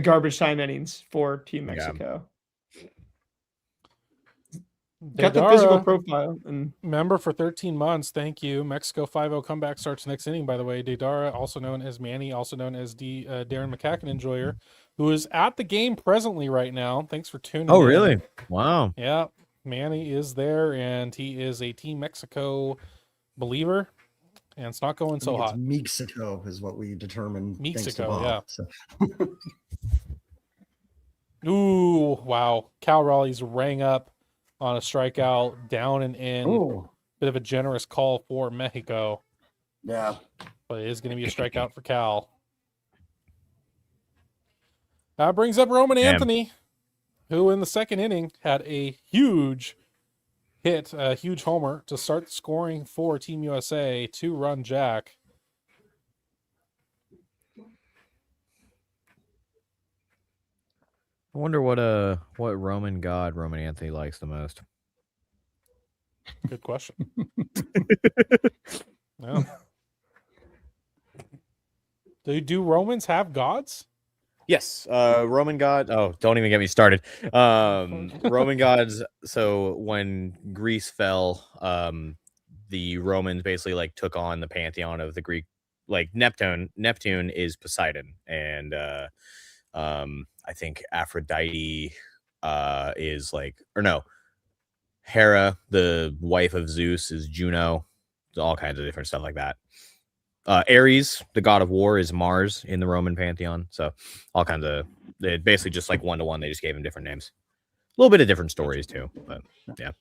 B: garbage time innings for Team Mexico. Got the physical profile and
A: member for 13 months. Thank you. Mexico 5-0 comeback starts next inning, by the way. Dedara, also known as Manny, also known as Darren McCacken Enjoyer, who is at the game presently right now. Thanks for tuning in.
D: Oh, really? Wow.
A: Yeah. Manny is there, and he is a Team Mexico believer, and it's not going so hot.
C: Mexico is what we determined.
A: Mexico, yeah.
C: So.
A: Ooh, wow. Cal Raleigh's rang up on a strikeout, down and in.
C: Ooh.
A: Bit of a generous call for Mexico.
C: Yeah.
A: But it is going to be a strikeout for Cal. That brings up Roman Anthony, who in the second inning had a huge hit, a huge homer to start scoring for Team USA, 2-run jack.
D: I wonder what Roman god Roman Anthony likes the most.
A: Good question. No. Do Romans have gods?
D: Yes, Roman god. Oh, don't even get me started. Roman gods. So when Greece fell, the Romans basically like took on the pantheon of the Greek. Like Neptune is Poseidon, and I think Aphrodite is like, or no, Hera, the wife of Zeus, is Juno. All kinds of different stuff like that. Ares, the god of war, is Mars in the Roman pantheon. So all kinds of, they basically just like 1-to-1. They just gave him different names. A little bit of different stories too, but yeah.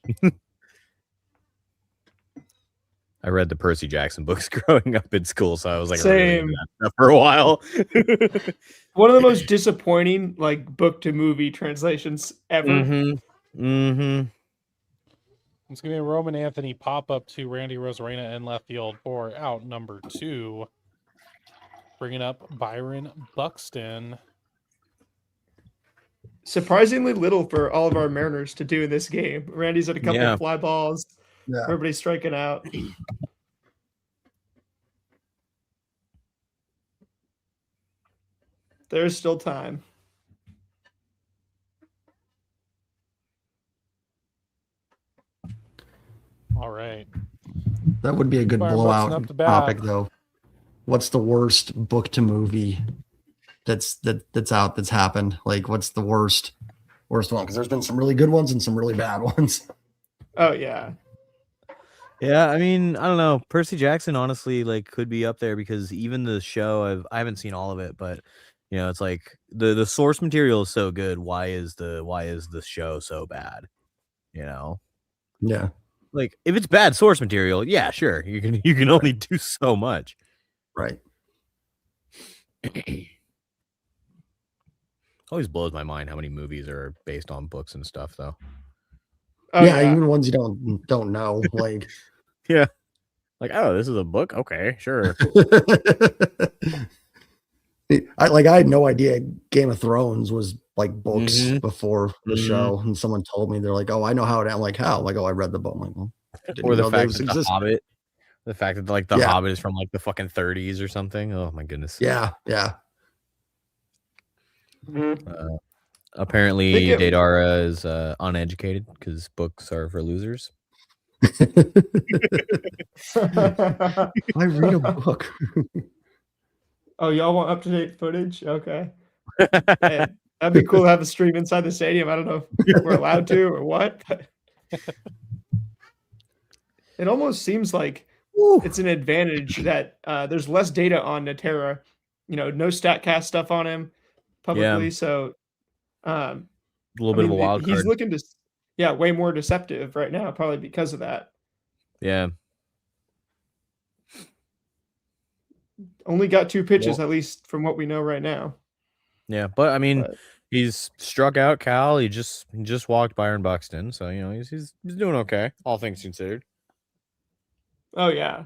D: I read the Percy Jackson books growing up in school, so I was like really
B: Same.
D: into that stuff for a while.
B: One of the most disappointing like book to movie translations ever.
A: It's going to be a Roman Anthony pop up to Randy Arozarena in left field for out number 2. Bringing up Byron Buxton.
B: Surprisingly little for all of our Mariners to do in this game. Randy's at a couple
D: Yeah.
B: of fly balls.
C: Yeah.
B: Everybody's striking out. There's still time.
A: All right.
C: That would be a good
A: Byron Buxton
C: blowout
A: up to bat.
C: topic, though. What's the worst book to movie that's out that's happened? Like, what's the worst one? Because there's been some really good ones and some really bad ones.
B: Oh yeah.
D: Yeah, I mean, I don't know. Percy Jackson honestly like could be up there because even the show I haven't seen all of it, but you know, it's like the source material is so good. Why is the show so bad? You know?
C: Yeah.
D: Like if it's bad source material, yeah, sure. You can only do so much.
C: Right.
D: Always blows my mind how many movies are based on books and stuff though.
B: Oh
C: yeah, even ones you don't know. Like,
D: Yeah. Like, oh, this is a book? Okay, sure.
C: I had no idea Game of Thrones was like books
D: Mhm.
C: before the
D: Mhm.
C: show, and someone told me they're like, "Oh, I know how it." I'm like, "How?" I'm like, "Oh, I read the book." I'm like, well, didn't
D: Or the
C: know
D: fact
C: those
D: that the
C: exist.
D: Hobbit, the fact that like the
C: Yeah.
D: Hobbit is from like the fucking 30s or something. Oh my goodness.
C: Yeah, yeah.
D: Apparently,
B: Think it-
D: Daedara is uneducated because books are for losers.
C: I read a book.
B: Oh, y'all want up-to-date footage? Okay. Hey, that'd be cool to have a stream inside the stadium. I don't know if we're allowed to or what, but it almost seems like it's an advantage that there's less data on Natera. You know, no StatCast stuff on him publicly.
D: Yeah.
B: So
D: A little bit of a wild
B: he's
D: card.
B: looking to way more deceptive right now, probably because of that.
D: Yeah.
B: Only got 2 pitches, at least from what we know right now.
D: Yeah. But I mean,
B: But-
D: he's struck out Cal. He just walked Byron Buxton. So, you know, he's doing okay, all things considered.
B: Oh yeah,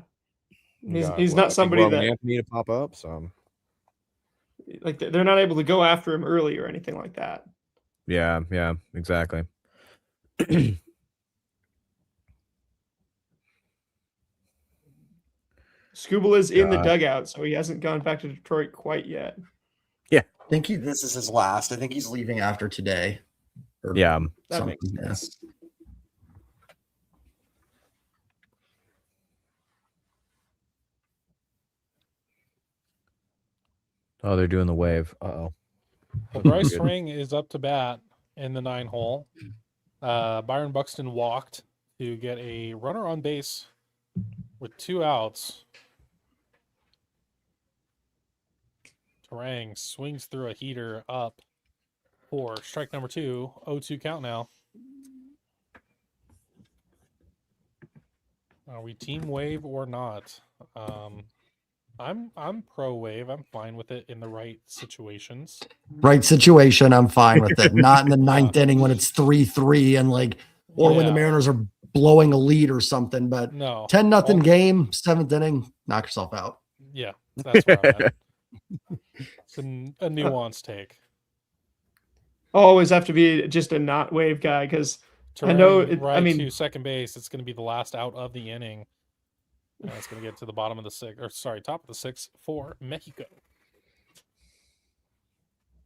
B: he's
D: Got,
B: he's
D: what, I
B: not
D: think
B: somebody
D: Roman
B: that
D: Anthony to pop up. So
B: like they're not able to go after him early or anything like that.
D: yeah, exactly.
B: Skubal is in the dugout, so he hasn't gone back to Detroit quite yet.
C: I think this is his last. I think he's leaving after today. Or
D: Yeah.
B: That
C: something,
B: makes
C: yeah.
B: sense.
D: Oh, they're doing the wave. Uh-oh.
A: Well, Bryce Ring is up to bat in the 9 hole. Byron Buxton walked to get a runner on base with 2 outs. Terang swings through a heater up for strike number 2. 0-2 count now. Are we team wave or not? I'm pro wave. I'm fine with it in the right situations.
C: Right situation, I'm fine with it. Not in the 9th inning when it's 3-3 and like, or when the
A: Yeah.
C: Mariners are blowing a lead or something. But
A: No.
C: 10-0 game, 7th inning, knock yourself out.
A: Yeah, that's where I'm at. It's a nuanced take.
B: Always have to be just a not wave guy because I know
A: Terang
B: it-
A: right
B: I mean-
A: to second base. It's going to be the last out of the inning. And it's going to get to the bottom of the 6th, or sorry, top of the 6th for Mexico.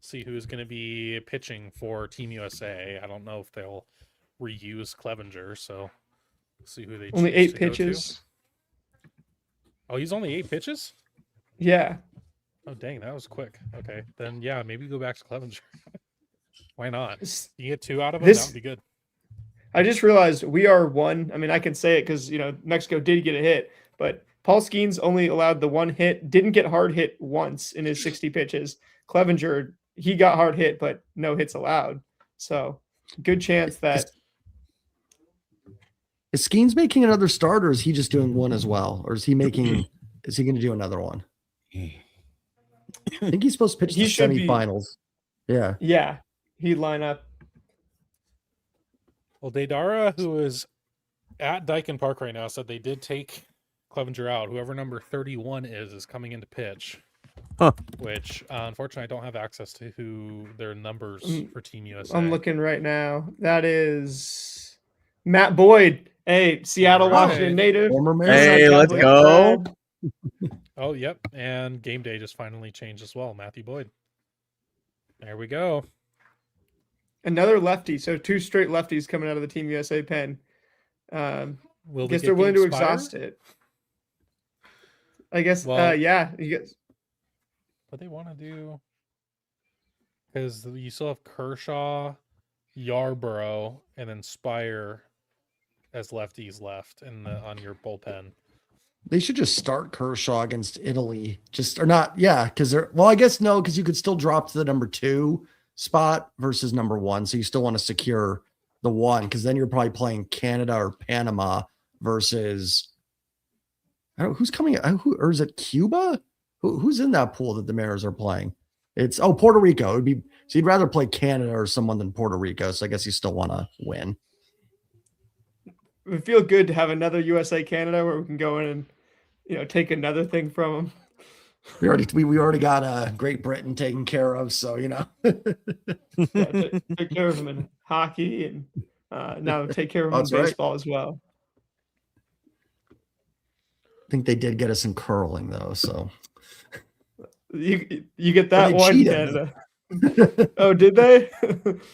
A: See who's going to be pitching for Team USA. I don't know if they'll reuse Clevenger, so we'll see who they
B: only
A: choose
B: 8
A: to go to.
B: pitches.
A: Oh, he's only 8 pitches?
B: Yeah.
A: Oh, dang, that was quick. Okay, then yeah, maybe go back to Clevenger. Why not? You get 2 out of him,
B: This-
A: that would be good.
B: I just realized we are one. I mean, I can say it because Mexico did get a hit, but Paul Skeens only allowed the 1 hit, didn't get hard hit once in his 60 pitches. Clevenger, he got hard hit, but no hits allowed. So good chance that
C: Is Skeens making another start, or is he just doing one as well? Or is he going to do another one? I think he's supposed to pitch
B: He
C: the
B: should be.
C: semifinals. Yeah.
B: Yeah, he'd line up.
A: Well, Daydara, who is at Dyken Park right now, said they did take Clevenger out. Whoever number 31 is coming into pitch.
D: Huh.
A: Which, unfortunately, I don't have access to who their numbers for Team USA.
B: I'm looking right now. That is Matt Boyd. Hey, Seattle,
A: Right.
B: Washington native.
C: Former Mariners.
D: Hey, let's
B: Catholic
D: go.
B: grad.
A: Oh, yep. And game day just finally changed as well. Matthew Boyd. There we go.
B: Another lefty. So 2 straight lefties coming out of the Team USA pen.
A: Will
B: Guess
A: they
B: they're
A: get
B: willing
A: the
B: to
A: Speier?
B: exhaust it. I guess.
A: Well-
B: Yeah. You guess.
A: What they want to do, because you still have Kershaw, Yarborough, and then Speier as lefties left on your bullpen.
C: They should just start Kershaw against Italy. Or not. Yeah. Because I guess no, because you could still drop to the number 2 spot versus number 1. So you still want to secure the 1, because then you're probably playing Canada or Panama versus, I don't know who's coming. Or is it Cuba? Who's in that pool that the Mariners are playing? It's Puerto Rico. It'd be, so you'd rather play Canada or someone than Puerto Rico. So I guess you still want to win.
B: It would feel good to have another USA Canada where we can go in and take another thing from them.
C: We already got Great Britain taken care of. So
B: Yeah, take care of them in hockey and now take care of them in
C: That's right.
B: baseball as well.
C: I think they did get us in curling though. So
B: You get that
C: they
B: one,
C: cheated.
B: Canada. Oh, did they?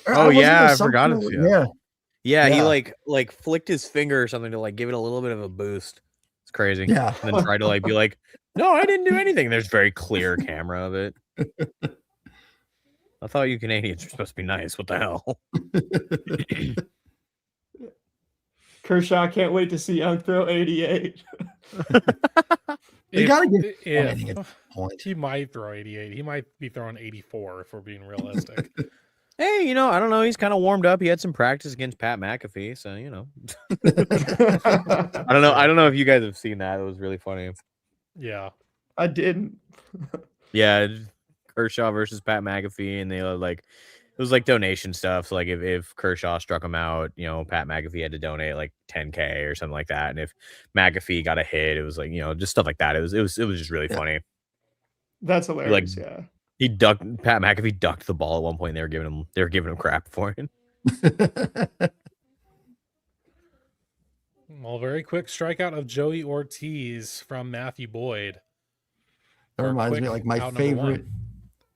D: Oh, yeah, I
C: something-
D: forgot it's-
C: Yeah.
D: Yeah, he
C: Yeah.
D: like flicked his finger or something to like give it a little bit of a boost. It's crazy.
C: Yeah.
D: And then try to like be like, no, I didn't do anything. There's very clear camera of it. I thought you Canadians were supposed to be nice. What the hell?
B: Kershaw can't wait to see Young throw 88.
C: You gotta give
A: Yeah,
C: anything at this point.
A: he might throw 88. He might be throwing 84 if we're being realistic.
D: Hey, I don't know. He's kind of warmed up. He had some practice against Pat McAfee, so I don't know if you guys have seen that. It was really funny.
A: Yeah.
B: I didn't.
D: Yeah, Kershaw versus Pat McAfee, and they it was like donation stuff. So like if Kershaw struck him out, Pat McAfee had to donate like $10K or something like that. And if McAfee got a hit, it was like just stuff like that. It was just really funny.
B: That's hilarious. Yeah.
D: Pat McAfee ducked the ball at one point. And they were giving him crap for it.
A: Well, very quick strikeout of Joey Ortiz from Matthew Boyd.
C: That reminds me,
A: Quick
C: like my
A: out number
C: favorite,
A: 1.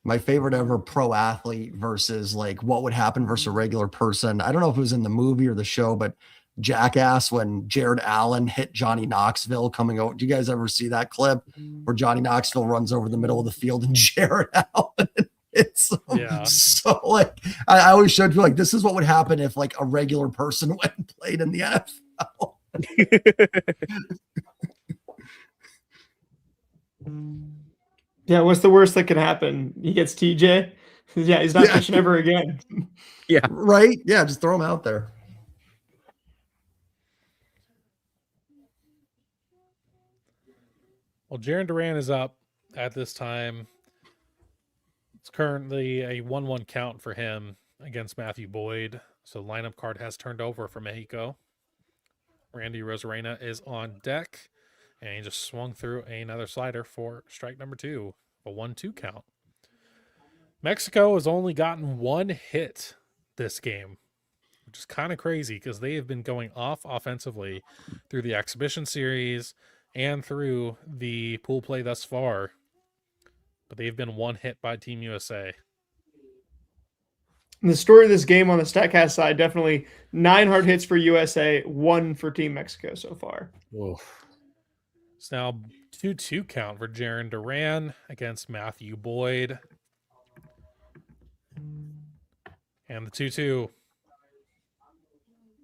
C: my favorite ever pro athlete versus like what would happen versus a regular person. I don't know if it was in the movie or the show, but Jackass when Jared Allen hit Johnny Knoxville coming out. Do you guys ever see that clip where Johnny Knoxville runs over the middle of the field and Jared Allen? It's so like I always showed you like this is what would happen if like a regular person went and played in the NFL.
B: Yeah. What's the worst that could happen? He gets TJ. Yeah. He's not pitching ever again.
D: Yeah.
C: Right. Yeah. Just throw him out there.
A: Well, Jarren Duran is up at this time. It's currently a 1-1 count for him against Matthew Boyd. So lineup card has turned over for Mexico. Randy Arozarena is on deck. And he just swung through another slider for strike number 2. A 1-2 count. Mexico has only gotten 1 hit this game, which is kind of crazy because they have been going off offensively through the exhibition series and through the pool play thus far. But they've been 1 hit by Team USA.
B: And the story of this game on the StatCast side, definitely 9 hard hits for USA, 1 for Team Mexico so far.
D: Oof.
A: It's now 2-2 count for Jarren Duran against Matthew Boyd. And the 2-2.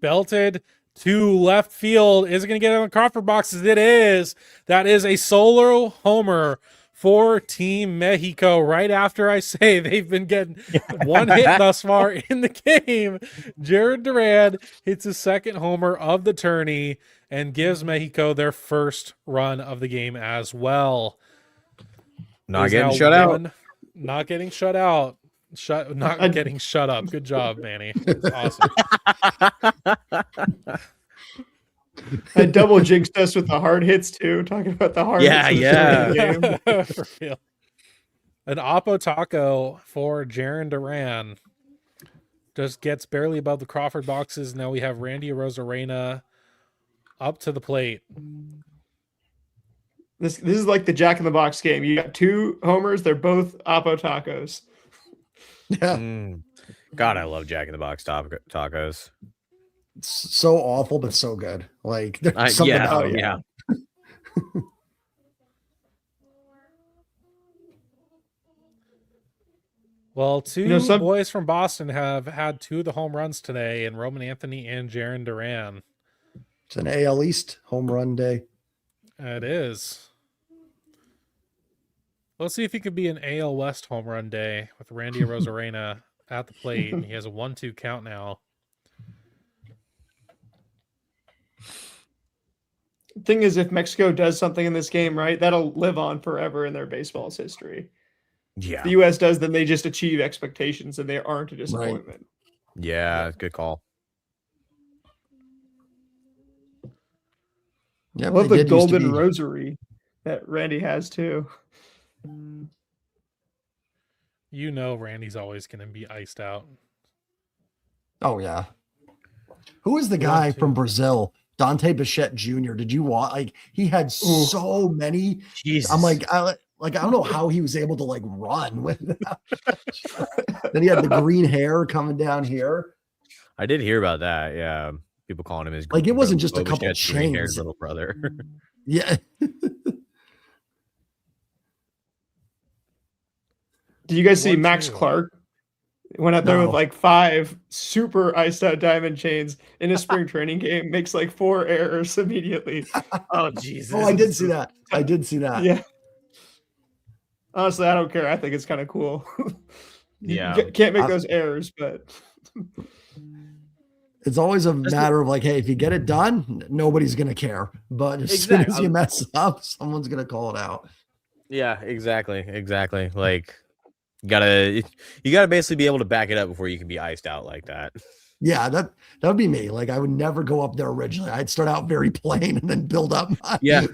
A: Belted to left field. Is it going to get on the Crawford boxes? It is. That is a solo homer for Team Mexico. Right after I say they've been getting one hit thus far in the game, Jared Duran hits his second homer of the tourney and gives Mexico their first run of the game as well.
D: Not
A: Is
D: getting
A: now
D: shut out.
A: Not getting shut out. Getting shut up. Good job, Manny. That's awesome.
B: I double jinxed us with the hard hits too. Talking about the hard
D: Yeah,
B: hits.
D: yeah.
B: Game.
A: For real. An Oppo Taco for Jaron Duran. Just gets barely above the Crawford boxes. Now we have Randy Arozarena up to the plate.
B: This is like the Jack in the Box game. You got 2 homers. They're both Oppo Tacos.
C: Yeah.
D: God, I love Jack in the Box tacos.
C: It's so awful, but so good. Like there's something
D: Yeah,
C: about it.
D: yeah.
A: Well, two
B: You know, some-
A: boys from Boston have had 2 of the home runs today, in Roman Anthony and Jaron Duran.
C: It's an AL East home run day.
A: It is. Let's see if he could be an AL West home run day with Randy Arozarena at the plate. He has a 1-2 count now.
B: Thing is, if Mexico does something in this game, right, that'll live on forever in their baseball's history.
D: Yeah.
B: If the U.S. does, then they just achieve expectations and they aren't a disappointment.
D: Yeah, good call.
C: Yeah,
B: I love
C: they
B: the
C: did used to
B: golden
C: be-
B: rosary that Randy has too.
A: You know Randy's always going to be iced out.
C: Oh yeah. Who is the guy
A: 1-2.
C: from Brazil? Dante Bichette Jr. Did you watch? Like he had so many.
D: Jesus.
C: I'm like, I don't know how he was able to like run with that. Then he had the green hair coming down here.
D: I did hear about that. Yeah. People calling him his
C: Like, it wasn't just a
D: Boba
C: couple
D: Fett's green-haired
C: chains.
D: little brother.
C: Yeah.
B: Did you guys see
A: 1-2.
B: Max Clark? Went out there with
C: No.
B: like 5 super iced out diamond chains in a spring training game, makes like 4 errors immediately.
D: Oh Jesus.
C: Oh, I did see that. I did see that.
B: Yeah. Honestly, I don't care. I think it's kind of cool. You
D: Yeah.
B: can't make those errors, but
C: It's always a
D: Just
C: matter of like, hey, if you get it done, nobody's gonna care. But as soon as you mess up, someone's gonna call it out.
D: Yeah, exactly. Like you gotta basically be able to back it up before you can be iced out like that.
C: Yeah, that would be me. Like I would never go up there originally. I'd start out very plain and then build up.
D: Yeah.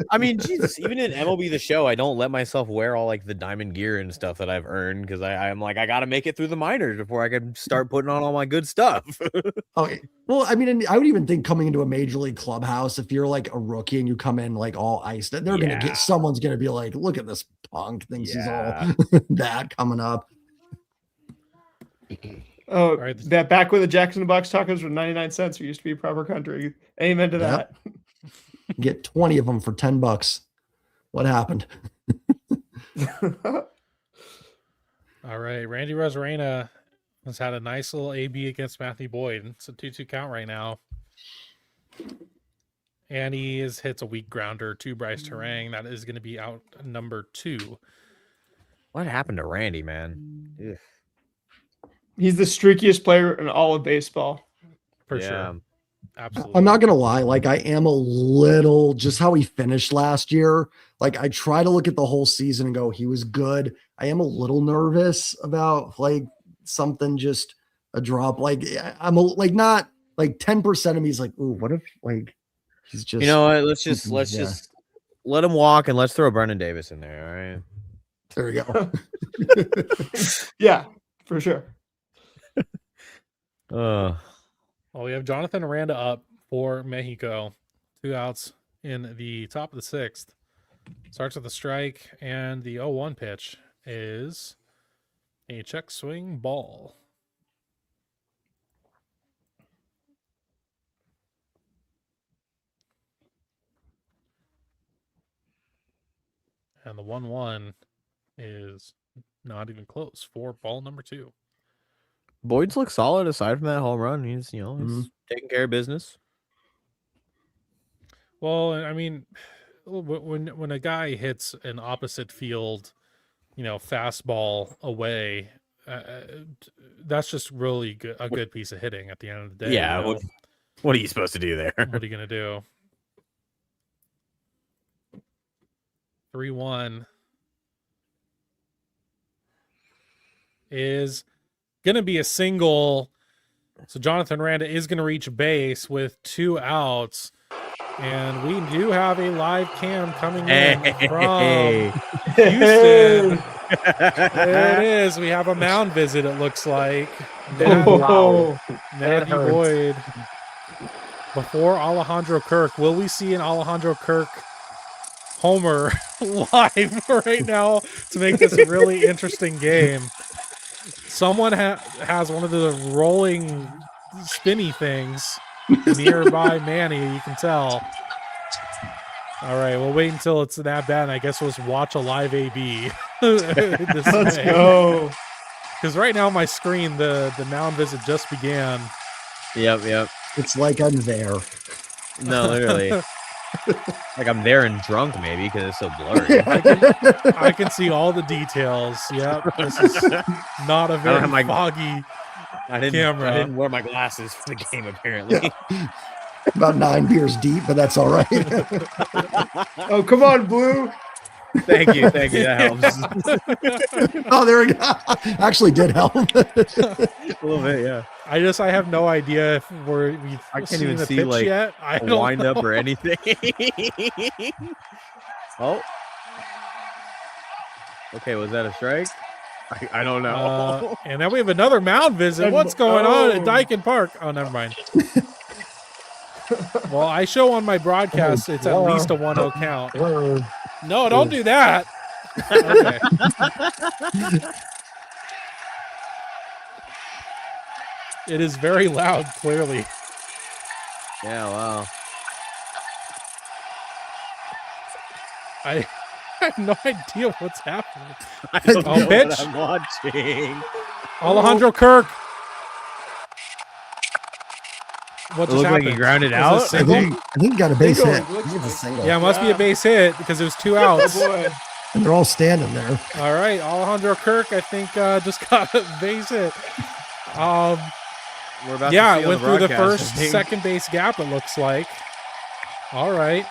D: I mean, Jesus, even in MLB The Show, I don't let myself wear all like the diamond gear and stuff that I've earned because I'm like, I gotta make it through the minors before I can start putting on all my good stuff.
C: Okay. Well, I mean, and I would even think coming into a major league clubhouse, if you're like a rookie and you come in like all iced, they're gonna
D: Yeah.
C: get someone's gonna be like, look at this punk, thinks he's
D: Yeah.
C: all that coming up.
B: oh,
A: right.
B: that back when the Jackson in the Box tacos were 99 cents, we used to be proper country. Amen to
C: Yep. Get 20 of them for $10. What happened?
B: that.
A: All right. Randy Arozarena has had a nice little AB against Matthew Boyd. It's a 2-2 count right now. And he hits a weak grounder to Bryce Terang. That is going to be out number 2.
D: What happened to Randy, man? Ugh.
B: He's the streakiest player in all of baseball.
A: For
D: Yeah.
A: sure. Absolutely.
C: I'm not gonna lie, like I am a little just how he finished last year. Like I try to look at the whole season and go, he was good. I am a little nervous about like something, just a drop. Like like not like 10% of me is like, ooh, what if like he's just
D: You know what? Let's just
C: Yeah.
D: let him walk and let's throw Brendan Davis in there. All right.
C: There we go.
B: Yeah, for sure.
D: Uh,
A: Well, we have Jonathan Aranda up for Mexico. 2 outs in the top of the 6th. Starts with a strike, and the 0-1 pitch is a check swing ball. And the 1-1 is not even close for ball number 2.
D: Boyd's look solid aside from that home run. He's he's taking care of business.
A: Well, I mean, when a guy hits an opposite field, fastball away, that's just really a good piece of hitting at the end of the day.
D: Yeah. What are you supposed to do there?
A: What are you gonna do? 3-1 is gonna be a single. So Jonathan Randa is gonna reach base with 2 outs. And we do have a live cam coming in from Houston. There it is. We have a mound visit, it looks like. Matthew Boyd before Alejandro Kirk. Will we see an Alejandro Kirk homer live right now to make this a really interesting game? Someone has one of the rolling spinny things nearby Manny, you can tell. All right, we'll wait until it's that bad. And I guess we'll just watch a live AB.
B: Let's go.
A: Because right now, my screen, the mound visit just began.
D: Yep.
C: It's like I'm there.
D: No, literally. Like I'm there and drunk, maybe, because it's so blurry.
A: I can see all the details. Yep, this is not a very foggy camera.
D: I didn't wear my glasses for the game, apparently.
C: Yeah. About 9 beers deep, but that's all right.
B: Oh, come on, Blue.
D: Thank you. That helps.
C: Oh, there we go. Actually did help.
D: A little bit, yeah.
A: I have no idea if we've
D: I can't
A: seen
D: even
A: the
D: see
A: pitch
D: like
A: yet. I
D: a
A: don't
D: wind
A: know.
D: up or anything. Oh. Okay, was that a strike? I don't know.
A: And then we have another mound visit. What's going on at Dyken Park? Oh, never mind. Well, I show on my broadcast it's at least a 1-0 count. No, don't do that. Okay. It is very loud, clearly.
D: Yeah, wow.
A: I have no idea what's happening.
D: I don't know
A: pitch.
D: what I'm watching.
A: Alejandro Kirk. What
D: It
A: just
D: looked like
A: happened?
D: he grounded
A: Was
D: out.
A: it
C: I
A: single?
C: think he got a base
B: Single,
C: hit.
B: it looks
C: I think it's a single.
A: Yeah, it must be a base hit because it was 2
B: Oh,
A: outs.
B: boy.
C: And they're all standing there.
A: All right, Alejandro Kirk, I think, just got a base hit.
D: We're about
A: Yeah,
D: to
A: it
D: see on
A: went through the
D: broadcast,
A: first,
D: I think.
A: second base gap, it looks like. All right.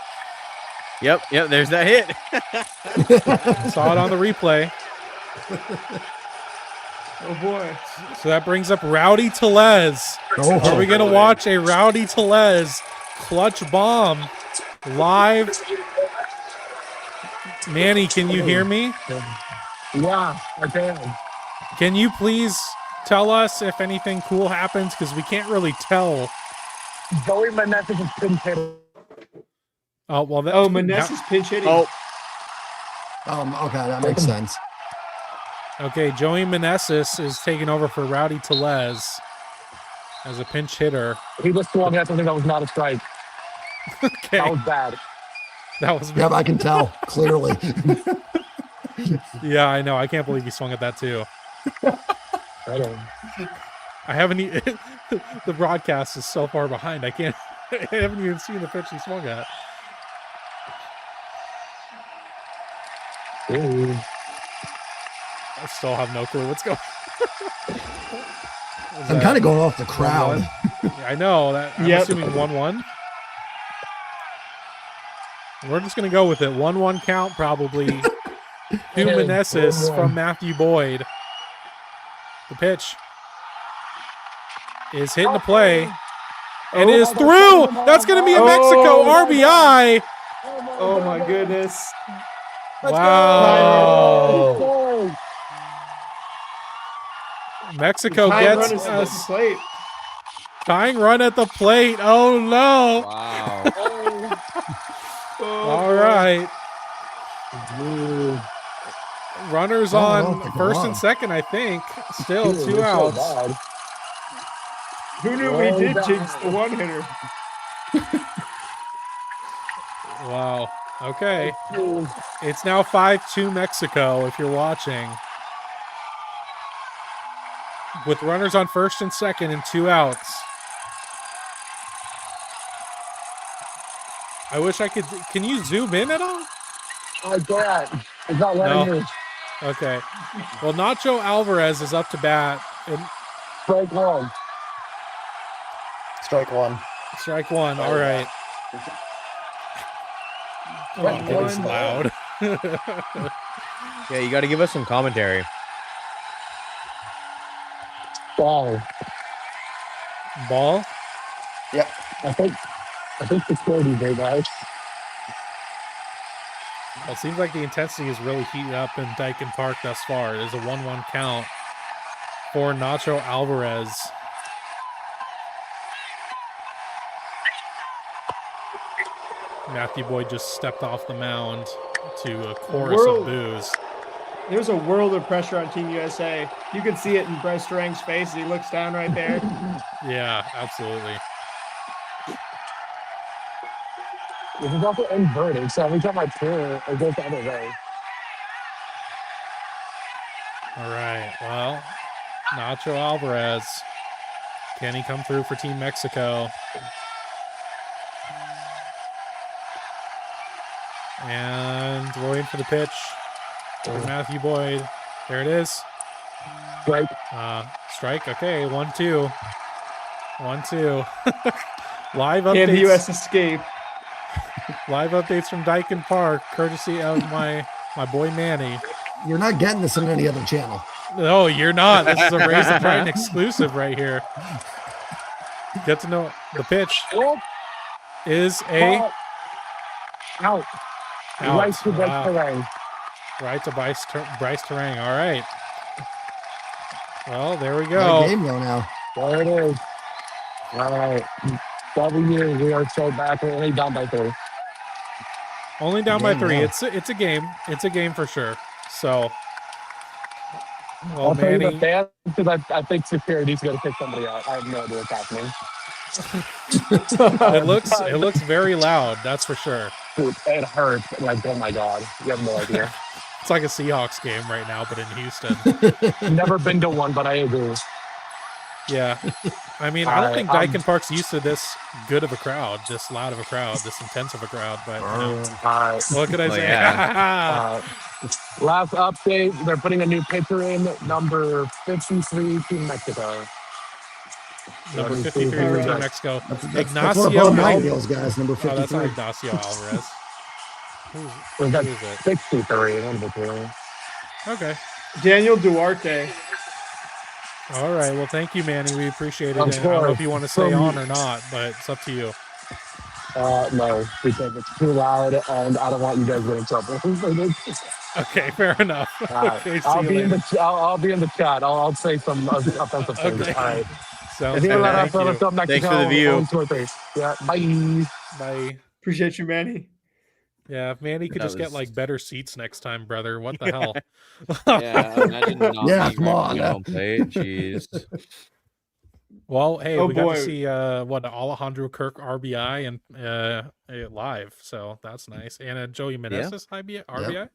D: Yep, there's that hit.
A: Saw it on the replay.
B: Oh, boy.
A: So that brings up Rowdy Tellez.
C: Oh,
A: Are we going to watch a Rowdy Tellez clutch bomb live? Manny, can you hear me?
F: Yeah, I can.
A: Can you please tell us if anything cool happens? Because we can't really tell.
F: Joey Meneses is pinch hitter.
A: Oh, well,
B: Meneses is pinch hitting.
D: Oh,
C: okay, that makes sense.
A: Okay, Joey Meneses is taking over for Rowdy Tellez as a pinch hitter.
F: He just swung at something that was not a strike.
A: Okay,
F: That was bad.
A: that was
C: Yep, I can tell clearly.
A: yeah, I know. I can't believe he swung at that too.
F: I don't.
A: I haven't. The broadcast is so far behind. I can't. I haven't even seen the pitch he swung at.
F: Ooh.
A: I still have no clue what's going.
C: I'm kind of going off the crowd.
A: 1-1? Yeah, I know that. I'm
B: Yep.
A: assuming 1-1. We're just gonna go with it. 1-1 count probably. To Meneses from Matthew Boyd. The pitch is hitting the play. It is through. That's going to be a Mexico RBI.
B: Oh, my goodness.
A: Wow. Mexico
B: Tying
A: gets
B: run is at the
A: us
B: plate.
A: tying run at the plate. Oh, no.
D: wow.
B: Oh,
A: All
B: boy.
A: right. Runners
C: Oh,
A: on
C: no,
A: first
C: wow.
A: and second, I think. Still
F: Dude,
A: 2
F: it's so
A: outs.
F: bad.
B: Who knew we did jinx the one hitter?
A: Wow. Okay.
F: Dude,
A: It's now 5-2 Mexico if you're watching. With runners on first and second and 2 outs. I wish I could. Can you zoom in at all?
F: I can't. It's not letting
A: No.
F: me.
A: Okay. Well, Nacho Alvarez is up to bat. And
F: Strike one.
C: Strike one.
A: strike one. All right. Oh,
B: Strike
A: that was
B: one.
A: loud.
D: Yeah, you got to give us some commentary.
F: Ball.
A: Ball.
F: I think security there, guys.
A: Well, it seems like the intensity is really heating up in Dyken Park thus far. There's a 1-1 count for Nacho Alvarez. Matthew Boyd just stepped off the mound to a chorus of
B: World-
A: boos.
B: There's a world of pressure on Team USA. You can see it in Bryce Terang's face as he looks down right there.
A: Yeah, absolutely.
F: This is also inverted, so every time I turn, it goes the other way.
A: All right. Well, Nacho Alvarez. Can he come through for Team Mexico? And we're waiting for the pitch for Matthew Boyd. There it is.
F: Right?
A: Strike. Okay. 1-2. 1-2. Live
B: Can the
A: updates.
B: US escape?
A: Live updates from Dyken Park, courtesy of my boy Manny.
C: You're not getting this on any other channel.
A: No, you're not. This is a Raise the Trident exclusive right here. Get to know the pitch
F: Oh,
A: is a
F: out.
A: out.
F: Right to the
A: Wow.
F: terrain.
A: Right to Bryce Terang. All right. Well, there we
C: What
A: go.
C: a game though now.
F: There it is. All right. W, we are so back. We're only down by 3.
A: Only down by
C: Game,
A: 3.
C: yeah.
A: It's a game. It's a game for sure. So, well,
F: I'll tell you the
A: Manny.
F: fan because I think security's going to kick somebody out. I have no idea what's happening.
A: It looks very loud. That's for sure.
F: Dude, it hurts. Like, oh my God. You have no idea.
A: It's like a Seahawks game right now, but in Houston.
F: Never been to one, but I agree.
A: Yeah. I mean, I don't think
F: Alright,
A: Dyken Park's used to this good of a crowd, this loud of a crowd, this intense of a crowd. But you know, what could I say?
D: yeah.
F: Last update, they're putting a new pitcher in, number 53, Team Mexico.
A: Number
F: Let me
A: 53
F: see
A: for
F: who
A: Team
F: that-
A: Mexico.
C: That's one of
A: Ignacio.
C: Bob Nightingale's guys, number
A: Oh, that's
C: 53.
A: not Ignacio Alvarez.
F: Was that
A: Who is it?
F: 63? One of the two.
A: Okay.
B: Daniel Duarte.
A: All right. Well, thank you, Manny. We appreciate it.
F: Of
A: And I don't know
F: course.
A: if you want to stay
F: From-
A: on or not, but it's up to you.
F: No, because it's too loud and I don't want you guys to get in trouble.
A: Okay, fair enough. Okay, see
F: I'll
A: you
F: be in
A: later.
F: I'll be in the chat. I'll say some offensive things.
A: Okay.
F: All right.
A: Sounds
F: If
A: good.
F: you let
A: Thank
F: us
A: you.
F: up Mexico,
D: Thanks for the view.
F: 1, 2, or 3. Yeah. Bye.
A: Bye.
B: Appreciate you, Manny.
A: Yeah, if Manny could
D: That
A: just get
D: was-
A: like better seats next time, brother. What the hell?
D: Yeah, imagine not
C: Yeah,
D: being
C: come on,
D: on
C: yeah.
D: home plate. Jeez.
A: Well, hey,
B: Oh,
A: we got
B: boy.
A: to see Alejandro Kirk RBI and live, so that's nice. And Joey Meneses RBI.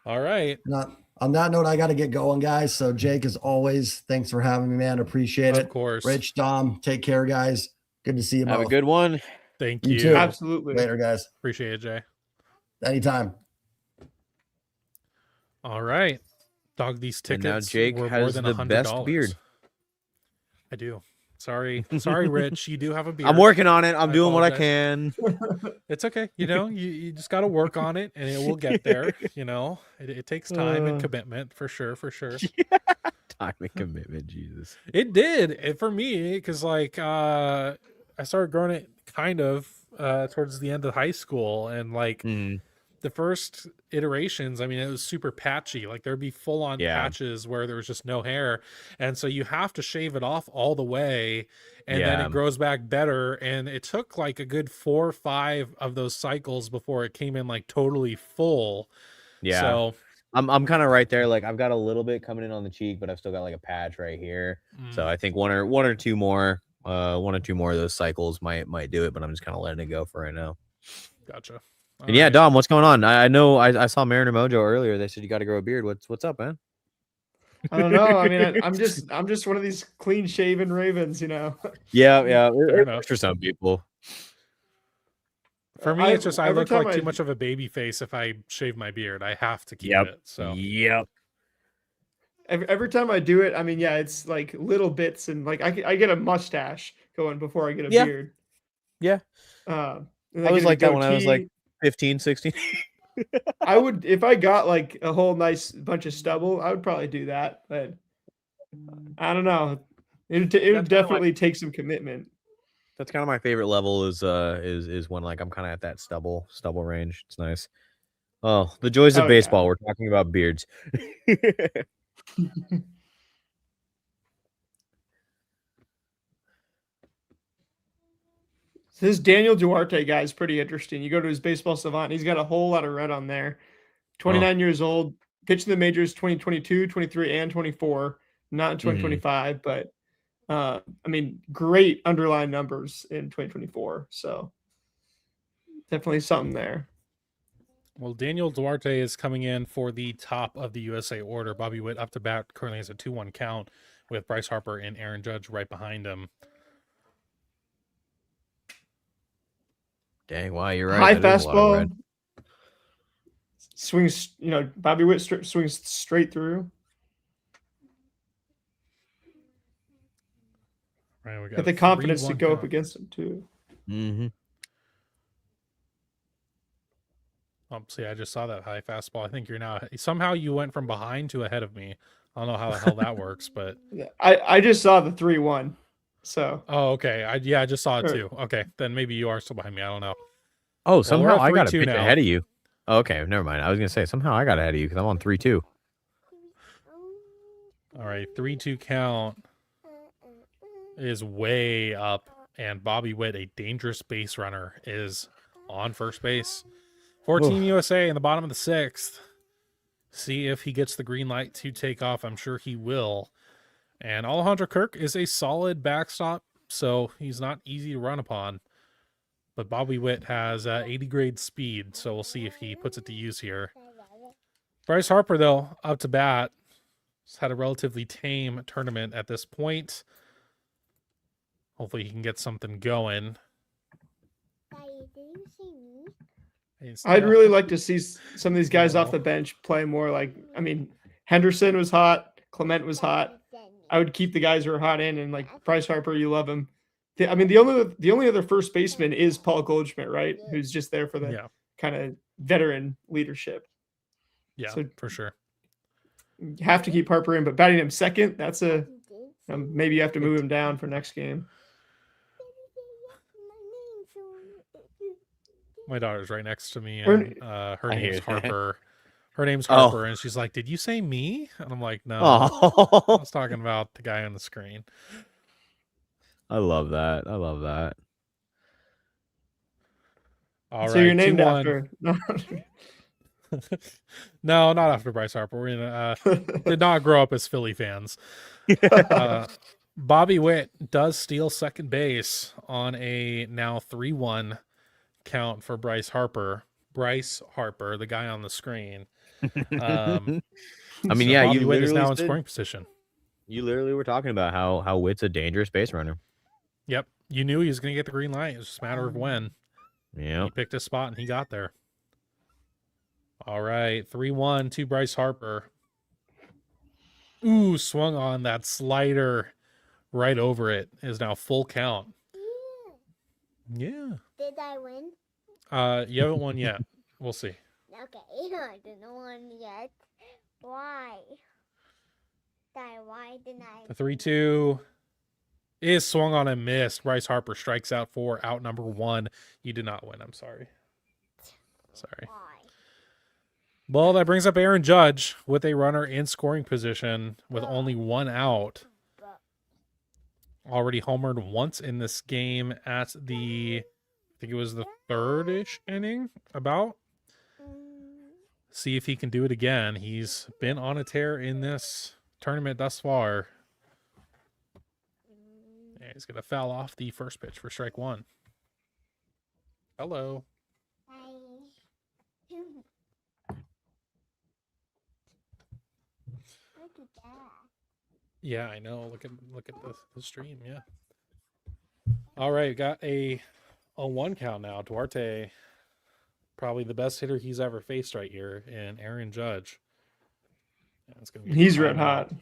A: All right,
C: Not, on that note, I got to get going, guys. So, Jake, as always, thanks for having me, man. Appreciate
A: of
C: it.
A: course.
C: Rich, Dom, take care, guys. Good to see you
D: Have a
C: both.
D: good one.
A: Thank
C: You
A: you.
C: too.
B: Absolutely.
C: Later, guys.
A: Appreciate it, Jay.
C: Anytime.
A: All right, dog. These
D: And now
A: tickets
D: Jake
A: were more
D: has
A: than
D: the
A: $100.
D: best beard.
A: I do. Sorry, Rich. You do have a beard.
D: I'm working on it. I'm
A: I
D: doing what I
A: apologize.
D: can.
A: It's okay. You know, you just got to work on it, and it will get there. You know, it takes time and commitment for sure. For sure.
D: Time and commitment, Jesus.
A: It did for me because like I started growing it kind of towards the end of high school, and like
D: Mm.
A: the first iterations, I mean, it was super patchy. Like there'd be full on
D: Yeah.
A: patches where there was just no hair, and so you have to shave it off all the way, and then
D: Yeah.
A: it grows back better. And it took like a good 4 or 5 of those cycles before it came in like totally full.
D: Yeah.
A: So
D: I'm kind of right there. Like I've got a little bit coming in on the cheek, but I've still got like a patch right here. So I think one or two more of those cycles might do it, but I'm just kind of letting it go for right now.
A: gotcha.
D: And yeah, Dom, what's going on? I know I saw Mariner Mojo earlier. They said you got to grow a beard. What's up, man?
B: I don't know. I mean, I'm just one of these clean shaven ravens, you know.
D: Yeah,
A: Fair
D: it
A: enough.
D: works for some people.
A: For me, it's just I
B: every
A: look
B: time
A: like too much of a baby face if I shave my beard. I have to keep it. So
D: Yep.
B: every time I do it, I mean, yeah, it's like little bits, and like I get a mustache going before I get a
D: Yeah.
B: beard.
D: Yeah.
B: And
D: I was
B: get a
D: like that when I was like
B: goatee.
D: 15, 16.
B: I would, if I got like a whole nice bunch of stubble, I would probably do that. But I don't know. It would
D: That's kinda
B: definitely take some commitment.
D: That's kind of my favorite level is when like I'm kind of at that stubble range. It's nice. Oh, the joys of
B: Oh,
D: baseball.
B: yeah.
D: We're talking about beards.
B: This Daniel Duarte guy is pretty interesting. You go to his baseball savant, he's got a whole lot of red on there. 29 years old, pitched in the majors 2022, 23, and 24, not in 2025, but I mean, great underlying numbers in 2024. So definitely something there.
A: well, Daniel Duarte is coming in for the top of the USA order. Bobby Witt up to bat currently has a 2-1 count with Bryce Harper and Aaron Judge right behind him.
D: Dang, wow, you're right.
B: High
D: That is a lot of red.
B: fastball. Swings, Bobby Witt swings straight through.
A: Right, we got
B: Got the confidence to
A: 3-1
B: go up
A: count.
B: against him too.
D: Mm-hmm.
A: Oh, see, I just saw that high fastball. I think you're now somehow you went from behind to ahead of me. I don't know how the hell that works, but
B: Yeah, I just saw the 3-1. So
A: oh, okay. I just saw it
B: Or-
A: too. Okay, then maybe you are still behind me. I don't know.
D: Oh,
A: we're
D: somehow
A: at
D: I got a
A: 3-2
D: pitch
A: now.
D: ahead of you. Oh, okay, never mind. I was gonna say somehow I got ahead of you because I'm on 3-2.
A: All right, 3-2 count is way up, and Bobby Witt, a dangerous base runner, is on first base. 14 USA in the bottom of the 6th. See if he gets the green light to take off. I'm sure he will. And Alejandro Kirk is a solid backstop, so he's not easy to run upon. But Bobby Witt has 80 grade speed, so we'll see if he puts it to use here. Bryce Harper, though, up to bat. He's had a relatively tame tournament at this point. Hopefully he can get something going.
E: Daddy, did you see me?
B: I'd really like to see some of these guys off the bench play more. Like, I mean, Henderson was hot. Clement was hot. I would keep the guys who are hot in, and like Bryce Harper, you love him. I mean, the only other first baseman is Paul Goldschmidt, right? Who's just there for the kind of veteran leadership.
A: Yeah,
B: So-
A: for sure.
B: You have to keep Harper in, but batting him second, that's maybe you have to move him down for next game.
A: My daughter's right next to me,
B: We're-
A: and her
D: I
A: name's
D: hear that.
A: Harper. Her name's
D: Oh.
A: Harper, and she's like, "Did you say me?" And I'm like, "No, I
D: Oh,
A: was talking about the guy on the screen."
D: I love that. I love that.
A: All
B: So
A: right,
B: you're named
A: 2-1.
B: after.
A: No, not after Bryce Harper. We're did not grow up as Philly fans. Bobby Witt does steal second base on a now 3-1 count for Bryce Harper. Bryce Harper, the guy on the screen.
D: I mean,
A: So
D: yeah,
A: Bobby
D: you
A: Witt is
D: literally
A: now in
D: said-
A: scoring position.
D: You literally were talking about how Witt's a dangerous base runner.
A: Yep, you knew he was going to get the green light. It was just a matter of when.
D: Yeah.
A: He picked his spot and he got there. All right, 3-1 to Bryce Harper. Ooh, swung on that slider right over it. Is now full count. Yeah.
E: Did I win?
A: You haven't won yet. We'll see.
E: Okay, I didn't win yet. Why? Why didn't I?
A: The 3-2 is swung on and missed. Bryce Harper strikes out for out number 1. You did not win. I'm sorry. Sorry.
E: Why?
A: Well, that brings up Aaron Judge with a runner in scoring position with only 1 out. Already homered once in this game at the, I think it was the 3rd-ish inning, about. See if he can do it again. He's been on a tear in this tournament thus far. And he's going to foul off the first pitch for strike 1. Hello.
E: Look at that.
A: Yeah, I know. Look at the stream. Yeah. All right, got a 0-1 count now. Duarte, probably the best hitter he's ever faced right here, and Aaron Judge. Yeah, it's gonna be
B: He's red
A: final
B: hot.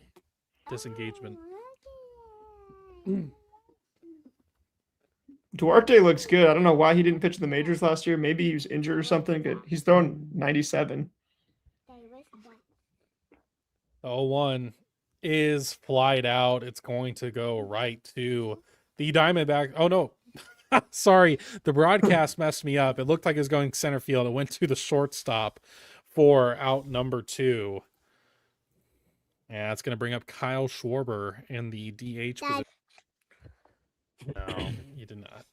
A: disengagement.
B: Duarte looks good. I don't know why he didn't pitch in the majors last year. Maybe he was injured or something. But he's thrown 97.
A: 0-1 is flied out. It's going to go right to the Diamondback. Oh no. Sorry, the broadcast messed me up. It looked like it was going center field. It went to the shortstop for out number 2. Yeah, it's going to bring up Kyle Schwarber in the DH position. No, you did not.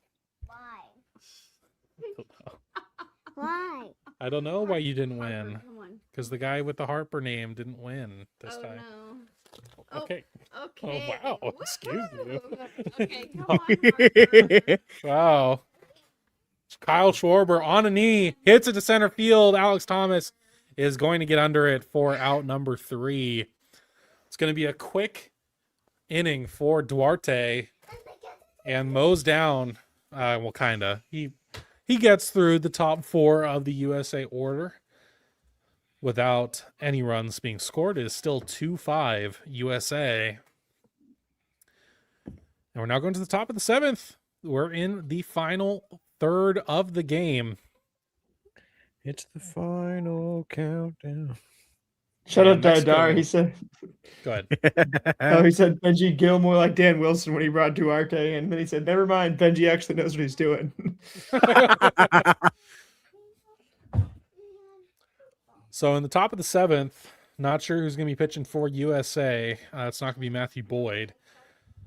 E: Why?
A: I don't know why you didn't
G: Harper,
A: win.
G: come on.
A: Because the guy with the Harper name didn't win this
G: Oh
A: time.
G: no. Oh,
A: Okay.
G: Okay.
A: wow. Excuse you.
G: Woohoo! Okay, come on. Harper.
A: Wow. Kyle Schwarber on a knee, hits it to center field. Alex Thomas is going to get under it for out number 3. It's going to be a quick inning for Duarte and mows down. Well, kind of. He gets through the top 4 of the USA order without any runs being scored. It is still 2-5 USA. And we're now going to the top of the 7th. We're in the final third of the game.
D: It's the final countdown.
B: Shout
A: Yeah,
B: out to Dar. He said,
A: Go ahead.
B: he said Benji Gilmore like Dan Wilson when he brought Duarte, and then he said, never mind, Benji actually knows what he's doing.
A: So in the top of the 7th, not sure who's going to be pitching for USA. It's not going to be Matthew Boyd.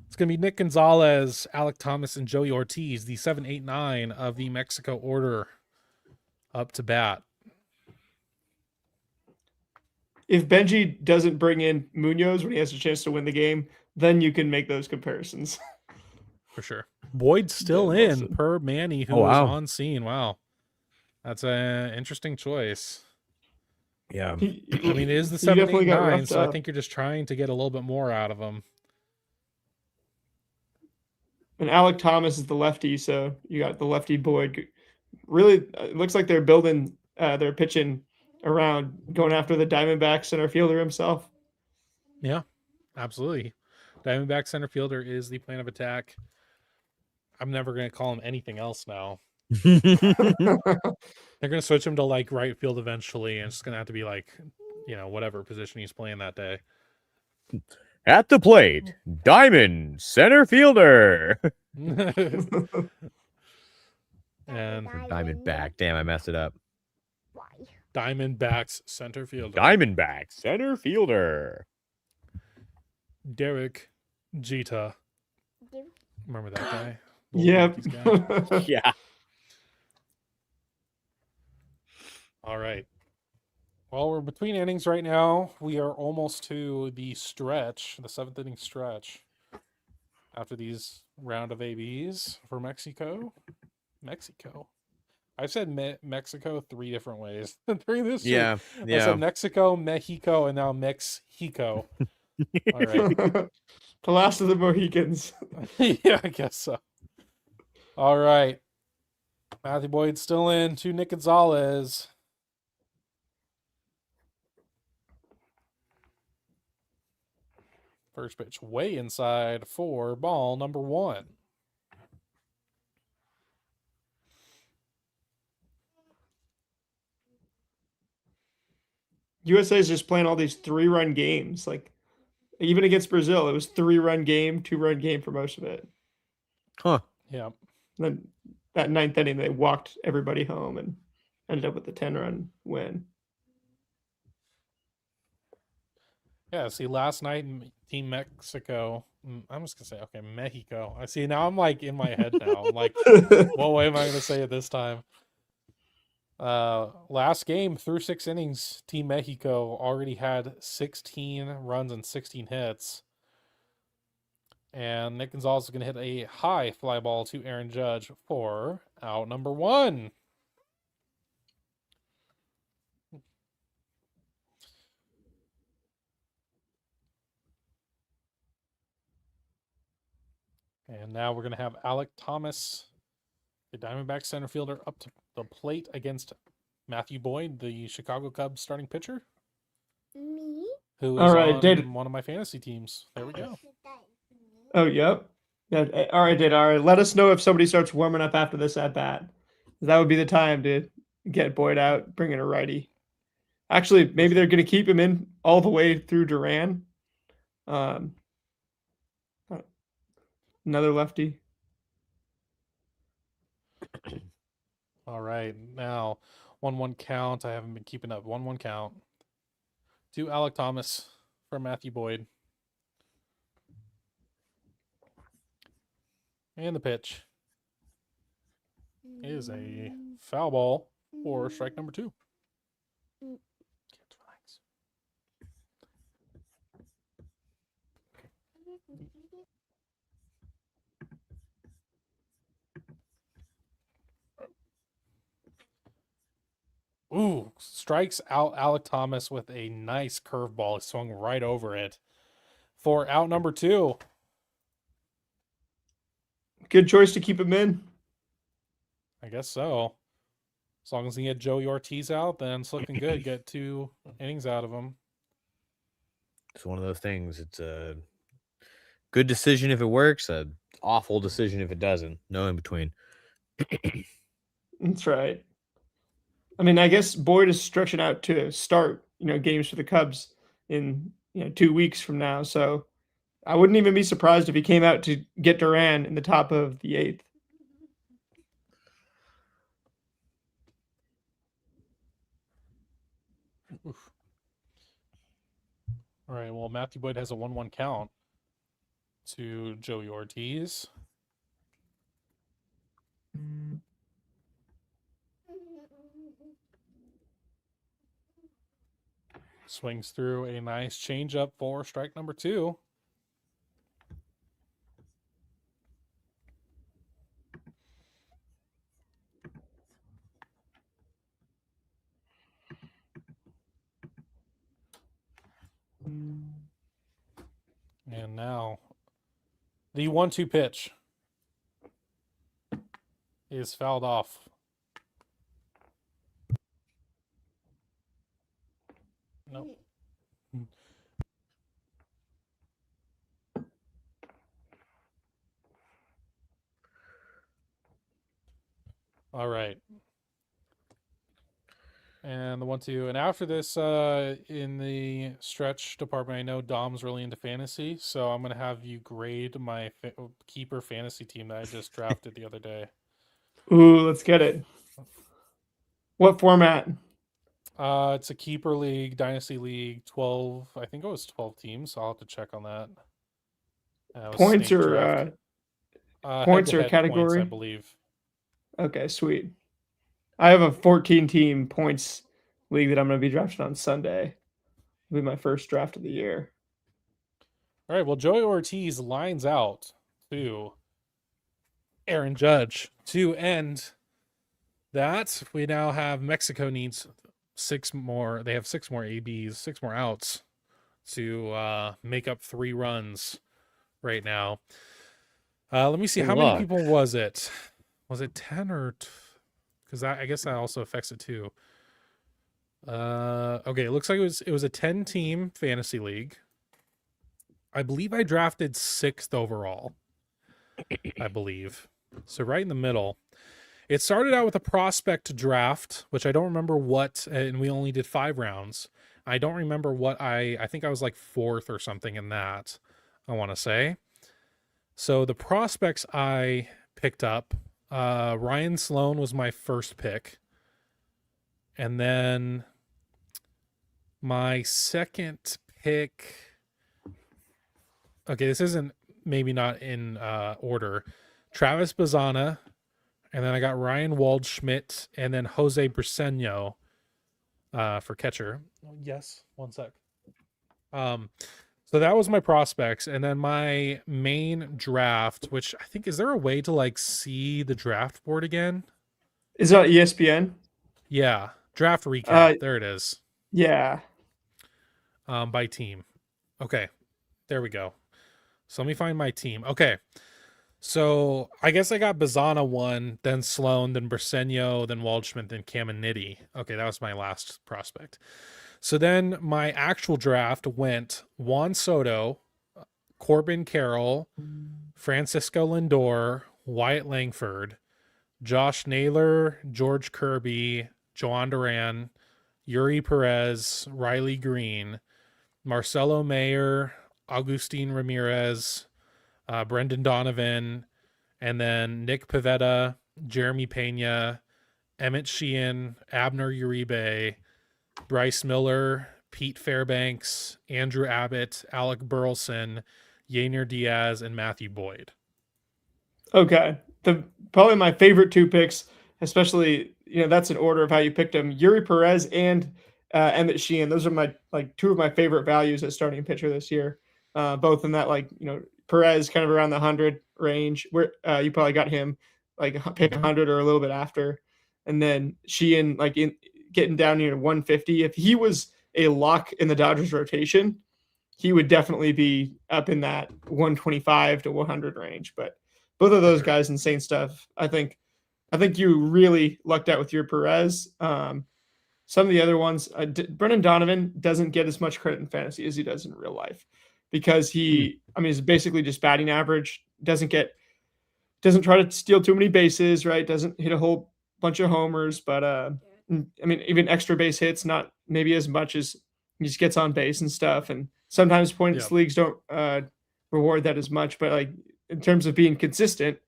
A: It's going to be Nick Gonzalez, Alec Thomas, and Joey Ortiz, the 7, 8, 9 of the Mexico order, up to bat.
B: If Benji doesn't bring in Muñoz when he has a chance to win the game, then you can make those comparisons.
A: For sure. Boyd's still
B: Yeah,
A: in
B: Wilson.
A: per Manny, who
D: Oh,
A: was
D: wow.
A: on scene. Wow. That's an interesting choice.
D: Yeah.
A: I mean, it is the
B: He
A: 7,
B: definitely
A: 8,
B: got
A: 9,
B: roughed
A: so I
B: up.
A: think you're just trying to get a little bit more out of him.
B: And Alec Thomas is the lefty, so you got the lefty Boyd. Really, it looks like they're building, they're pitching around going after the Diamondback center fielder himself.
A: Yeah, absolutely. Diamondback center fielder is the plan of attack. I'm never going to call him anything else now. They're going to switch him to like right field eventually, and it's going to have to be like, whatever position he's playing that day.
D: At the plate, Diamond center fielder.
A: And
D: Diamondback. Damn, I messed it up.
E: Why?
A: Diamondbacks center fielder.
D: Diamondback center fielder.
A: Derek Jeter.
E: Dude.
A: Remember that guy?
B: Yep.
A: Yankees guy?
D: Yeah.
A: All right. Well, we're between innings right now. We are almost to the stretch, the 7th inning stretch. After these round of ABs for Mexico. I've said Mexico 3 different ways during this.
D: Yeah.
A: I
D: Yeah.
A: said Mexico, Mexico, and now Mexico. All right.
B: The last of the Mohicans.
A: Yeah, I guess so. All right. Matthew Boyd still in to Nick Gonzalez. First pitch way inside for ball number 1.
B: USA is just playing all these 3-run games. Like even against Brazil, it was 3-run game, 2-run game for most of it.
D: Huh.
A: Yeah.
B: And then that 9th inning, they walked everybody home and ended up with a 10-run win.
A: Yeah, see, last night, Team Mexico, I'm just going to say, okay, Mexico. I see, now I'm like in my head now. I'm like, what way am I going to say it this time? Last game, through 6 innings, Team Mexico already had 16 runs and 16 hits. And Nick Gonzalez is going to hit a high fly ball to Aaron Judge for out number 1. And now we're going to have Alec Thomas The Diamondbacks center fielder up to the plate against Matthew Boyd, the Chicago Cubs starting pitcher,
E: Me?
A: who
B: All
A: is
B: right,
A: on
B: Did.
A: one of my fantasy teams. There we go.
B: Oh, yep. Yeah. All right, Did. All right. Let us know if somebody starts warming up after this at bat. That would be the time to get Boyd out, bring in a righty. Actually, maybe they're going to keep him in all the way through Duran. Another lefty.
A: All right, now 1-1 count. I haven't been keeping up. 1-1 count to Alec Thomas from Matthew Boyd, and the pitch is a foul ball for strike number 2. Can't relax. Ooh, strikes out Alec Thomas with a nice curveball. He swung right over it for out number 2.
B: Good choice to keep him in.
A: I guess so. As long as he had Joey Ortiz out, then it's looking good. Get 2 innings out of him.
D: It's one of those things. It's a good decision if it works, an awful decision if it doesn't. No in between.
B: That's right. I mean, I guess Boyd is stretching out to start, games for the Cubs in 2 weeks from now. So I wouldn't even be surprised if he came out to get Duran in the top of the 8th.
A: Oof. All right. Well, Matthew Boyd has a 1-1 count to Joey Ortiz. Swings through a nice changeup for strike number 2. And now the 1-2 pitch is fouled off. Nope. All right. And the 1-2. And after this, in the stretch department, I know Dom's really into fantasy, so I'm going to have you grade my keeper fantasy team that I just drafted the other day.
B: Ooh, let's get it. What format?
A: It's a keeper league, dynasty league, 12. I think it was 12 teams. So I'll have to check on that. It was
B: Points
A: snake
B: or
A: draft.
B: points or
A: Head-to-head
B: category?
A: points, I believe.
B: Okay, sweet. I have a 14-team points league that I'm going to be drafting on Sunday. It'll be my first draft of the year.
A: All right. Well, Joey Ortiz lines out to Aaron Judge to end that. We now have Mexico needs 6 more. They have 6 more ABs, 6 more outs to make up 3 runs right now. Let me see.
D: Good
A: How
D: luck.
A: many people was it? Was it 10 or... Because I guess that also affects it too. Okay, it looks like it was a 10-team fantasy league. I believe I drafted 6th overall. I believe. So right in the middle. It started out with a prospect draft, which I don't remember what, and we only did 5 rounds. I don't remember what I think I was like 4th or something in that, I want to say. So the prospects I picked up, Ryan Sloan was my first pick. And then my second pick, okay, this isn't maybe not in order. Travis Bazana, and then I got Ryan Waldschmidt, and then Jose Briseño for catcher. Yes, one sec. So that was my prospects, and then my main draft, which I think, is there a way to like see the draft board again?
B: Is it on ESPN?
A: Yeah, draft recap. There it is.
B: Yeah.
A: By team. Okay, there we go. So let me find my team. Okay, So I guess I got Bazana 1, then Sloan, then Briseño, then Waldschmidt, then Caminiti. Okay, that was my last prospect. So then my actual draft went Juan Soto, Corbin Carroll, Francisco Lindor, Wyatt Langford, Josh Naylor, George Kirby, Joan Duran, Yuri Perez, Riley Green, Marcelo Mayer, Augustine Ramirez, Brendan Donovan, and then Nick Pivetta, Jeremy Pena, Emmett Sheehan, Abner Uribe, Bryce Miller, Pete Fairbanks, Andrew Abbott, Alec Burleson, Yainer Diaz, and Matthew Boyd.
B: Okay. Probably my favorite 2 picks, especially, that's an order of how you picked them. Yuri Perez and Emmett Sheehan. Those are my 2 of my favorite values as starting pitcher this year. Both in that, Perez kind of around the 100 range, where you probably got him pick 100 or a little bit after. And then Sheehan getting down near 150. If he was a lock in the Dodgers rotation, he would definitely be up in that 125 to 100 range. But both of those guys, insane stuff. I think you really lucked out with your Perez. Some of the other ones, Brendan Donovan doesn't get as much credit in fantasy as he does in real life, because he's basically just batting average. Doesn't try to steal too many bases, right? Doesn't hit a whole bunch of homers, but even extra base hits, not maybe as much as he just gets on base and stuff. And sometimes points leagues don't reward that as much, but in terms of being consistent,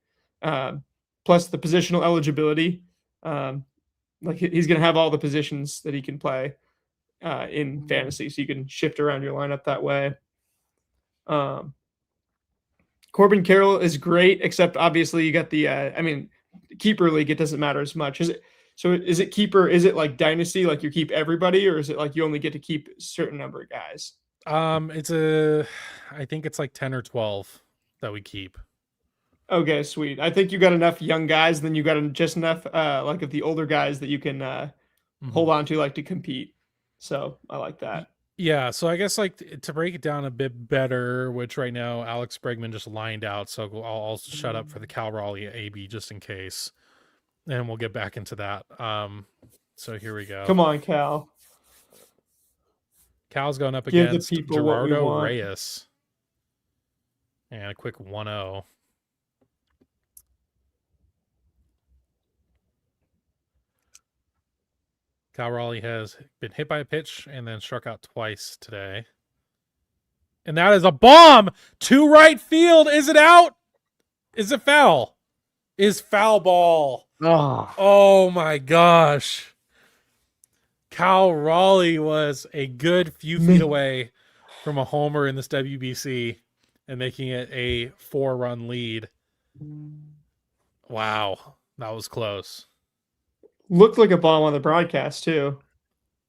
B: plus the positional eligibility, he's going to have all the positions that he can play in fantasy, so you can shift around your lineup that way. Corbin Carroll is great, except obviously you got the keeper league. It doesn't matter as much. Is it keeper? Is it like dynasty, like you keep everybody, or is it like you only get to keep a certain number of guys?
A: I think it's like 10 or 12 that we keep.
B: Okay, sweet. I think you got enough young guys, then you got just enough of the older guys that you can hold on to to compete. So I like that.
A: Yeah, so I guess to break it down a bit better, which right now Alex Bregman just lined out, so I'll shut up for the Cal Raleigh AB just in case, and we'll get back into that. So here we go.
B: Come on, Cal.
A: Cal's going up
B: Give
A: against
B: the people what we
A: Gerardo
B: want.
A: Reyes, and a quick 1-0. Cal Raleigh has been hit by a pitch and then struck out twice today. And that is a bomb to right field. Is it out? Is it foul? Is foul ball. Oh my gosh. Cal Raleigh was a good few feet away from a homer in this WBC and making it a 4-run lead. Wow. That was close.
B: Looked like a bomb on the broadcast too.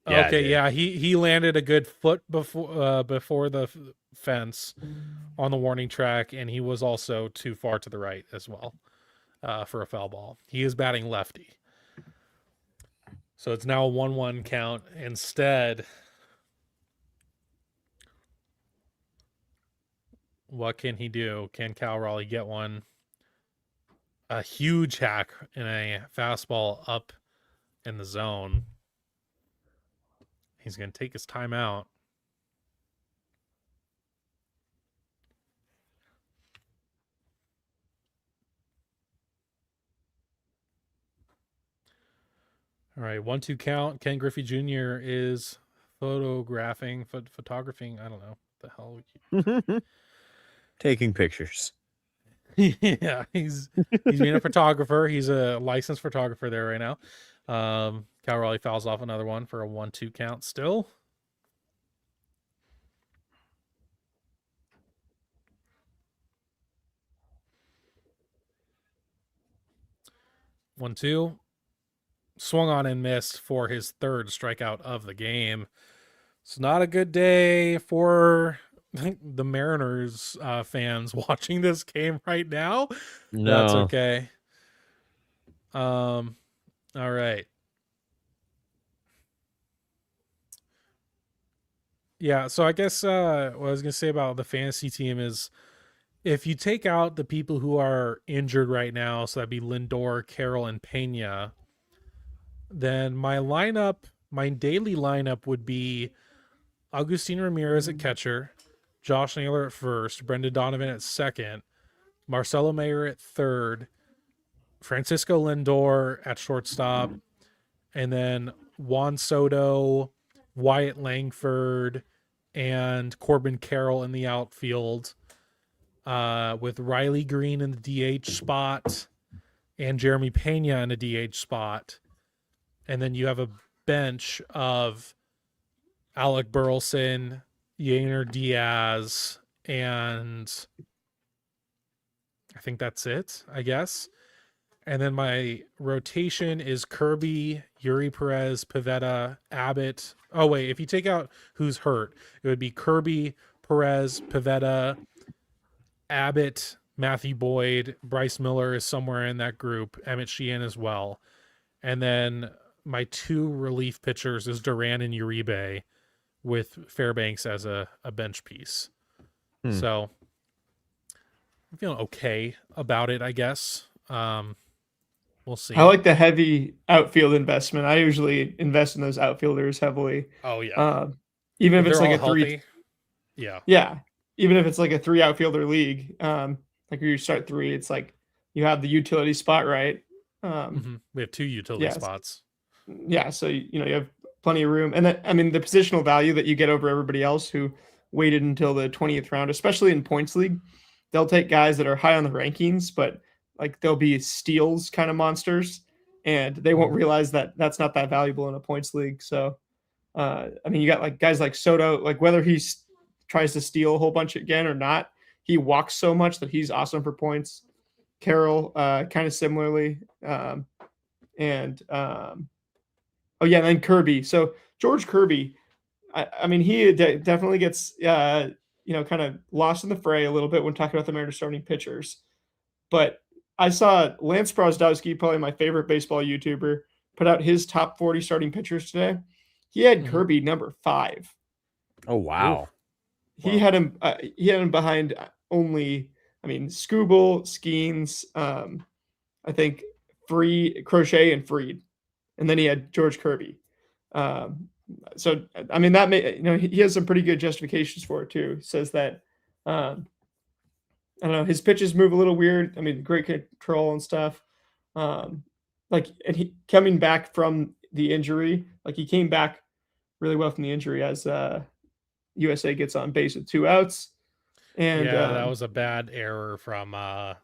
D: Yeah,
A: Okay, yeah, he landed a good foot before the fence on the warning track, and he was also too far to the right as well for a foul ball. He is batting lefty, so it's now a 1-1 count. Instead, what can he do? Can Cal Raleigh get one? A huge hack in a fastball up in the zone. He's going to take his time out. All right, 1-2 count. Ken Griffey Jr. is photographing. I don't know what the hell.
D: Taking pictures.
A: Yeah, he's being a photographer. He's a licensed photographer there right now. Cal Raleigh fouls off another one for a 1-2 count still. One, two. Swung on and missed for his third strikeout of the game. It's not a good day for the Mariners fans watching this game right now.
D: No.
A: That's okay. All right. Yeah, so I guess what I was going to say about the fantasy team is if you take out the people who are injured right now, so that'd be Lindor, Carroll, and Pena, then my daily lineup would be Agustin Ramirez at catcher, Josh Naylor at first, Brendan Donovan at second, Marcelo Mayer at third, Francisco Lindor at shortstop, and then Juan Soto, Wyatt Langford, and Corbin Carroll in the outfield, with Riley Green in the DH spot and Jeremy Pena in a DH spot. And then you have a bench of Alec Burleson, Yainer Diaz, and I think that's it, I guess. And then my rotation is Kirby, Yuri Perez, Pivetta, Abbott. Oh, wait, if you take out who's hurt, it would be Kirby, Perez, Pivetta, Abbott, Matthew Boyd, Bryce Miller is somewhere in that group, Emmett Sheehan as well. And then my two relief pitchers is Duran and Uribe, with Fairbanks as a bench piece. So I'm feeling okay about it, I guess. We'll see.
B: I like the heavy outfield investment. I usually invest in those outfielders heavily.
A: Oh yeah.
B: Even if it's
A: they're
B: like a
A: all
B: 3.
A: healthy. Yeah.
B: Yeah. Even if it's like a 3 outfielder league, like you start 3, it's like you have the utility spot, right?
A: We have 2 utility spots.
B: Yeah. So, you have plenty of room. And then, I mean, the positional value that you get over everybody else who waited until the 20th round, especially in points league, they'll take guys that are high on the rankings, but like they'll be steals kind of monsters, and they won't realize that that's not that valuable in a points league. So, I mean, you got like guys like Soto, like whether he tries to steal a whole bunch again or not, he walks so much that he's awesome for points. Carroll, kind of similarly. Oh yeah, and then Kirby. So George Kirby, I mean, he definitely gets, kind of lost in the fray a little bit when talking about the Mariners starting pitchers. But I saw Lance Brozdowski, probably my favorite baseball YouTuber, put out his top 40 starting pitchers today. He had Kirby number 5.
D: Oh wow!
B: He had him. He had him behind only. I mean, Skubal, Skeens, I think Crochet, and Freed, and then he had George Kirby. So I mean, that he has some pretty good justifications for it too. He says that. I don't know, his pitches move a little weird. I mean, great control and stuff. And he coming back from the injury, like he came back really well from the injury as USA gets on base with 2 outs. And
A: that was a bad error from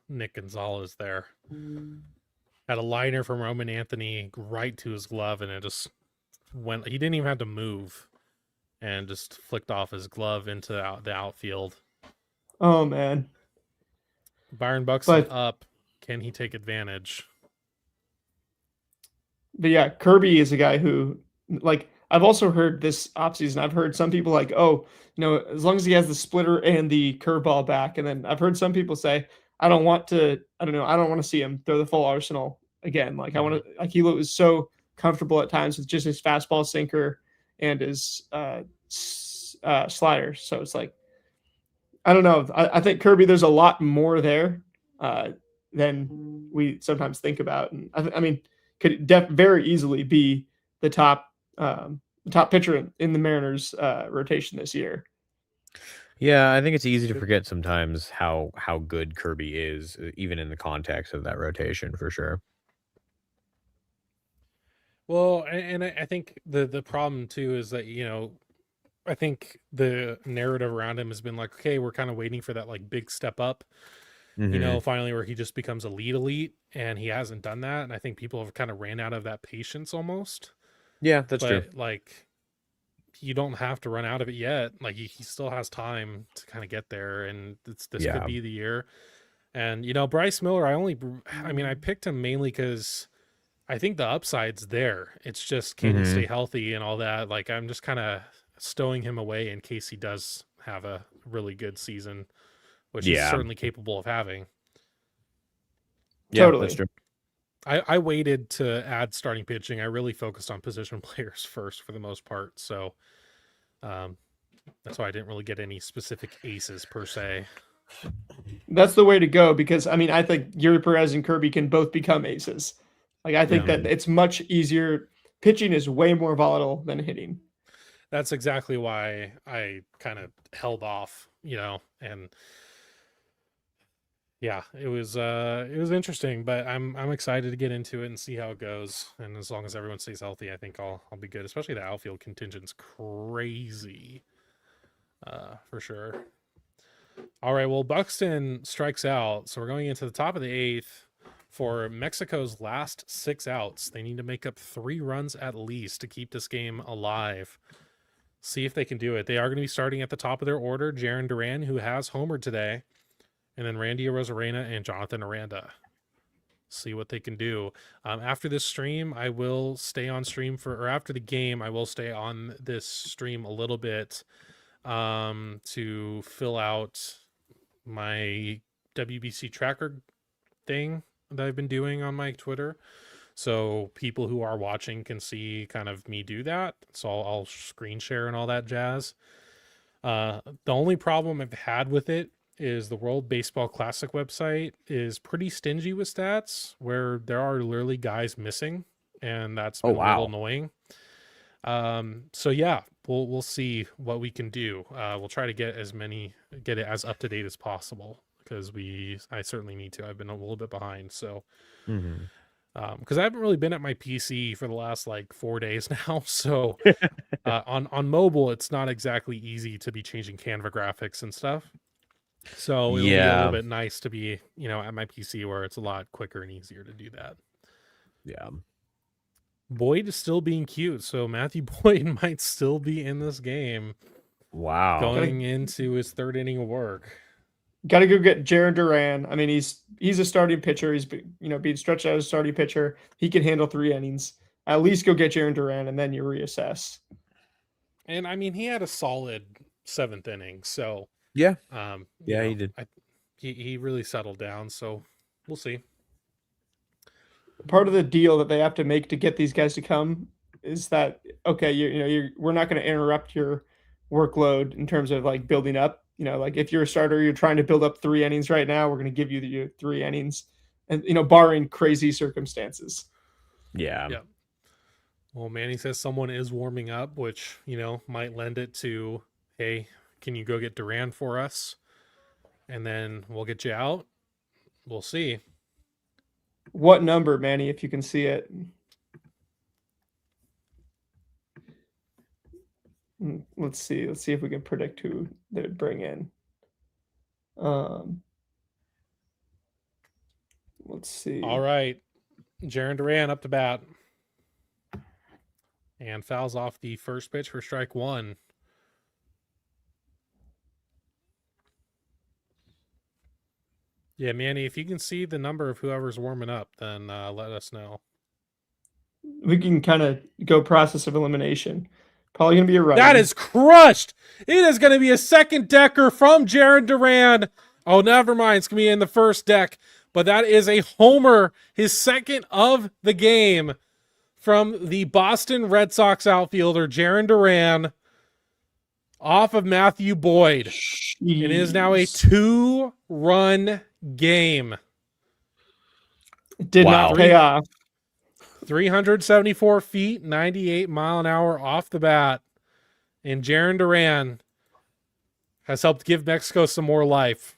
A: Nick Gonzalez there. Had a liner from Roman Anthony right to his glove, and it just went. He didn't even have to move, and just flicked off his glove into the outfield.
B: Oh man.
A: Byron Buxton up. Can he take advantage?
B: But yeah, Kirby is a guy who, like, I've also heard this offseason, I've heard some people like, oh, as long as he has the splitter and the curveball back. And then I've heard some people say, I don't want to see him throw the full arsenal again. Like, I want to, like, he was so comfortable at times with just his fastball, sinker, and his slider. So it's like, I don't know. I think Kirby, there's a lot more there than we sometimes think about. And I mean, could very easily be the top pitcher in the Mariners rotation this year.
D: Yeah, I think it's easy to forget sometimes how good Kirby is, even in the context of that rotation, for sure.
A: Well, and I think the problem too is that I think the narrative around him has been like, okay, we're kind of waiting for that like big step up, finally where he just becomes elite, and he hasn't done that. And I think people have kind of ran out of that patience almost.
D: Yeah, that's true.
A: Like, you don't have to run out of it yet. Like, he still has time to kind of get there, and this could be the year. And Bryce Miller, I picked him mainly because I think the upside's there. It's just, can he stay healthy and all that? Like, I'm just kind of stowing him away in case he does have a really good season, which he's certainly capable of having.
D: Yeah,
B: totally.
D: That's true.
A: I waited to add starting pitching. I really focused on position players first for the most part. So that's why I didn't really get any specific aces per se.
B: That's the way to go because I mean I think Yuri Perez and Kirby can both become aces. Like I think
D: Yeah.
B: that it's much easier. Pitching is way more volatile than hitting.
A: That's exactly why I kind of held off, and yeah, it was interesting, but I'm excited to get into it and see how it goes. And as long as everyone stays healthy, I think I'll be good. Especially the outfield contingent's crazy, for sure. All right, well, Buxton strikes out, so we're going into the top of the 8th for Mexico's last 6 outs. They need to make up 3 runs at least to keep this game alive. See if they can do it. They are going to be starting at the top of their order, Jarren Duran, who has homered today, and then Randy Arozarena and Jonathan Aranda. See what they can do. After this stream, I will stay on stream or after the game, I will stay on this stream a little bit to fill out my WBC tracker thing that I've been doing on my Twitter. So people who are watching can see kind of me do that. So I'll screen share and all that jazz. The only problem I've had with it is the World Baseball Classic website is pretty stingy with stats where there are literally guys missing, and that's been a little annoying. So yeah, we'll see what we can do. We'll try to get it as up to date as possible because I certainly need to. I've been a little bit behind, so because I haven't really been at my PC for the last like 4 days now. So on mobile, it's not exactly easy to be changing Canva graphics and stuff. So it'll be a little bit nice to be, at my PC where it's a lot quicker and easier to do that.
D: Yeah.
A: Boyd is still being cute, so Matthew Boyd might still be in this game.
D: Wow.
A: Going into his 3rd inning of work.
B: Got to go get Jarren Duran. I mean, he's a starting pitcher. He's being stretched out as a starting pitcher. He can handle 3 innings. At least go get Jarren Duran, and then you reassess.
A: And I mean, he had a solid 7th inning, so
D: yeah,
A: he
D: did.
B: He
A: really settled down. So we'll see.
B: Part of the deal that they have to make to get these guys to come is that okay, we're not going to interrupt your workload in terms of like building up. Like if you're a starter, you're trying to build up 3 innings right now. We're going to give you the 3 innings, and barring crazy circumstances.
D: Yeah.
A: Yeah. Well, Manny says someone is warming up, which might lend it to, hey, can you go get Duran for us, and then we'll get you out. We'll see.
B: What number, Manny, if you can see it? Let's see. Let's see if we can predict who they would bring in. Let's see.
A: All right. Jarren Duran up to bat. And fouls off the first pitch for strike 1. Yeah, Manny, if you can see the number of whoever's warming up, then let us know.
B: We can kind of go process of elimination. Probably going to be a righty.
A: That is crushed. It is going to be a second decker from Jarren Duran. Oh, never mind. It's going to be in the first deck. But that is a homer, his 2nd of the game from the Boston Red Sox outfielder, Jarren Duran, off of Matthew Boyd. It is now a 2-run game.
B: It did not pay off.
A: 374 feet, 98 mile an hour off the bat. And Jarren Duran has helped give Mexico some more life.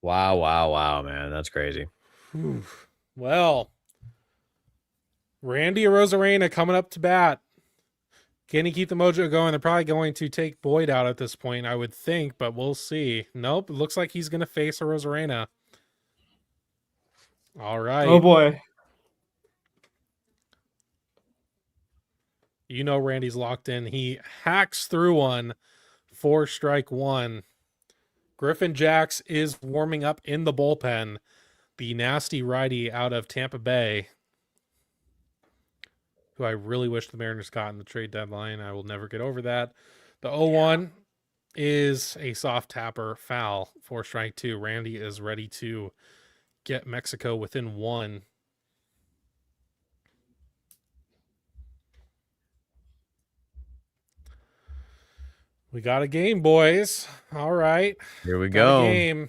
D: Wow, man. That's crazy.
A: Well, Randy Arozarena coming up to bat. Can he keep the mojo going? They're probably going to take Boyd out at this point, I would think, but we'll see. Nope, it looks like he's going to face Arozarena. All right.
B: Oh, boy.
A: Randy's locked in. He hacks through one for strike 1. Griffin Jax is warming up in the bullpen. The nasty righty out of Tampa Bay, who I really wish the Mariners got in the trade deadline. I will never get over that. The 0-1 is a soft tapper foul for strike 2. Randy is ready to get Mexico within 1. We got a game, boys. All right.
D: Here we
A: Got a
D: go.
A: game.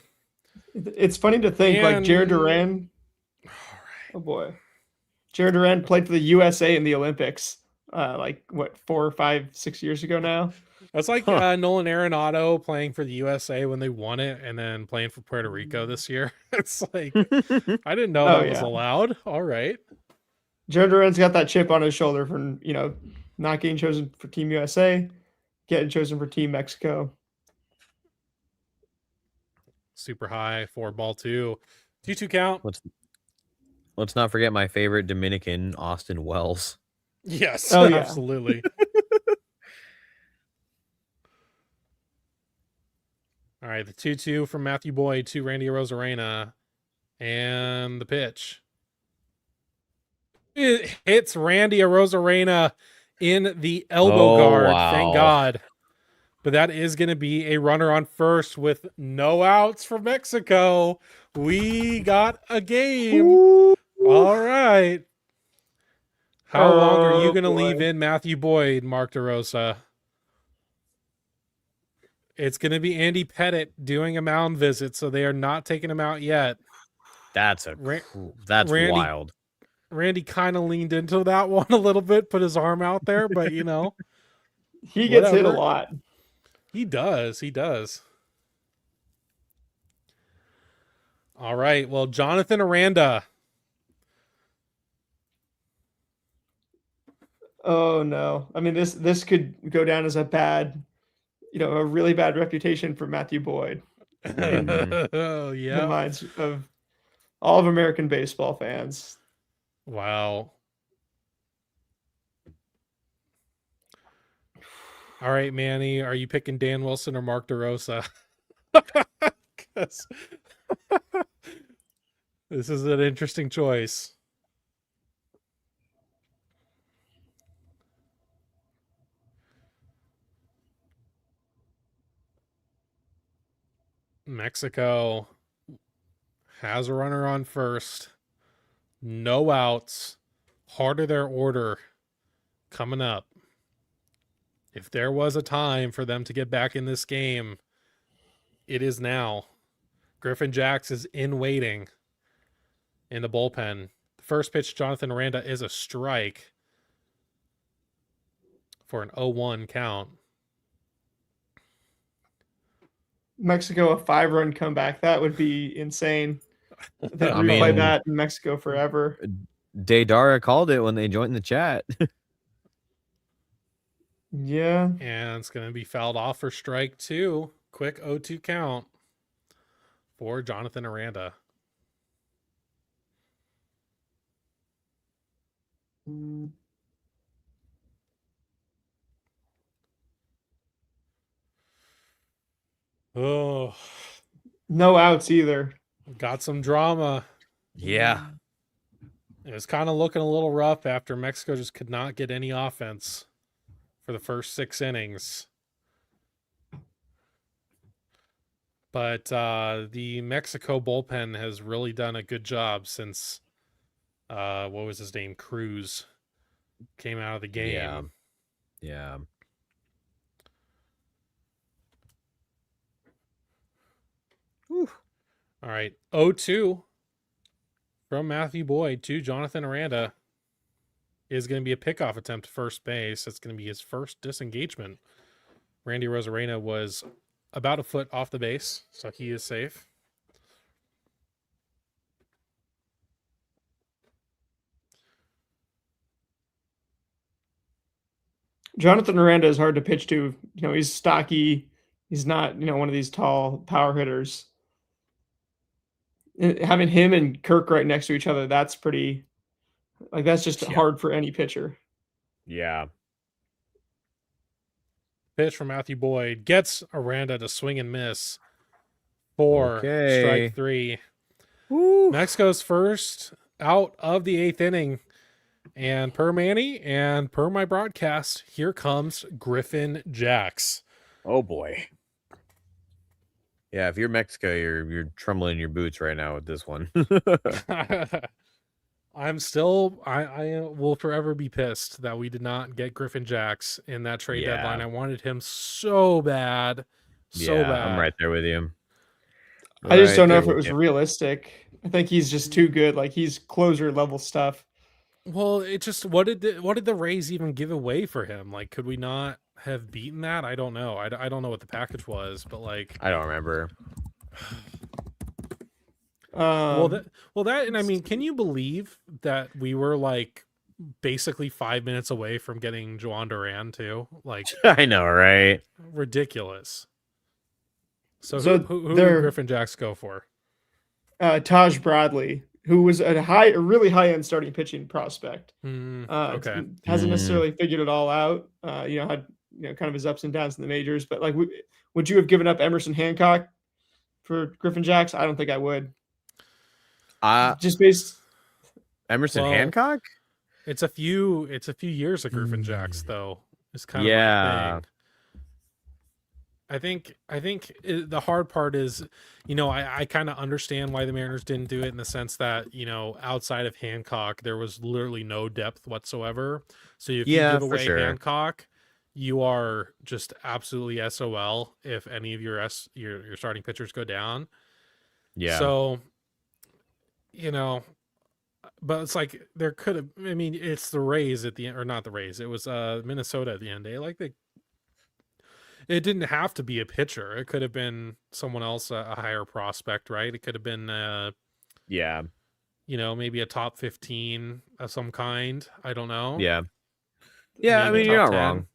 B: It's funny to think like Jared Duran.
A: All right.
B: Oh boy, Jared Duran played for the USA in the Olympics. Like what, 4, 5, 6 years ago now.
A: That's like Nolan Arenado playing for the USA when they won it, and then playing for Puerto Rico this year. It's like I didn't know that was allowed. All right.
B: Jared Duran's got that chip on his shoulder from not getting chosen for Team USA, getting chosen for Team Mexico.
A: Super high for ball 2. 2-2 count.
D: Let's not forget my favorite Dominican, Austin Wells.
A: Yes,
B: Oh, yeah.
A: absolutely. All right, the 2-2 from Matthew Boyd to Randy Arozarena. And the pitch. It hits Randy Arozarena in the elbow guard.
D: Wow.
A: Thank God. But that is going to be a runner on first with no outs for Mexico. We got a game. Ooh. All right. How long are you going to leave in Matthew Boyd, Mark DeRosa? It's going to be Andy Pettit doing a mound visit, so they are not taking him out yet.
D: That's
A: Randy,
D: wild.
A: Randy kind of leaned into that one a little bit, put his arm out there, but
B: he gets hit a lot.
A: He does. He does. All right. Well, Jonathan Aranda.
B: Oh no. I mean, this could go down as a really bad reputation for Matthew Boyd.
A: Oh, yeah.
B: In the minds of all of American baseball fans.
A: Wow. All right, Manny, are you picking Dan Wilson or Mark DeRosa? Because this is an interesting choice. Mexico has a runner on first. No outs. Heart of their order coming up. If there was a time for them to get back in this game, it is now. Griffin Jax is in waiting in the bullpen. The first pitch, Jonathan Aranda, is a strike for an 0-1 count.
B: Mexico, a 5-run comeback. That would be insane. They play that in Mexico forever.
D: Daydara called it when they joined the chat.
B: Yeah.
A: And it's going to be fouled off for strike 2. Quick 0-2 count for Jonathan Aranda. Oh.
B: No outs either.
A: Got some drama.
D: Yeah.
A: It was kind of looking a little rough after Mexico just could not get any offense for the first 6 innings. But the Mexico bullpen has really done a good job since, what was his name? Cruz came out of the game.
D: Yeah.
A: Whew. All right. 0-2 from Matthew Boyd to Jonathan Aranda is going to be a pickoff attempt to first base. That's going to be his first disengagement. Randy Arozarena was about a foot off the base, so he is safe.
B: Jonathan Aranda is hard to pitch to. He's stocky. He's not, one of these tall power hitters. Having him and Kirk right next to each other, that's pretty, that's just hard for any pitcher.
D: Yeah.
A: Pitch from Matthew Boyd gets Aranda to swing and miss for strike 3.
D: Woo.
A: Mexico's first out of the 8th inning. And per Manny and per my broadcast, here comes Griffin Jax.
D: Oh boy. Yeah, if you're Mexico, you're trembling in your boots right now with this one.
A: I'm still I will forever be pissed that we did not get Griffin Jacks in that trade deadline.
D: Yeah.
A: I wanted him so bad. So
D: Yeah,
A: bad.
D: I'm right there with you.
B: I just
D: Right
B: don't know
D: there
B: if it
D: with
B: was
D: you.
B: realistic. I think he's just too good. Like he's closer level stuff.
A: Well, it just what did the Rays even give away for him? Like, could we not have beaten that? I don't know. I don't know what the package was, but like,
D: I don't remember.
A: well, that, and I mean, can you believe that we were like basically 5 minutes away from getting Juan Duran too? Like,
D: I know, right?
A: ridiculous. So,
B: So
A: who did
B: they're-
A: Griffin Jacks go for?
B: Taj Bradley, who was a really high end starting pitching prospect.
A: Okay.
B: Hasn't necessarily figured it all out. Had kind of his ups and downs in the majors. But like, would you have given up Emerson Hancock for Griffin Jacks? I don't think I would. Just based.
D: Emerson
A: Well,
D: Hancock?
A: It's a few years of Griffin Jacks though. It's kind of
D: Yeah.
A: my thing. I think the hard part is, I kind of understand why the Mariners didn't do it in the sense that, outside of Hancock, there was literally no depth whatsoever. So if you give
D: for
A: away
D: sure.
A: Hancock, you are just absolutely SOL if any of your starting pitchers go down.
D: Yeah.
A: So, but it's like there could have, I mean, it's the Rays at the end, or not the Rays. It was Minnesota at the end. It didn't have to be a pitcher. It could have been someone else, a higher prospect, right? It could have been,
D: yeah.
A: Maybe a top 15 of some kind. I don't know.
D: Yeah. Yeah, I
A: Maybe
D: mean, you're
A: top
D: not
A: 10.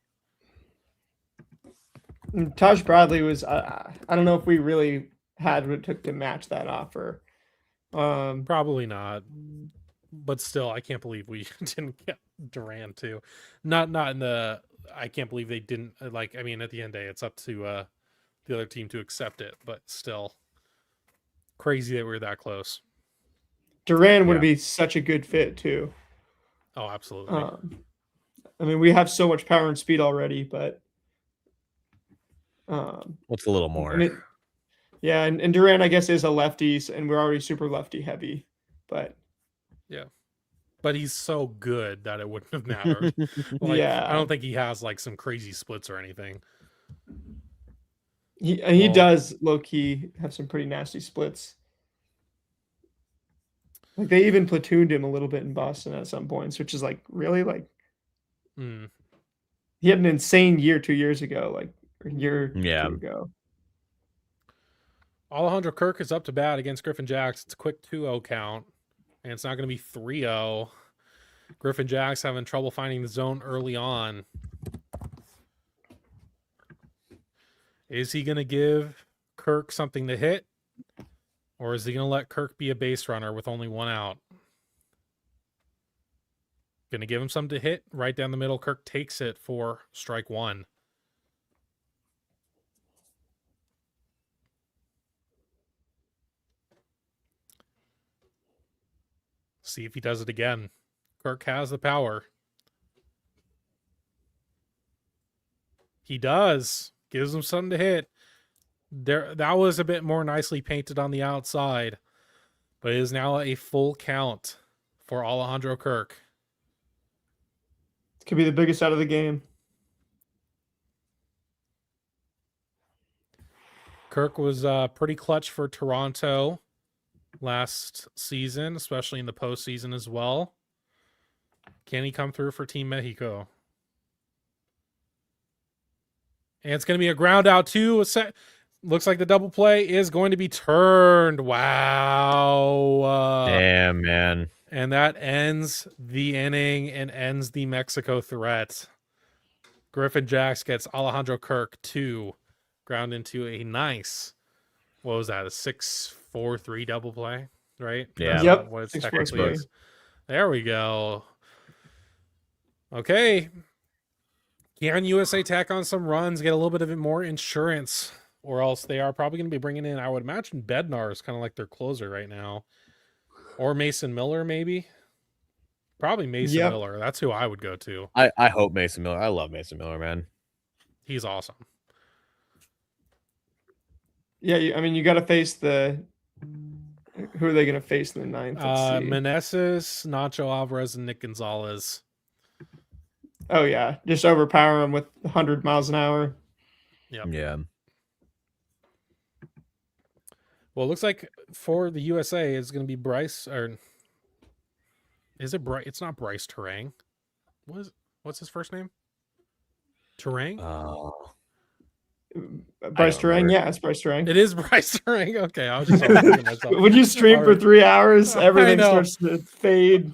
D: wrong.
B: Taj Bradley was. I don't know if we really had what it took to match that offer.
A: Probably not. But still, I can't believe we didn't get Duran too. Not in the. I can't believe they didn't. Like, I mean, at the end of the day, it's up to the other team to accept it. But still, crazy that we were that close.
B: Duran would be such a good fit too.
A: Oh, absolutely.
B: I mean, we have so much power and speed already, but
D: What's a little more?
B: Yeah, and Duran, I guess, is a lefty, and we're already super lefty heavy, but
A: yeah, but he's so good that it wouldn't have mattered. Like,
B: yeah,
A: I don't think he has like some crazy splits or anything.
B: He does low key have some pretty nasty splits. Like they even platooned him a little bit in Boston at some points, which is like really like. He had an insane year 2 years ago, like a year or two ago.
A: Alejandro Kirk is up to bat against Griffin Jacks. It's a quick 2-0 count, and it's not going to be 3-0. Griffin Jacks having trouble finding the zone early on. Is he going to give Kirk something to hit, or is he going to let Kirk be a base runner with only one out? Going to give him something to hit right down the middle. Kirk takes it for strike one. See if he does it again. Kirk has the power. He does. Gives him something to hit. That was a bit more nicely painted on the outside. But it is now a full count for Alejandro Kirk.
B: Could be the biggest out of the game.
A: Kirk was pretty clutch for Toronto last season, especially in the postseason as well. Can he come through for Team Mexico? And it's going to be a ground out too. Looks like the double play is going to be turned. Wow.
D: Damn, man.
A: And that ends the inning and ends the Mexico threat. Griffin Jacks gets Alejandro Kirk 2, ground into a nice, what was that, a 6-4-3 double play, right?
D: Yeah.
A: That's
B: Yep.
A: what it's
B: 6-4-3.
A: technically is. There we go. Okay. Can USA tack on some runs, get a little bit of more insurance, or else they are probably going to be bringing in, I would imagine Bednar is kind of like their closer right now. Or Mason Miller, maybe. Probably Mason Miller. That's who I would go to.
D: I hope Mason Miller. I love Mason Miller, man.
A: He's awesome.
B: Yeah, I mean, you got to face the Who are they going to face in the ninth? Let's see.
A: Meneses, Nacho Alvarez, and Nick Gonzalez.
B: Oh yeah, just overpower them with 100 miles an hour.
A: Yep.
D: Yeah.
A: Well, it looks like for the USA, it's going to be Bryce, or is it Bryce? It's not Bryce Terang. What's his first name? Terang?
B: Bryce
D: don't remember.
B: Terang, yeah, it's Bryce Terang.
A: It is Bryce Terang. Okay, I was just thinking myself.
B: When you stream for
A: Alright.
B: 3 hours,
A: I
B: everything
A: know.
B: starts to fade.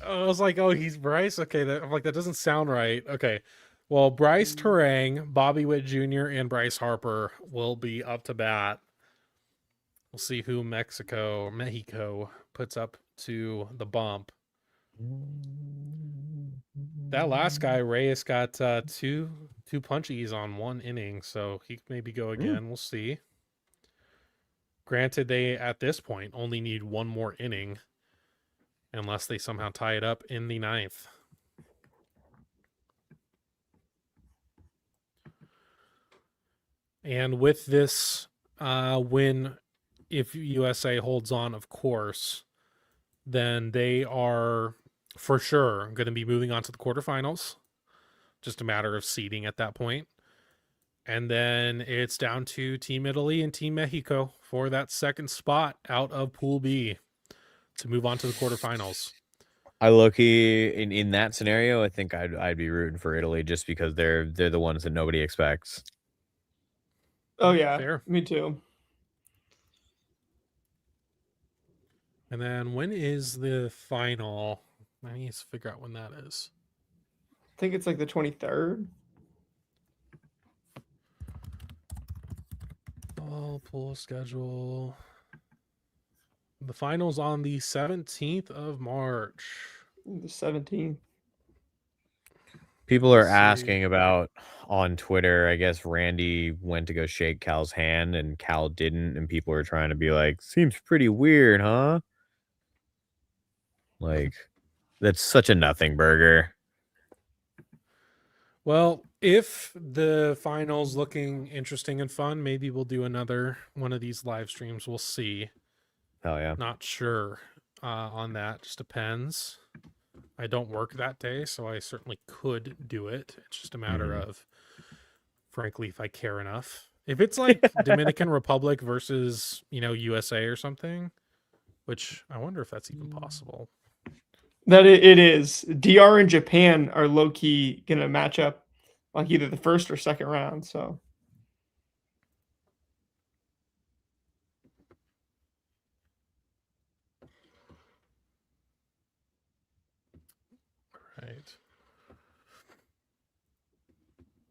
A: I was like, oh, he's Bryce? Okay, I'm like, that doesn't sound right. Okay. Well, Bryce Terang, Bobby Witt Jr., and Bryce Harper will be up to bat. We'll see who Mexico puts up to the bump. That last guy, Reyes, got two punchies on one inning, so he could maybe go again. We'll see. Granted, they, at this point, only need one more inning unless they somehow tie it up in the ninth. And with this win, if USA holds on, of course, then they are for sure going to be moving on to the quarterfinals. Just a matter of seeding at that point. And then it's down to Team Italy and Team Mexico for that second spot out of Pool B to move on to the quarterfinals.
D: I low-key in that scenario, I think I'd be rooting for Italy just because they're the ones that nobody expects.
B: Oh yeah,
A: Fair.
B: me too.
A: And then when is the final? I need to figure out when that is.
B: I think it's like the 23rd.
A: Pool schedule. The finals on the 17th of March.
B: The 17th.
D: People are
A: Let's see.
D: asking about on Twitter. I guess Randy went to go shake Cal's hand and Cal didn't, and people are trying to be like, "Seems pretty weird, huh?" Like, that's such a nothing burger.
A: Well, if the finals looking interesting and fun, maybe we'll do another one of these live streams. We'll see.
D: Hell yeah.
A: Not sure on that. Just depends. I don't work that day, so I certainly could do it. It's just a matter of, frankly, if I care enough. If it's like Dominican Republic versus, USA or something, which I wonder if that's even possible.
B: That it is. DR and Japan are low key gonna match up, like either the first or second round. So
A: Right.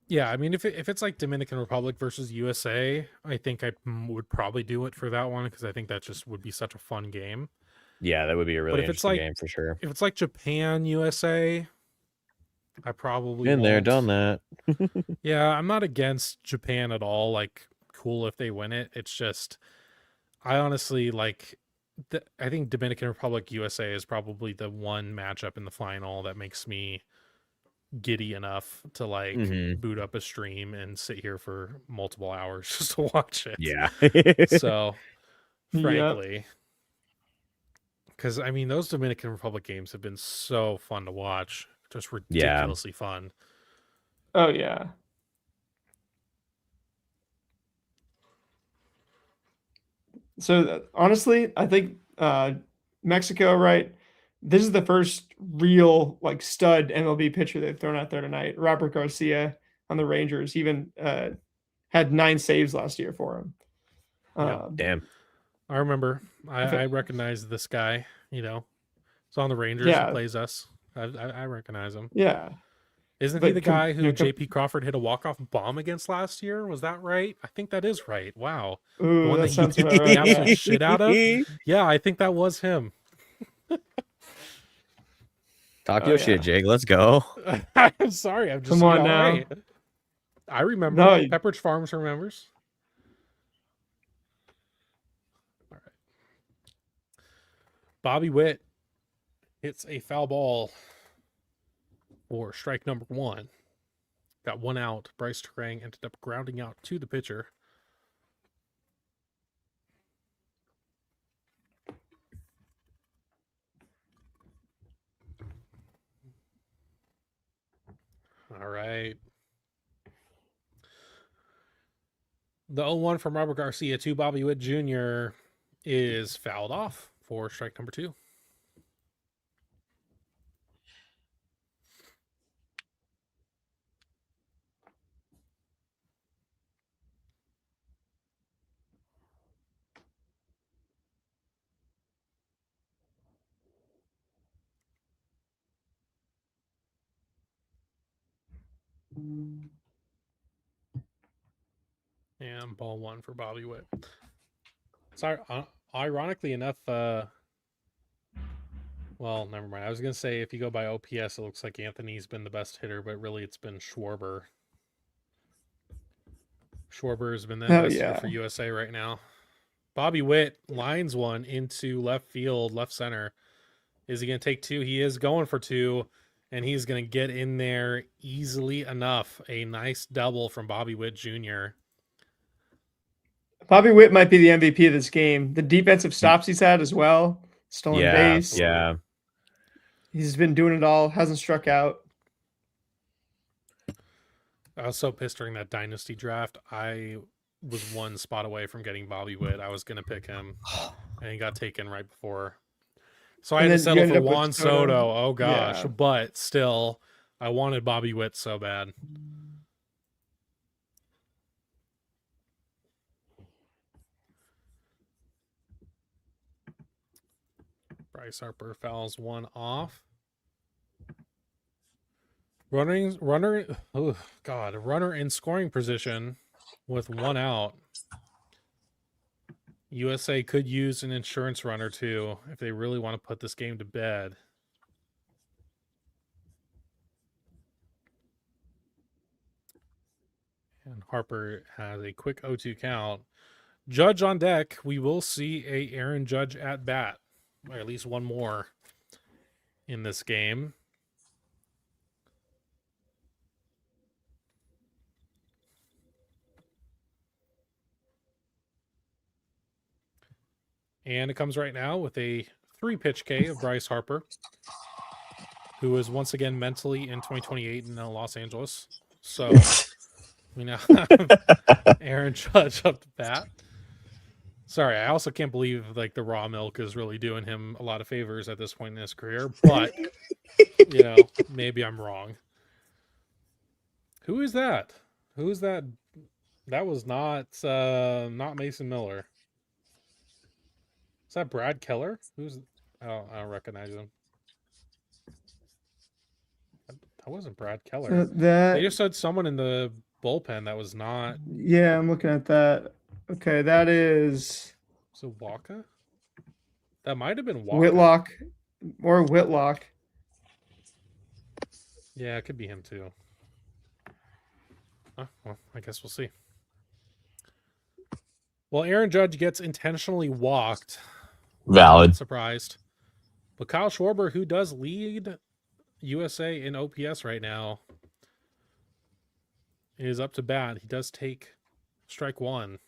A: Yeah, I mean, if it's like Dominican Republic versus USA, I think I would probably do it for that one because I think that just would be such a fun game.
D: Yeah, that would be a really
A: if it's
D: interesting
A: like-
D: game for sure.
A: If it's like Japan USA, I probably
D: Been there,
A: won't.
D: done that.
A: Yeah, I'm not against Japan at all. Like, cool if they win it. It's just, I honestly like. I think Dominican Republic USA is probably the one matchup in the final that makes me giddy enough to like boot up a stream and sit here for multiple hours just to watch it.
D: Yeah.
A: So, frankly, because I mean, those Dominican Republic games have been so fun to watch, just ridiculously fun.
B: oh yeah. So honestly, I think Mexico, right? This is the first real like stud MLB pitcher they've thrown out there tonight. Robert Garcia on the Rangers even had 9 saves last year for him.
A: Yeah.
D: Damn.
A: I remember. I recognize this guy. He's on the Rangers. He plays us. I recognize him.
B: Yeah.
A: Isn't he
B: But
A: the guy who
B: you know,
A: JP Crawford hit a walk-off bomb against last year? Was that right? I think that is right. Wow. The
B: Ooh,
A: one
B: that
A: that
B: sounds
A: he
B: about
A: beat
B: right.
A: the
B: Yeah.
A: absolute shit out of? Yeah, I think that was him.
D: Talk
B: Oh,
D: your
B: yeah.
D: shit, Jake. Let's go.
A: I'm sorry. I'm just
B: Come on
A: all
B: now.
A: right. I remember.
B: No,
A: Pepperidge Farms remembers. All right. Bobby Witt hits a foul ball for strike number 1. Got 1 out. Bryce Terang ended up grounding out to the pitcher. All right. The 0-1 from Robert Garcia to Bobby Witt Jr. is fouled off for strike number 2. And ball 1 for Bobby Witt. Sorry, ironically enough, well, never mind. I was going to say if you go by OPS, it looks like Anthony's been the best hitter, but really it's been Schwarber. Schwarber has been the best hitter for USA right now. Bobby Witt lines one into left field, left center. Is he going to take 2? He is going for 2, and he's going to get in there easily enough. A nice double from Bobby Witt Jr.
B: Bobby Witt might be the MVP of this game. The defensive stops he's had as well. Stolen base.
D: Yeah.
B: He's been doing it all. Hasn't struck out.
A: I was so pissed during that dynasty draft. I was one spot away from getting Bobby Witt. I was going to pick him, and he got taken right before. So I had to settle for Juan Soto. Oh, gosh. Yeah. But still, I wanted Bobby Witt so bad. Bryce Harper fouls one off. Runner in scoring position with 1 out. USA could use an insurance runner too if they really want to put this game to bed. And Harper has a quick 0-2 count. Judge on deck. We will see a Aaron Judge at bat, or at least one more in this game. And it comes right now with a 3-pitch K of Bryce Harper, who is once again mentally in 2028 in Los Angeles. So we now have Aaron Judge up to bat. Sorry, I also can't believe like the raw milk is really doing him a lot of favors at this point in his career, but you know, maybe I'm wrong. Who is that? Who is that? That was not Mason Miller. Is that Brad Keller? Who's? I don't recognize him. That wasn't Brad Keller. They just said someone in the bullpen that was not.
B: Yeah, I'm looking at that. Okay, that is.
A: So Waka? That might have been Waka.
B: Whitlock.
A: Yeah, it could be him too. Well, I guess we'll see. Well, Aaron Judge gets intentionally walked.
H: Valid.
A: I'm surprised. But Kyle Schwarber, who does lead USA in OPS right now, is up to bat. He does take strike 1.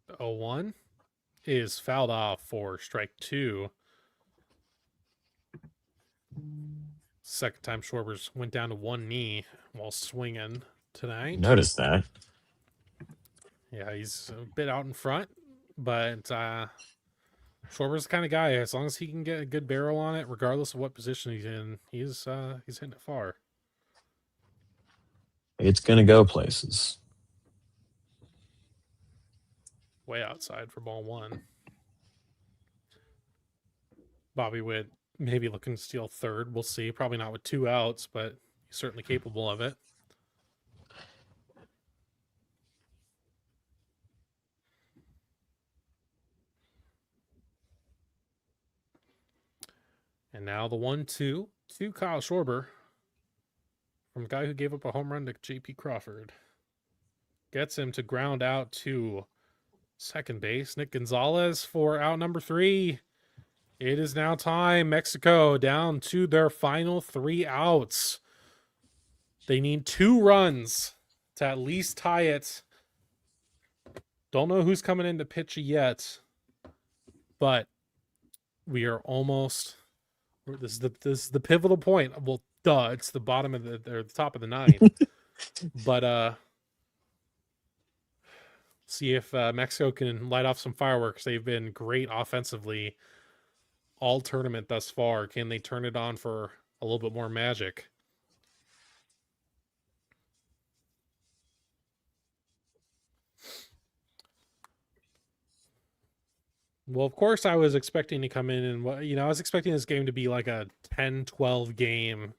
A: The 0-1 is fouled off for strike 2. Second time Schwarber's went down to one knee while swinging tonight.
H: Noticed that.
A: Yeah, he's a bit out in front, but Schwarber's the kind of guy, as long as he can get a good barrel on it, regardless of what position he's in, he's hitting it far.
H: It's going to go places.
A: Way outside for ball 1. Bobby Witt maybe looking to steal third. We'll see. Probably not with 2 outs, but he's certainly capable of it. And now the 1-2 to Kyle Schwarber from a guy who gave up a home run to J.P. Crawford. Gets him to ground out to second base. Nick Gonzalez for out number 3. It is now time. Mexico down to their final 3 outs. They need 2 runs to at least tie it Don't know who's coming in to pitch yet, but we are almost. This is the pivotal point. Well, duh, it's the bottom of the top of the ninth. But see if Mexico can light off some fireworks. They've been great offensively all tournament thus far. Can they turn it on for a little bit more magic? Well, of course, I was expecting to come in and, I was expecting this game to be like a 10-12 game,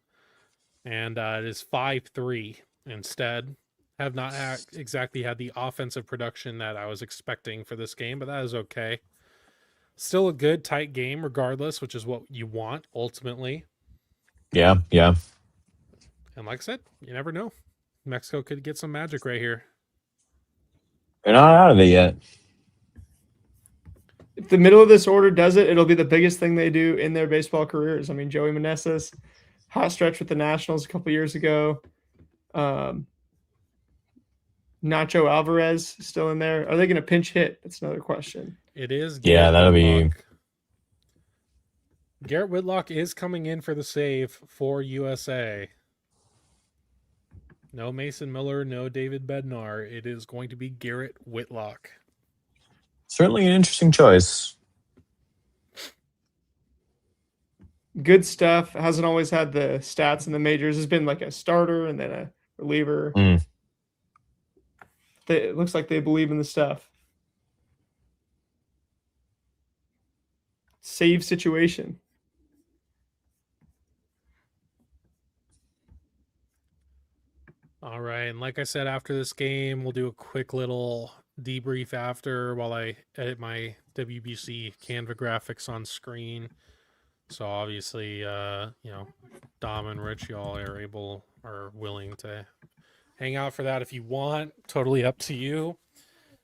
A: and it is 5-3 instead. Have not exactly had the offensive production that I was expecting for this game, but that is okay. Still a good, tight game regardless, which is what you want ultimately.
H: Yeah.
A: And like I said, you never know. Mexico could get some magic right here.
H: They're not out of it yet.
B: If the middle of this order does it, it'll be the biggest thing they do in their baseball careers. I mean, Joey Meneses, hot stretch with the Nationals a couple years ago. Nacho Alvarez still in there. Are they going to pinch hit? That's another question.
A: It is.
H: Yeah, that'll be.
A: Garrett Whitlock is coming in for the save for USA. No Mason Miller, no David Bednar. It is going to be Garrett Whitlock.
H: Certainly an interesting choice.
B: Good stuff. Hasn't always had the stats in the majors. Has been like a starter and then a reliever. It looks like they believe in the stuff. Save situation.
A: All right. And like I said, after this game, we'll do a quick little debrief after while I edit my WBC Canva graphics on screen. So obviously, Dom and Rich, y'all are willing to hang out for that if you want. Totally up to you.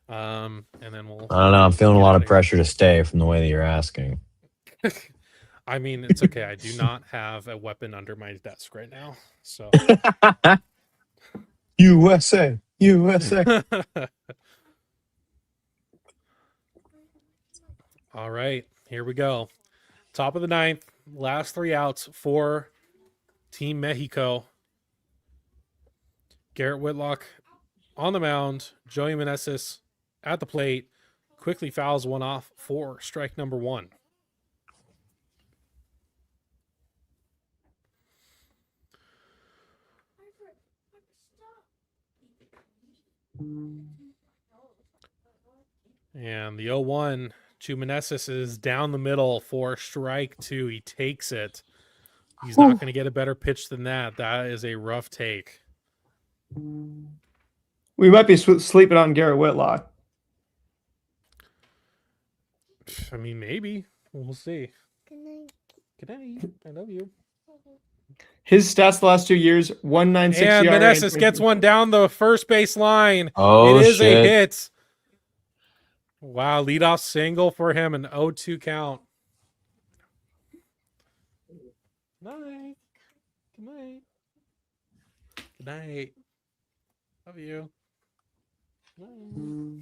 A: And then we'll.
H: I don't know. I'm feeling a lot of pressure to stay from the way that you're asking.
A: I mean, it's okay. I do not have a weapon under my desk right now. So.
H: USA.
A: All right, here we go. Top of the ninth, last 3 outs for Team Mexico. Garrett Whitlock on the mound. Joey Meneses at the plate. Quickly fouls one off for strike number 1. And the 0-1 to Meneses is down the middle for strike 2. He takes it. He's not going to get a better pitch than that. That is a rough take.
B: We might be sleeping on Garrett Whitlock.
A: I mean, maybe. We'll see.
E: Good night.
A: Good night. I love you.
B: His stats the last 2 years, 1.96
A: And
B: ERA.
A: Meneses gets one down the first base line.
H: Oh,
A: it is
H: shit.
A: a hit. Wow, leadoff single for him, an 0-2 count. Night. Good night. Good night. Love you. Night.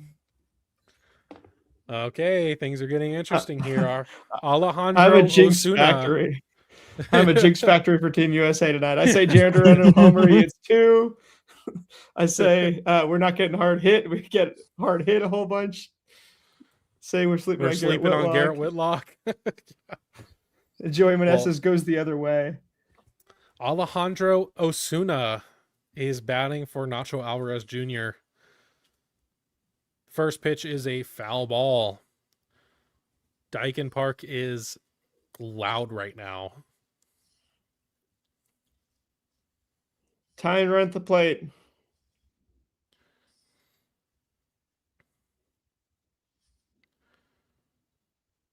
A: Okay, things are getting interesting here. Alejandro
B: I'm a jinx
A: Osuna.
B: factory. I'm a jinx factory for Team USA tonight. I say Jared Arozarena homer. He hits 2. I say we're not getting hard hit. We get hard hit a whole bunch. Say we're sleeping,
A: on Garrett Whitlock.
B: Joey Meneses goes the other way.
A: Alejandro Osuna is batting for Nacho Alvarez Jr. First pitch is a foul ball. Dyken Park is loud right now.
B: Tying run at the plate.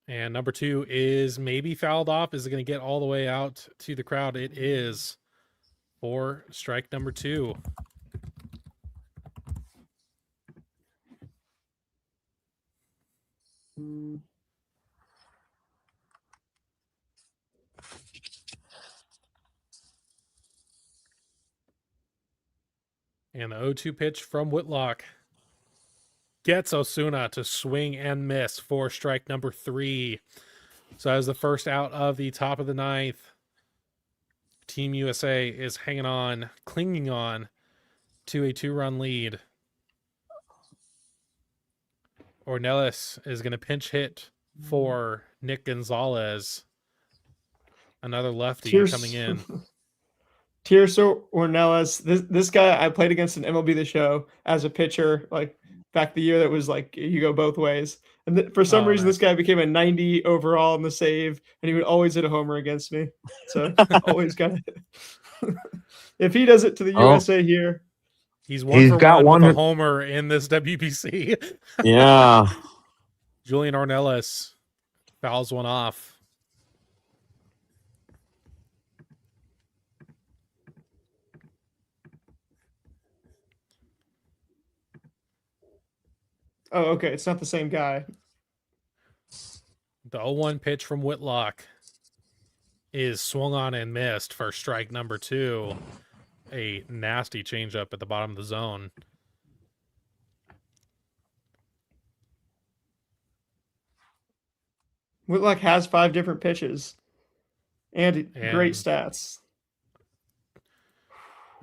A: And number 2 is maybe fouled off. Is it going to get all the way out to the crowd? It is for strike number 2. And the 0-2 pitch from Whitlock. gets Osuna to swing and miss for strike number 3. So as the first out of the top of the 9th, Team USA is hanging on, clinging on to a 2-run lead. Ornelas is going to pinch hit for Nick Gonzalez. Another lefty coming in.
B: Tirso Ornelas. This guy I played against in MLB The Show as a pitcher, like back the year that was like you go both ways. And for some reason,
A: nice.
B: this guy became a 90 overall in the save, and he would always hit a homer against me. So always got it. If he does it to the USA here,
A: he's got one with a homer in this WBC.
D: Yeah.
A: Julian Ornelas fouls one off.
B: oh, okay, it's not the same guy.
A: The 0-1 pitch from Whitlock is swung on and missed for strike number 2. A nasty changeup at the bottom of the zone.
B: Whitlock has 5 different pitches and great stats.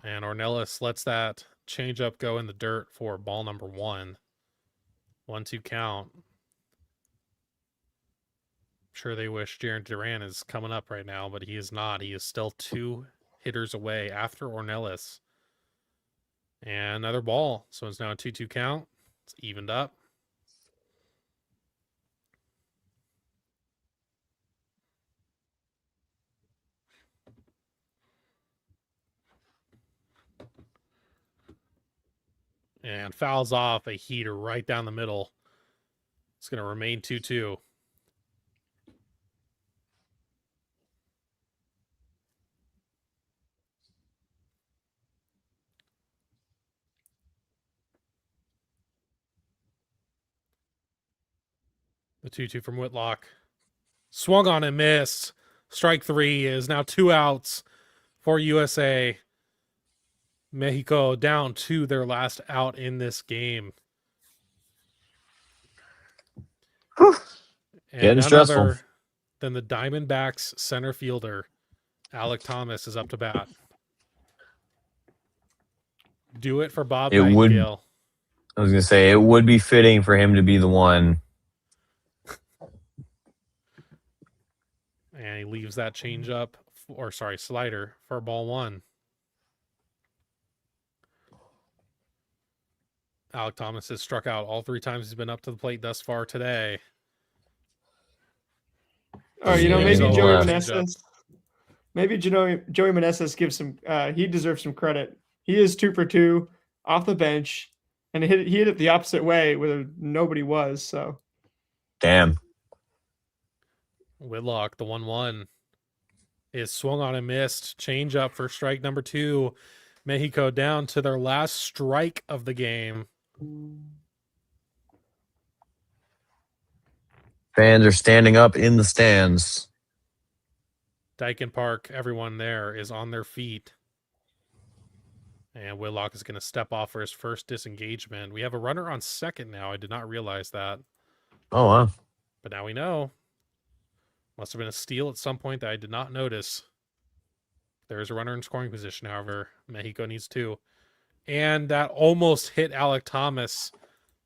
A: And Ornelas lets that changeup go in the dirt for ball number 1. 1-2 count. Sure they wish Jaron Duran is coming up right now, but he is not. He is still 2 hitters away after Ornelas. And another ball. So it's now a 2-2 count. It's evened up. And fouls off a heater right down the middle. It's going to remain 2-2. The 2-2 from Whitlock. Swung on and missed. Strike 3 is now 2 outs for USA. Mexico down to their last out in this game.
H: Getting stressful.
A: Then the Diamondbacks center fielder, Alec Thomas, is up to bat. Do it for Bob Nightingale.
H: I was going to say, it would be fitting for him to be the one.
A: And he leaves that changeup, slider for ball 1. Alec Thomas has struck out all 3 times he's been up to the plate thus far today.
B: Oh, maybe
A: Joey
B: Meneses gives some. He deserves some credit. He is 2 for 2 off the bench, and he hit it the opposite way where nobody was. So,
H: damn.
A: Whitlock, the 1-1, is swung on and missed. Change up for strike number 2. Mexico down to their last strike of the game.
H: Fans are standing up in the stands.
A: Dyken Park, everyone there is on their feet. And Whitlock is going to step off for his first disengagement. We have a runner on second now. I did not realize that.
H: Oh, wow.
A: But now we know. Must have been a steal at some point that I did not notice. There is a runner in scoring position, however. Mexico needs 2. And that almost hit Alec Thomas,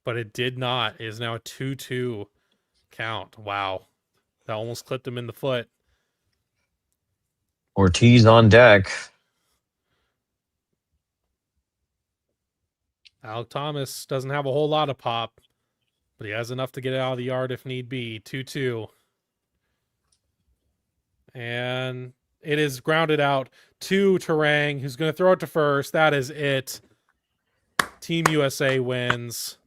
A: but it did not. It is now a 2-2 count. Wow. That almost clipped him in the foot.
H: Ortiz on deck.
A: Alec Thomas doesn't have a whole lot of pop, but he has enough to get out of the yard if need be. 2-2. And it is grounded out to Terang, who's going to throw it to first. That is it. Team USA wins.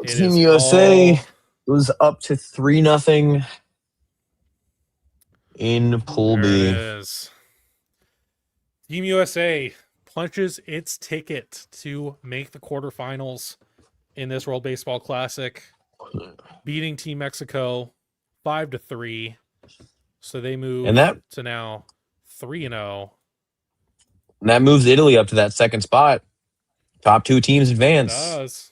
H: Team USA was up to 3-0 in Pool B.
A: There it is. Team USA punches its ticket to make the quarterfinals in this World Baseball Classic, beating Team Mexico 5-3. So they move to now 3-0.
H: And that moves Italy up to that second spot. Top 2 teams advance.
A: It does.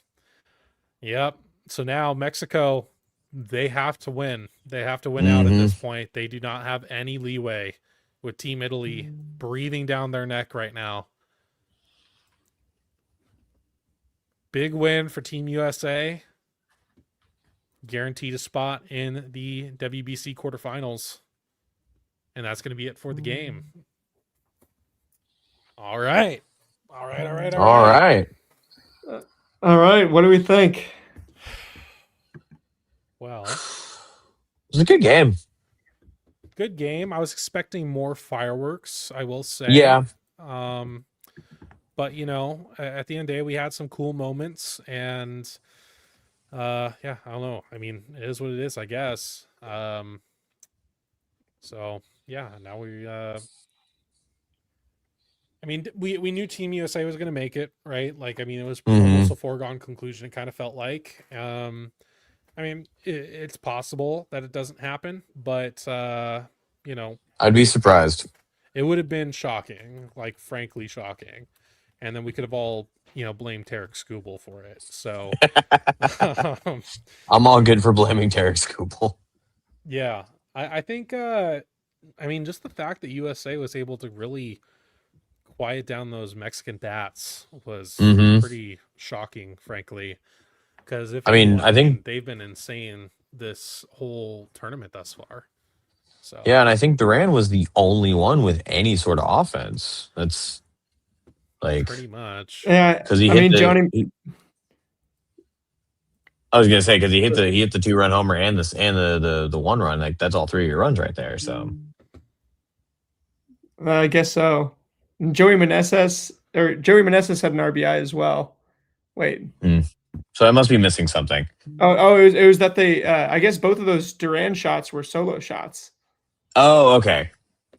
A: Yep. So now Mexico, they have to win. They have to win out at this point. They do not have any leeway with Team Italy breathing down their neck right now. Big win for Team USA. Guaranteed a spot in the WBC quarterfinals. And that's going to be it for the game. All right. All right.
B: All right. What do we think?
A: Well,
H: It was a good game.
A: good game. I was expecting more fireworks, I will say.
H: Yeah.
A: But at the end of the day, we had some cool moments, and I don't know. I mean, it is what it is, I guess. So yeah, now we knew Team USA was going to make it, right? Like, I mean, it was almost a foregone conclusion. It kind of felt like. It's possible that it doesn't happen, but
H: I'd be surprised.
A: it would have been shocking, like frankly shocking, and then we could have all blamed Tarek Skubal for it. So
H: I'm all good for blaming Tarek Skubal.
A: yeah, I think just the fact that USA was able to really quiet down those Mexican bats was pretty shocking, frankly. Because
H: I think
A: they've been insane this whole tournament thus far. So
H: yeah, and I think Duran was the only one with any sort of offense. That's like
A: pretty much.
B: Yeah,
H: because I was gonna say because he hit the 2-run homer and the 1-run. Like that's all 3 of your runs right there. So
B: I guess so. And Joey Meneses had an RBI as well. Wait.
H: So I must be missing something.
B: It was that they. I guess both of those Duran shots were solo shots.
H: Oh, okay.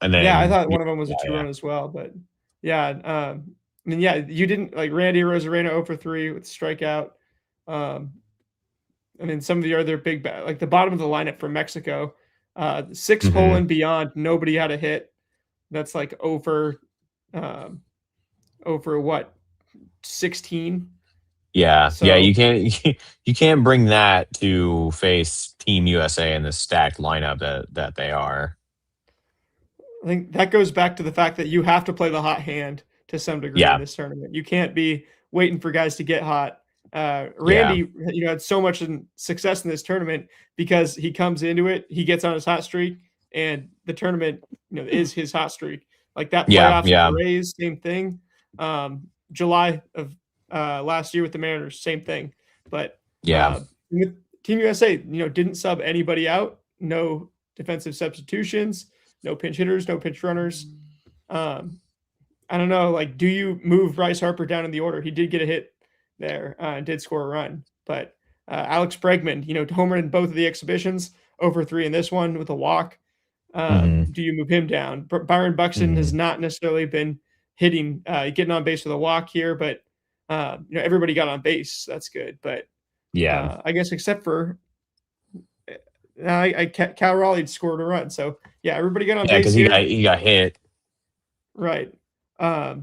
H: And then
B: I thought one of them was a 2-run as well, but yeah. You didn't like Randy Arozarena 0 for 3 with strikeout. Some of the other big like the bottom of the lineup for Mexico, 6 hole and beyond, nobody had a hit. That's like over what 16.
H: Yeah,
B: So,
H: you can't bring that to face Team USA in the stacked lineup that they are.
B: I think that goes back to the fact that you have to play the hot hand to some degree in this tournament. You can't be waiting for guys to get hot. Randy, had so much success in this tournament because he comes into it, he gets on his hot streak, and the tournament, is his hot streak. Like that playoffs with the Rays, same thing. July of last year with the Mariners, same thing. But with Team USA, didn't sub anybody out, no defensive substitutions, no pinch hitters, no pinch runners. I don't know, like, do you move Bryce Harper down in the order? He did get a hit there and did score a run. But Alex Bregman, homered in both of the exhibitions, over 3 in this one with a walk. Do you move him down? Byron Buxton has not necessarily been hitting, getting on base with a walk here, but everybody got on base. That's good. But I guess except for Cal Raleigh scored a run. So yeah, everybody got on base
H: because he got hit.
B: Right. But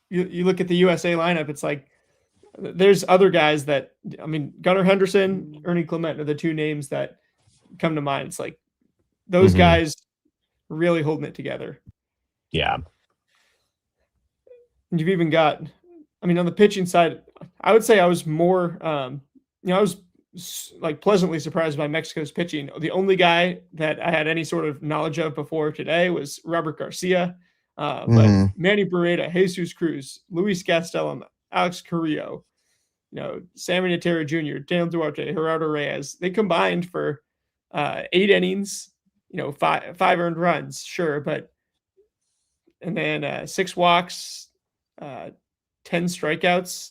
B: you look at the USA lineup, it's like there's other guys that, Gunnar Henderson, Ernie Clement are the 2 names that come to mind. It's like those guys really holding it together.
H: Yeah.
B: And you've even got, on the pitching side, I would say I was more, I was like pleasantly surprised by Mexico's pitching. The only guy that I had any sort of knowledge of before today was Robert Garcia. But Manny Barreda, Jesus Cruz, Luis Gastelum, Alex Carrillo, Sammy Natera Jr., Daniel Duarte, Gerardo Reyes, they combined for 8 innings, 5 earned runs, sure, and then 6 walks, 10 strikeouts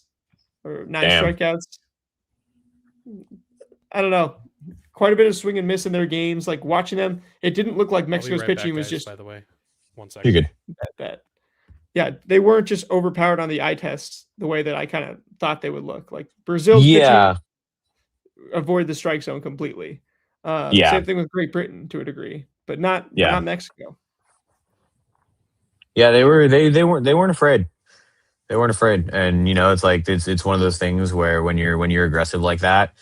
B: or 9 strikeouts. I don't know. Quite a bit of swing and miss in their games. Like watching them, it didn't look like Mexico's pitching was just.
A: By the way, 1 second.
H: You're good.
B: Bet. Yeah, they weren't just overpowered on the eye test the way that I kind of thought they would look. Like Brazil's pitching avoid the strike zone completely. Same thing with Great Britain to a degree, but not Mexico.
H: Yeah, they weren't afraid. They weren't afraid, and it's like it's one of those things where when you're aggressive like that,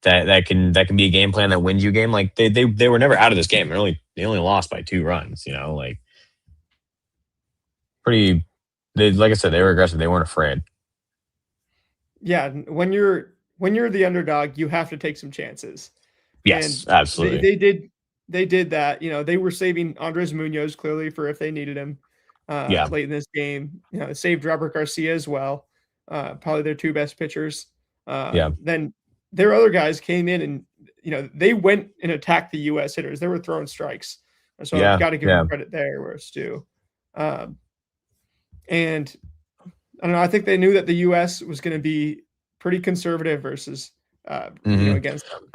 H: that can be a game plan that wins you a game. Like they were never out of this game. They only lost by 2 runs. Like pretty. They, like I said, they were aggressive. They weren't afraid.
B: Yeah, when you're the underdog, you have to take some chances.
H: Yes,
B: And
H: absolutely.
B: they did that. They were saving Andres Muñoz clearly for if they needed him
H: Yeah,
B: late in this game. They saved Robert Garcia as well. Probably their 2 best pitchers.
H: yeah,
B: Then their other guys came in and they went and attacked the U.S. hitters. They were throwing strikes, so
H: yeah,
B: got to give
H: yeah.
B: them credit there where it's due. And I don't know. I think they knew that the U.S. was going to be pretty conservative versus
H: Mhm.
B: against them.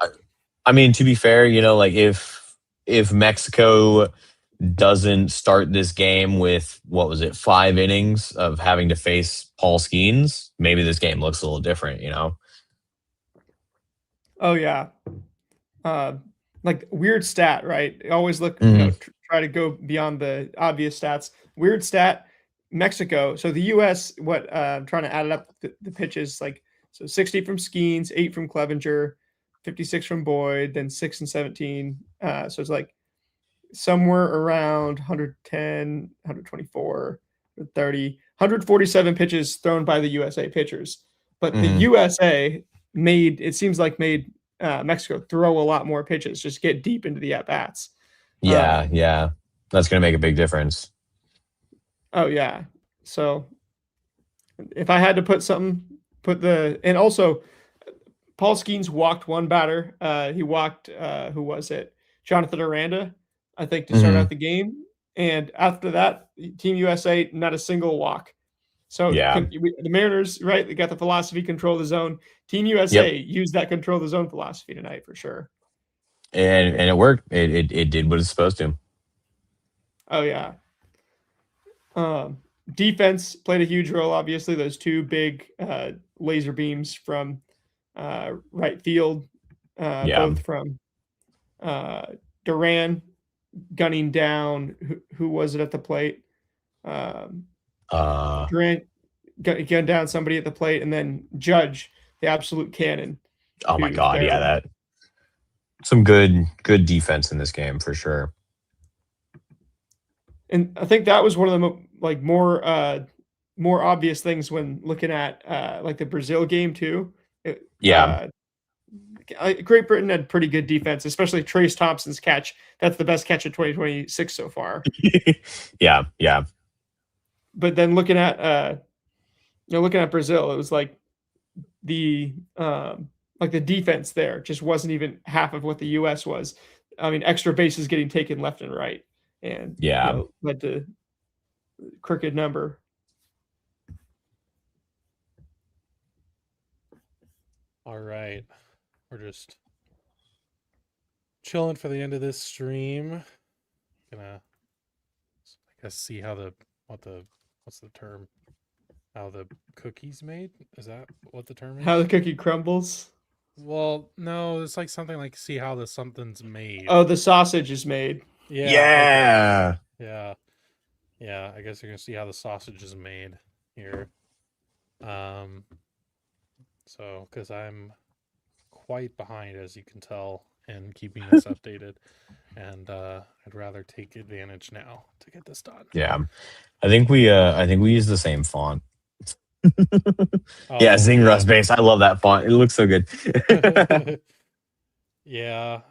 H: I mean, to be fair, like if Mexico doesn't start this game with what was it, 5 innings of having to face Paul Skeens, maybe this game looks a little different.
B: Oh yeah. Like weird stat, right? Always look,
H: Mhm.
B: try to go beyond the obvious stats. Weird stat, Mexico. So the US, what I'm trying to add it up the pitches, like so 60 from Skeens, 8 from Clevenger, 56 from Boyd, then 6 and 17. So it's like somewhere around 110, 124, 130, 147 pitches thrown by the USA pitchers. But the
H: Mhm.
B: USA it seems like made Mexico throw a lot more pitches, just get deep into the at bats.
H: Yeah, yeah, that's gonna make a big difference.
B: Oh yeah. So if I had to and also Paul Skeens walked one batter. He walked who was it? Jonathan Aranda, I think, to start
H: Mhm.
B: out the game. And after that, Team USA, not a single walk. So
H: Yeah,
B: the Mariners, right? They got the philosophy control the zone. Team
H: yep,
B: USA used that control the zone philosophy tonight for sure.
H: and it worked. It did what it's supposed to.
B: Oh yeah. Defense played a huge role. Obviously, those 2 big laser beams from right field,
H: Yeah,
B: both from Duran gunning down. Who was it at the plate?
H: uh,
B: Duran gun down somebody at the plate, and then Judge, the absolute cannon,
H: oh my
B: to
H: god, yeah,
B: Fairway.
H: that some good defense in this game for sure.
B: And I think that was one of the more obvious things when looking at like the Brazil game too.
H: Yeah.
B: Great Britain had pretty good defense, especially Trace Thompson's catch. That's the best catch of 2026 so far.
H: Yeah, yeah,
B: But then looking at Brazil, it was like the defense there just wasn't even half of what the US was. I mean, extra bases getting taken left and right, and
H: yeah.
B: led to crooked number.
A: All right. We're just chilling for the end of this stream. Gonna, I guess, see how what's the term? How the cookie's made? Is that what the term is?
B: How the cookie crumbles.
A: Well, no, it's like something like see how something's made.
B: Oh, the sausage is made.
A: Yeah.
H: Yeah.
A: Okay. Yeah. Yeah, I guess you're gonna see how the sausage is made here. So because I'm quite behind, as you can tell, in keeping this updated, and I'd rather take advantage now to get this done.
H: Yeah. I think we use the same font. Yeah, Zing Rust Base. I love that font. It looks so good.
A: Yeah,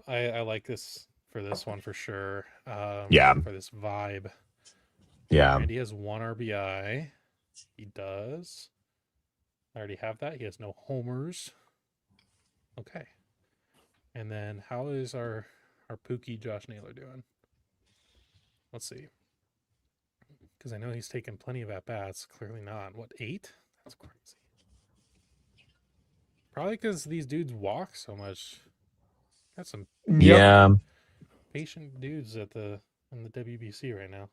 A: I like this for this one for sure.
H: Yeah.
A: For this vibe.
H: Yeah.
A: And he has 1 RBI. He does. I already have that. He has no homers. Okay. And then how is our Pookie Josh Naylor doing? Let's see. Because I know he's taken plenty of at-bats. Clearly not. What, 8? That's crazy. Probably because these dudes walk so much. Got some
H: Yeah.
A: patient dudes in the WBC right now.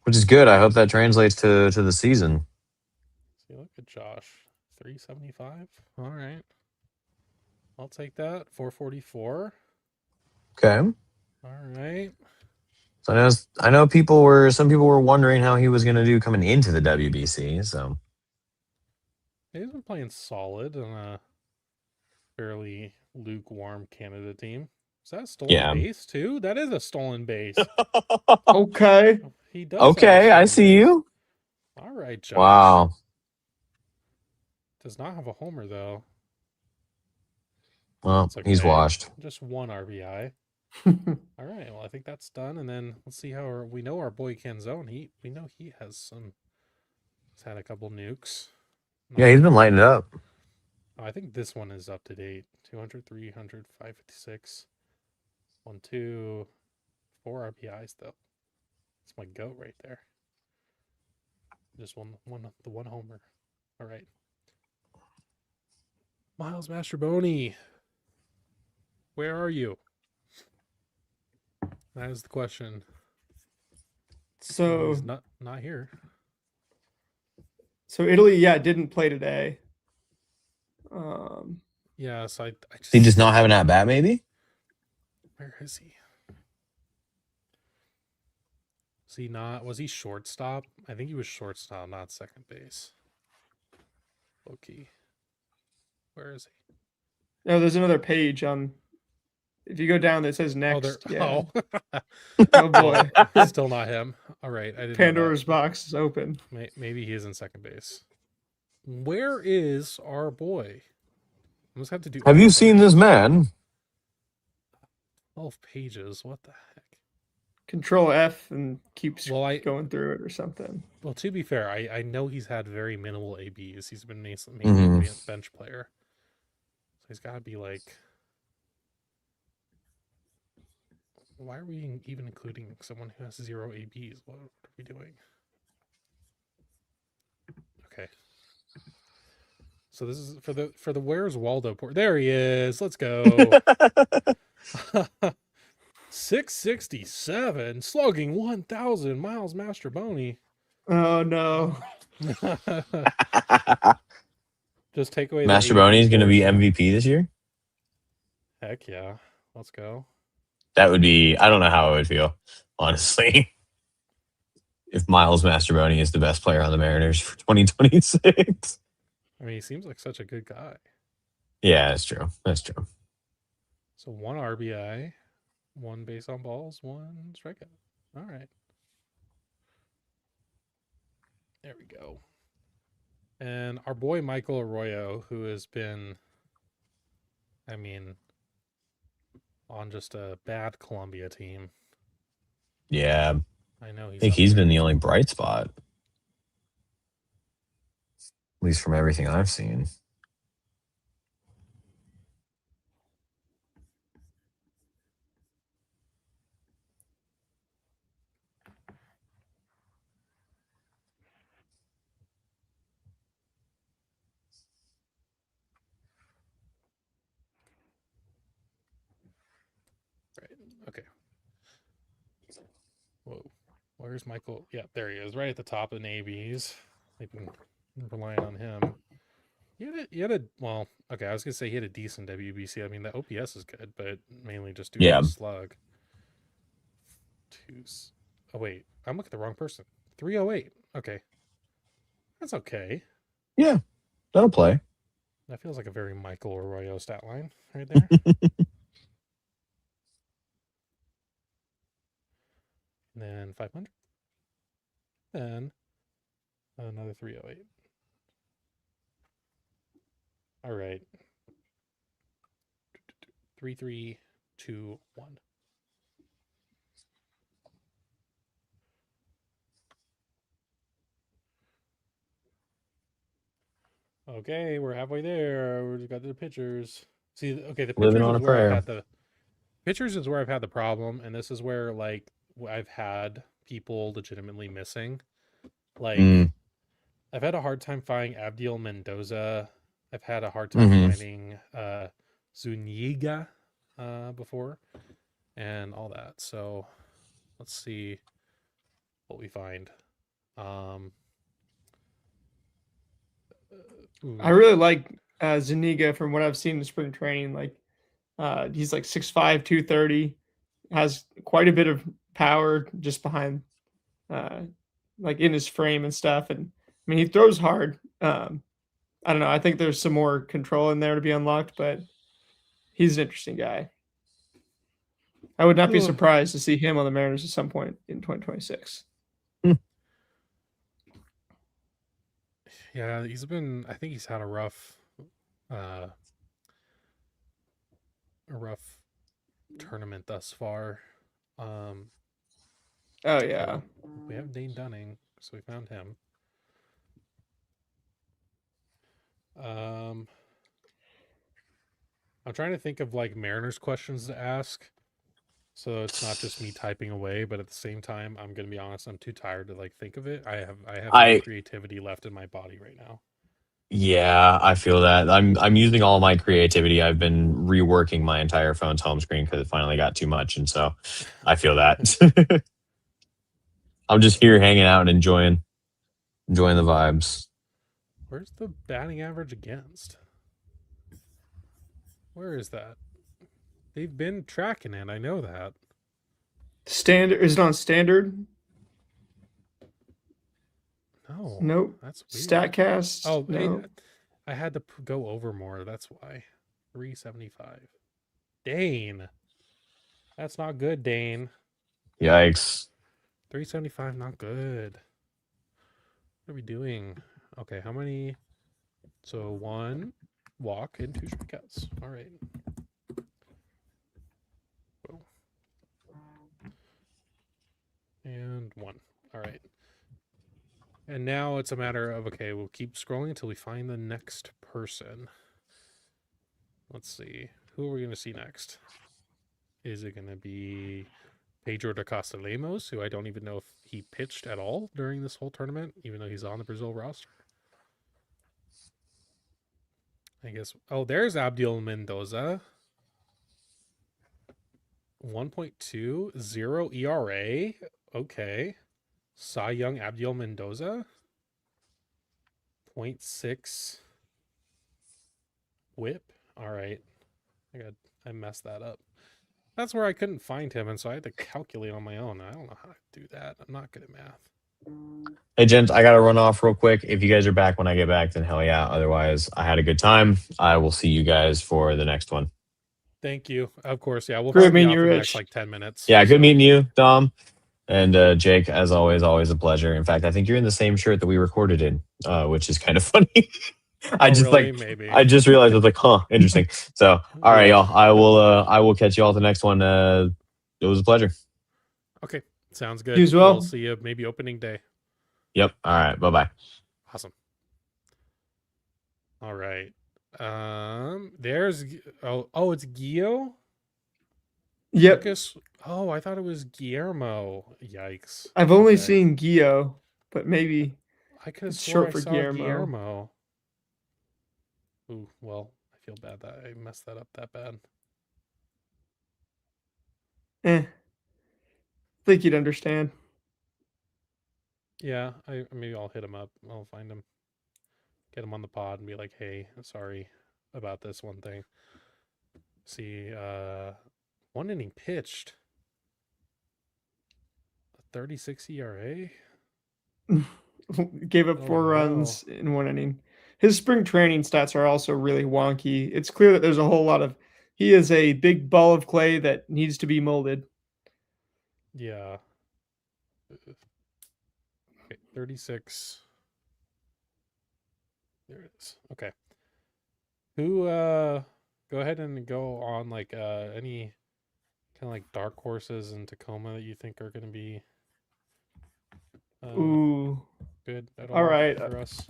H: Which is good. I hope that translates to the season.
A: See, look at Josh. 375. All right. I'll take that. 444.
H: Okay.
A: All right.
H: So I know some people were wondering how he was going to do coming into the WBC. So
A: He's been playing solid on a fairly lukewarm Canada team. Is that a stolen
H: yeah.
A: base too? That is a stolen base.
B: Okay.
A: He does. Have a
H: Okay, I
A: stolen
H: see
A: base.
H: you.
A: All right, Josh.
H: Wow.
A: Does not have a homer though.
H: Well,
A: That's
H: he's
A: okay.
H: washed.
A: Just one RBI. All right. Well, I think that's done, and then let's see how we know our boy Canzone. We know he has some. He's had a couple nukes.
H: Yeah, he's been lighting it up.
A: Oh, I think this one is up to date. 200, 300, 556. 1, 2, 4 RBIs though. That's my goat right there. Just one homer. All right. Miles Mastroboni, where are you? That is the question.
B: So
A: He's not here.
B: So Italy, didn't play today.
A: Yes, I just.
H: He does not have an at bat, maybe.
A: Where is he? Is he not? Was he shortstop? I think he was shortstop, not second base. Loki. Where is he?
B: No, there's another page on. If you go down, that says
A: Oh,
B: next.
A: there.
B: Yeah.
A: Oh.
B: Oh boy.
A: Still not him. All right, I didn't. know
B: Pandora's
A: that.
B: box is open.
A: Maybe he is in second base. Where is our boy? I must have to do.
H: Have you
A: all
H: seen this man?
A: 12 pages. What the heck?
B: Control F and keeps
A: Well,
B: going through it or something.
A: Well, to be fair, I know he's had very minimal ABs. He's been mainly
H: Mhm.
A: a bench player. So he's got to be like. Why are we even including someone who has 0 ABs? What are we doing? Okay. So this is for the Where's Waldo port. There he is. Let's go. 667, slugging 1,000. Miles Mastroboni.
B: Oh no.
A: Just take away the
H: Mastroboni is
A: AB
H: going to be
A: portion.
H: MVP this year.
A: Heck yeah. Let's go.
H: That would be. I don't know how I would feel, honestly, if Miles Mastroboni is the best player on the Mariners for 2026.
A: I mean, he seems like such a good guy.
H: Yeah, that's true. That's true.
A: So 1 RBI, 1 base on balls, 1 strikeout. All right. There we go. And our boy Michael Arroyo, who has been, I mean, on just a bad Columbia team.
H: Yeah,
A: I know
H: I think he's been the only bright spot, at least from everything I've seen.
A: Right. Okay. Whoa. Where's Michael? Yeah, there he is, right at the top of the ABs. They've been relying on him. He had a well, okay, I was gonna say he had a decent WBC. I mean, the OPS is good, but mainly just due to the slug. Oh wait, I'm looking at the wrong person. 308. Okay. That's okay.
H: Yeah, that'll play.
A: That feels like a very Michael Arroyo stat line right there. And then 500. Then another 308. All right. 3, 3, 2, 1. Okay, we're halfway there. We've got the pictures. See, okay, the pictures
H: Living on
A: is
H: a
A: where I've
H: prayer.
A: had the pictures is where I've had the problem, and this is where like I've had people legitimately missing. Like I've had a hard time finding Abdiel Mendoza. I've had a hard time finding Zuniga before and all that. So let's see what we find.
B: I really like Zuniga from what I've seen in spring training. Like he's like 6'5", 230, has quite a bit of power just behind, like in his frame and stuff. And I mean, he throws hard. I don't know. I think there's some more control in there to be unlocked, but he's an interesting guy. I would not be surprised to see him on the Mariners at some point in 2026.
A: Yeah, I think he's had a rough tournament thus far.
B: Oh yeah.
A: We have Dane Dunning, so we found him. I'm trying to think of like Mariners questions to ask, so it's not just me typing away. But at the same time, I'm gonna be honest, I'm too tired to like think of it. I have no creativity left in my body right now.
H: Yeah, I feel that. I'm using all my creativity. I've been reworking my entire phone's home screen because it finally got too much, and so I feel that. I'm just here hanging out and enjoying the vibes.
A: Where's the batting average against? Where is that? They've been tracking it. I know that.
B: Standard is it on standard?
A: No.
B: Nope.
A: That's weird.
B: Statcast.
A: Oh,
B: no.
A: I had to go over more. That's why. 375. Dane. That's not good, Dane.
H: Yikes.
A: 375, not good. What are we doing? Okay, how many? So 1 walk and 2 strikeouts. All right. And 1. All right. And now it's a matter of, okay, we'll keep scrolling until we find the next person. Let's see. Who are we going to see next? Is it going to be Pedro da Costa Lemos, who I don't even know if he pitched at all during this whole tournament, even though he's on the Brazil roster? I guess. Oh, there's Abdiel Mendoza. 1.2, 0 ERA. Okay. Cy Young Abdiel Mendoza. 0.6 whip. All right. I messed that up. That's where I couldn't find him, and so I had to calculate on my own. I don't know how to do that. I'm not good at math.
H: Hey, gents, I got to run off real quick. If you guys are back when I get back, then hell yeah. Otherwise, I had a good time. I will see you guys for the next one.
A: Thank you. Of course, yeah. We'll
B: Great
A: probably be
B: meeting
A: off
B: you,
A: in the
B: Rich.
A: next like 10 minutes.
H: Yeah, good meeting you, Dom. And Jake, as always a pleasure. In fact, I think you're in the same shirt that we recorded in, which is kind of funny. I just
A: really? Maybe.
H: I just realized I was like, huh, interesting. So, all right, y'all. I will catch you all at the next one. It was a pleasure.
A: Okay, sounds good.
B: You as well.
A: We'll see you maybe opening day.
H: Yep. All right. Bye-bye.
A: Awesome. All right. There's it's Gio.
B: Yep.
A: Lucas. Oh, I thought it was Guillermo. Yikes.
B: I've only
A: Okay.
B: seen Gio, but maybe
A: I could have
B: it's
A: swore
B: short
A: I
B: for
A: saw
B: Guillermo.
A: Ooh, well, I feel bad that I messed that up that bad.
B: Think you'd understand.
A: Yeah, maybe I'll hit him up. I'll find him, get him on the pod, and be like, "Hey, sorry about this one thing." See, 1 inning pitched, a 36 ERA.
B: Gave up 4 runs in 1 inning. His spring training stats are also really wonky. It's clear that there's a whole lot of. He is a big ball of clay that needs to be molded.
A: Yeah. Okay, 36. There it is. Okay. Who go ahead and go on like any kind of like dark horses in Tacoma that you think are going to be
B: Ooh.
A: good at
B: All right.
A: for us?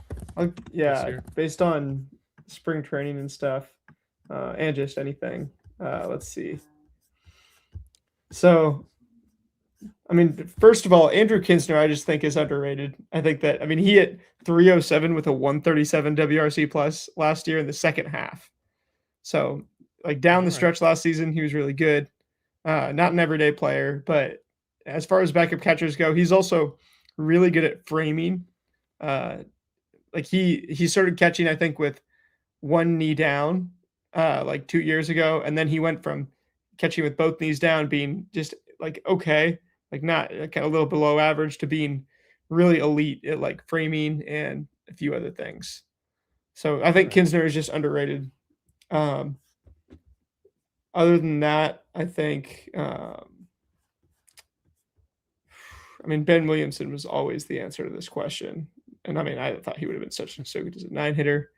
B: Yeah,
A: year?
B: based on spring training and stuff, and just anything. Let's see. So, I mean, first of all, Andrew Kinsner, I just think is underrated. I think that, I mean, he hit 307 with a 137 WRC plus last year in the second half. So, like down the stretch last season, he was really good. Not an everyday player, but as far as backup catchers go, he's also really good at framing. Like he started catching, I think, with 1 knee down, like 2 years ago, and then he went from catching with both knees down, being just like okay, like not kind of a little below average to being really elite at like framing and a few other things. So I think Kinsner is just underrated. Other than that, I think, I mean, Ben Williamson was always the answer to this question. And I mean, I thought he would have been so good as a 9-hitter.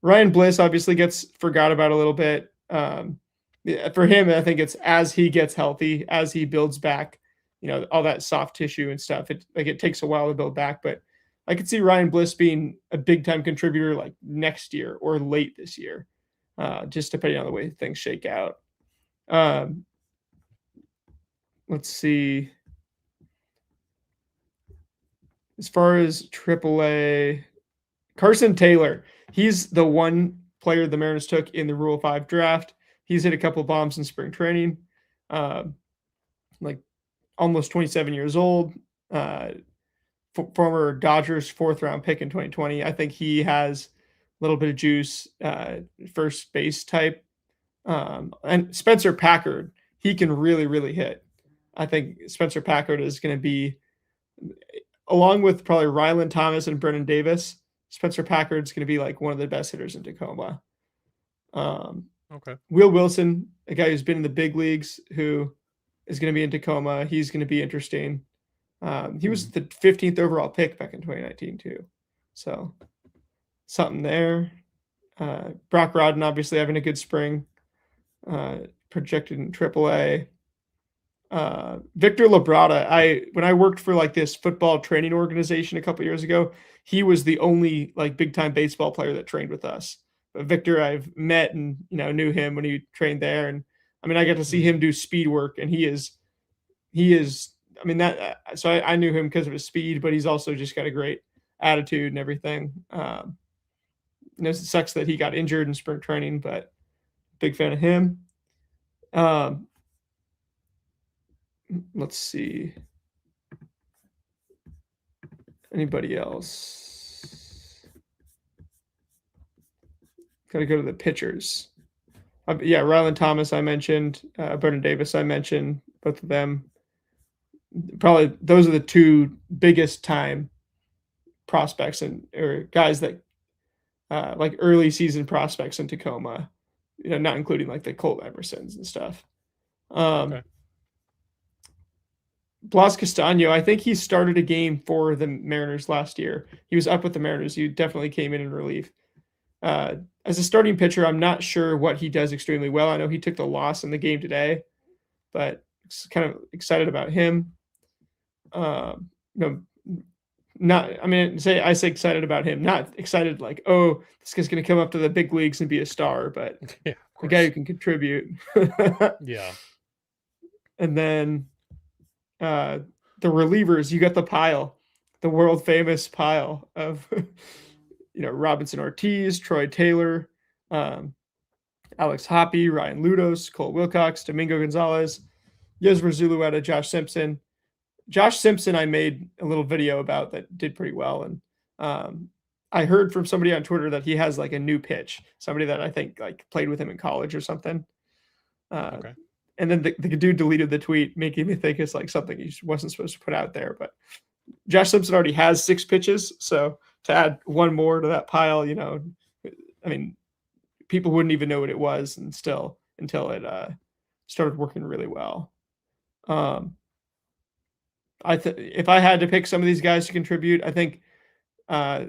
B: Ryan Bliss obviously gets forgot about a little bit. For him, I think it's as he gets healthy, as he builds back, all that soft tissue and stuff. It takes a while to build back, but I could see Ryan Bliss being a big time contributor like next year or late this year, just depending on the way things shake out. Let's see. As far as AAA, Carson Taylor, he's the one player the Mariners took in the Rule 5 draft. He's hit a couple bombs in spring training. Like almost 27 years old. Former Dodgers 4th-round pick in 2020. I think he has a little bit of juice, first base type. And Spencer Packard, he can really, really hit. I think Spencer Packard is going to be, along with probably Ryland Thomas and Brennan Davis, Spencer Packard's going to be like one of the best hitters in Tacoma.
A: Okay.
B: Will Wilson, a guy who's been in the big leagues, who is going to be in Tacoma. He's going to be interesting. He was the 15th overall pick back in 2019 too. So something there. Brock Rodden obviously having a good spring. Projected in AAA. Victor Labrada, when I worked for like this football training organization a couple years ago, he was the only like big time baseball player that trained with us. But Victor, I've met and knew him when he trained there, and I mean I got to see him do speed work, and he is. I mean that. So I knew him because of his speed, but he's also just got a great attitude and everything. It sucks that he got injured in spring training, but big fan of him. Let's see. Anybody else? Got to go to the pitchers. Yeah, Ryland Thomas I mentioned. Brennan Davis I mentioned. Both of them. Probably those are the two biggest time prospects or guys that like early season prospects in Tacoma. Not including like the Colt Emersons and stuff.
A: Okay.
B: Blas Castano, I think he started a game for the Mariners last year. He was up with the Mariners. He definitely came in relief. As a starting pitcher, I'm not sure what he does extremely well. I know he took the loss in the game today, but kind of excited about him. I say excited about him, not excited like, oh, this guy's going to come up to the big leagues and be a star, but
A: Yeah,
B: a guy who can contribute.
A: Yeah.
B: And then the relievers, you got the world famous pile of, Robinson Ortiz, Troy Taylor, Alex Hoppe, Ryan Ludos, Cole Wilcox, Domingo Gonzalez, Yosmer Zulueta, Josh Simpson. Josh Simpson, I made a little video about that did pretty well. And I heard from somebody on Twitter that he has like a new pitch, somebody that I think like played with him in college or something.
A: Okay.
B: And then the dude deleted the tweet, making me think it's like something he wasn't supposed to put out there. But Josh Simpson already has 6 pitches. So to add one more to that pile, I mean, people wouldn't even know what it was until it started working really well. If I had to pick some of these guys to contribute, I think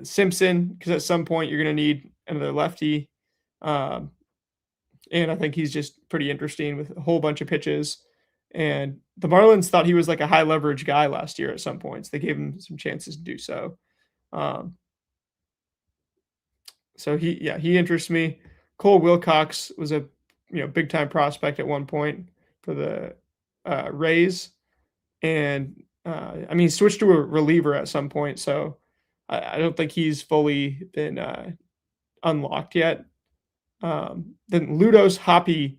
B: Simpson, because at some point you're going to need another lefty. And I think he's just pretty interesting with a whole bunch of pitches. And the Marlins thought he was like a high leverage guy last year at some points. They gave him some chances to do so. So he interests me. Cole Wilcox was a big time prospect at one point for the Rays. And he switched to a reliever at some point. So I don't think he's fully been unlocked yet. Then Ludos, Hoppe,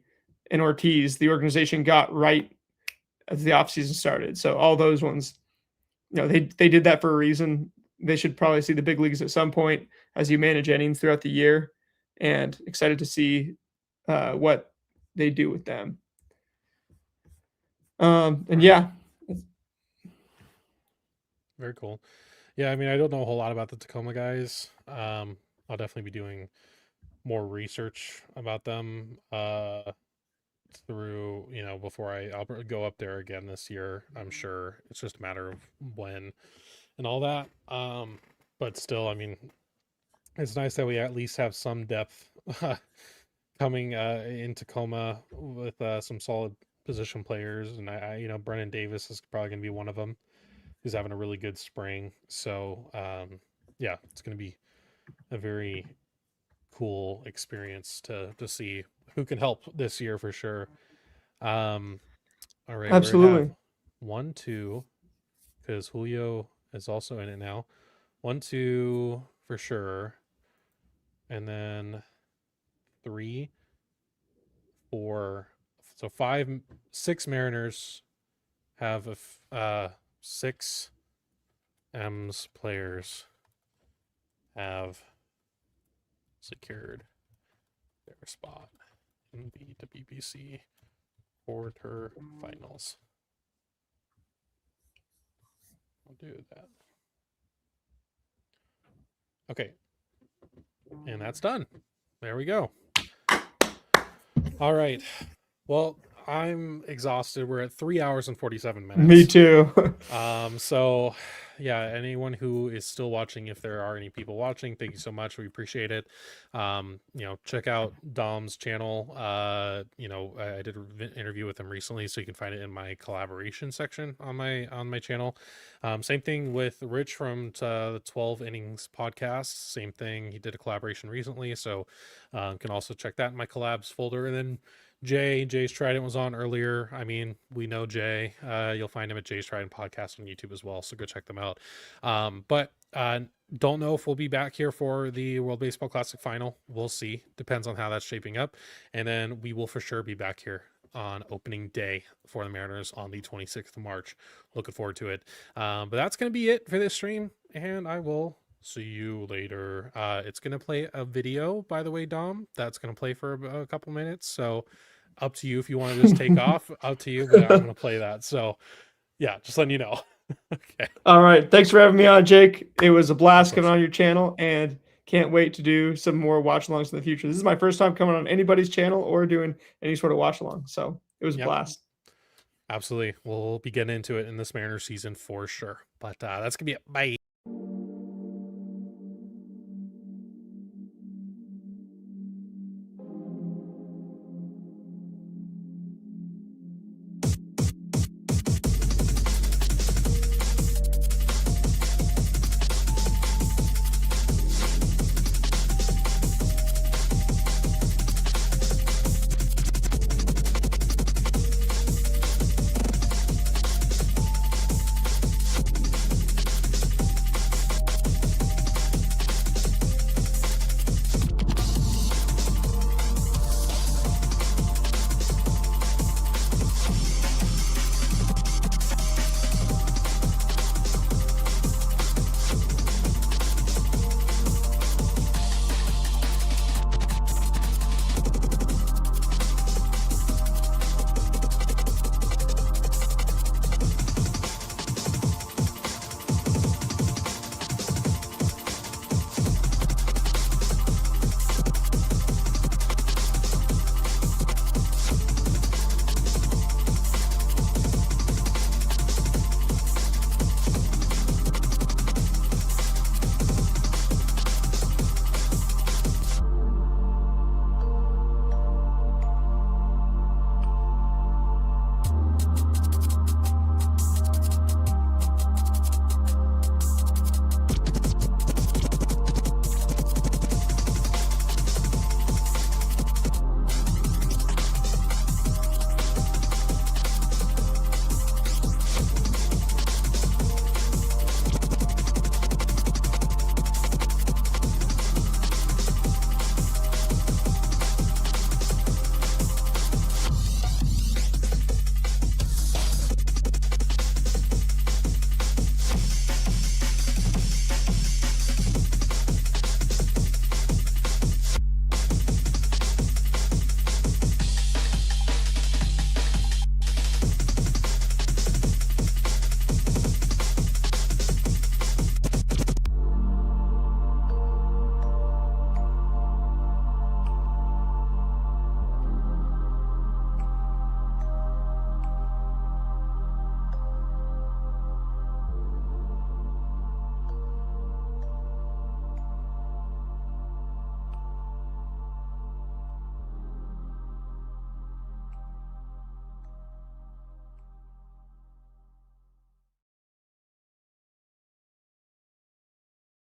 B: and Ortiz, the organization got right as the offseason started. So all those ones, they did that for a reason. They should probably see the big leagues at some point as you manage innings throughout the year, and excited to see what they do with them. And yeah,
A: Very cool. Yeah, I mean, I don't know a whole lot about the Tacoma guys. I'll definitely be doing more research about them through, before I'll go up there again this year. I'm sure it's just a matter of when and all that. But still, I mean, it's nice that we at least have some depth coming in Tacoma with some solid position players, and Brennan Davis is probably going to be one of them. He's having a really good spring, so yeah, it's going to be a very cool experience to see who can help this year for sure. All right,
B: Absolutely.
A: we have 1, 2, because Julio is also in it now. 1, 2 for sure, and then 3, 4. So 5, 6 Mariners have 6 M's players have secured their spot in the WBC quarterfinals. I'll do that. Okay. And that's done. There we go. All right. Well, I'm exhausted. We're at 3 hours and 47 minutes.
B: Me too.
A: So yeah, anyone who is still watching, if there are any people watching, thank you so much. We appreciate it. Check out Dom's channel. I did an interview with him recently, so you can find it in my collaboration section on my channel. Same thing with Rich from the 12 Innings podcast. Same thing. He did a collaboration recently, so can also check that in my collabs folder. And then Jay's Trident was on earlier. I mean, we know Jay. You'll find him at Jay's Trident podcast on YouTube as well, so go check them out. But don't know if we'll be back here for the World Baseball Classic final. We'll see. Depends on how that's shaping up. And then we will for sure be back here on opening day for the Mariners on the 26th of March. Looking forward to it. But that's going to be it for this stream, and I will see you later. It's going to play a video, by the way, Dom. That's going to play for a couple minutes, so up to you if you want to just take off. Up to you, but I'm going to play that. So yeah, just letting you know. Okay.
B: All right. Thanks for having me on, Jake. It was a blast coming on your channel, and can't wait to do some more watch alongs in the future. This is my first time coming on anybody's channel or doing any sort of watch along. So it was a blast.
A: Absolutely. We'll be getting into it in this Mariners season for sure. But that's going to be it. Bye.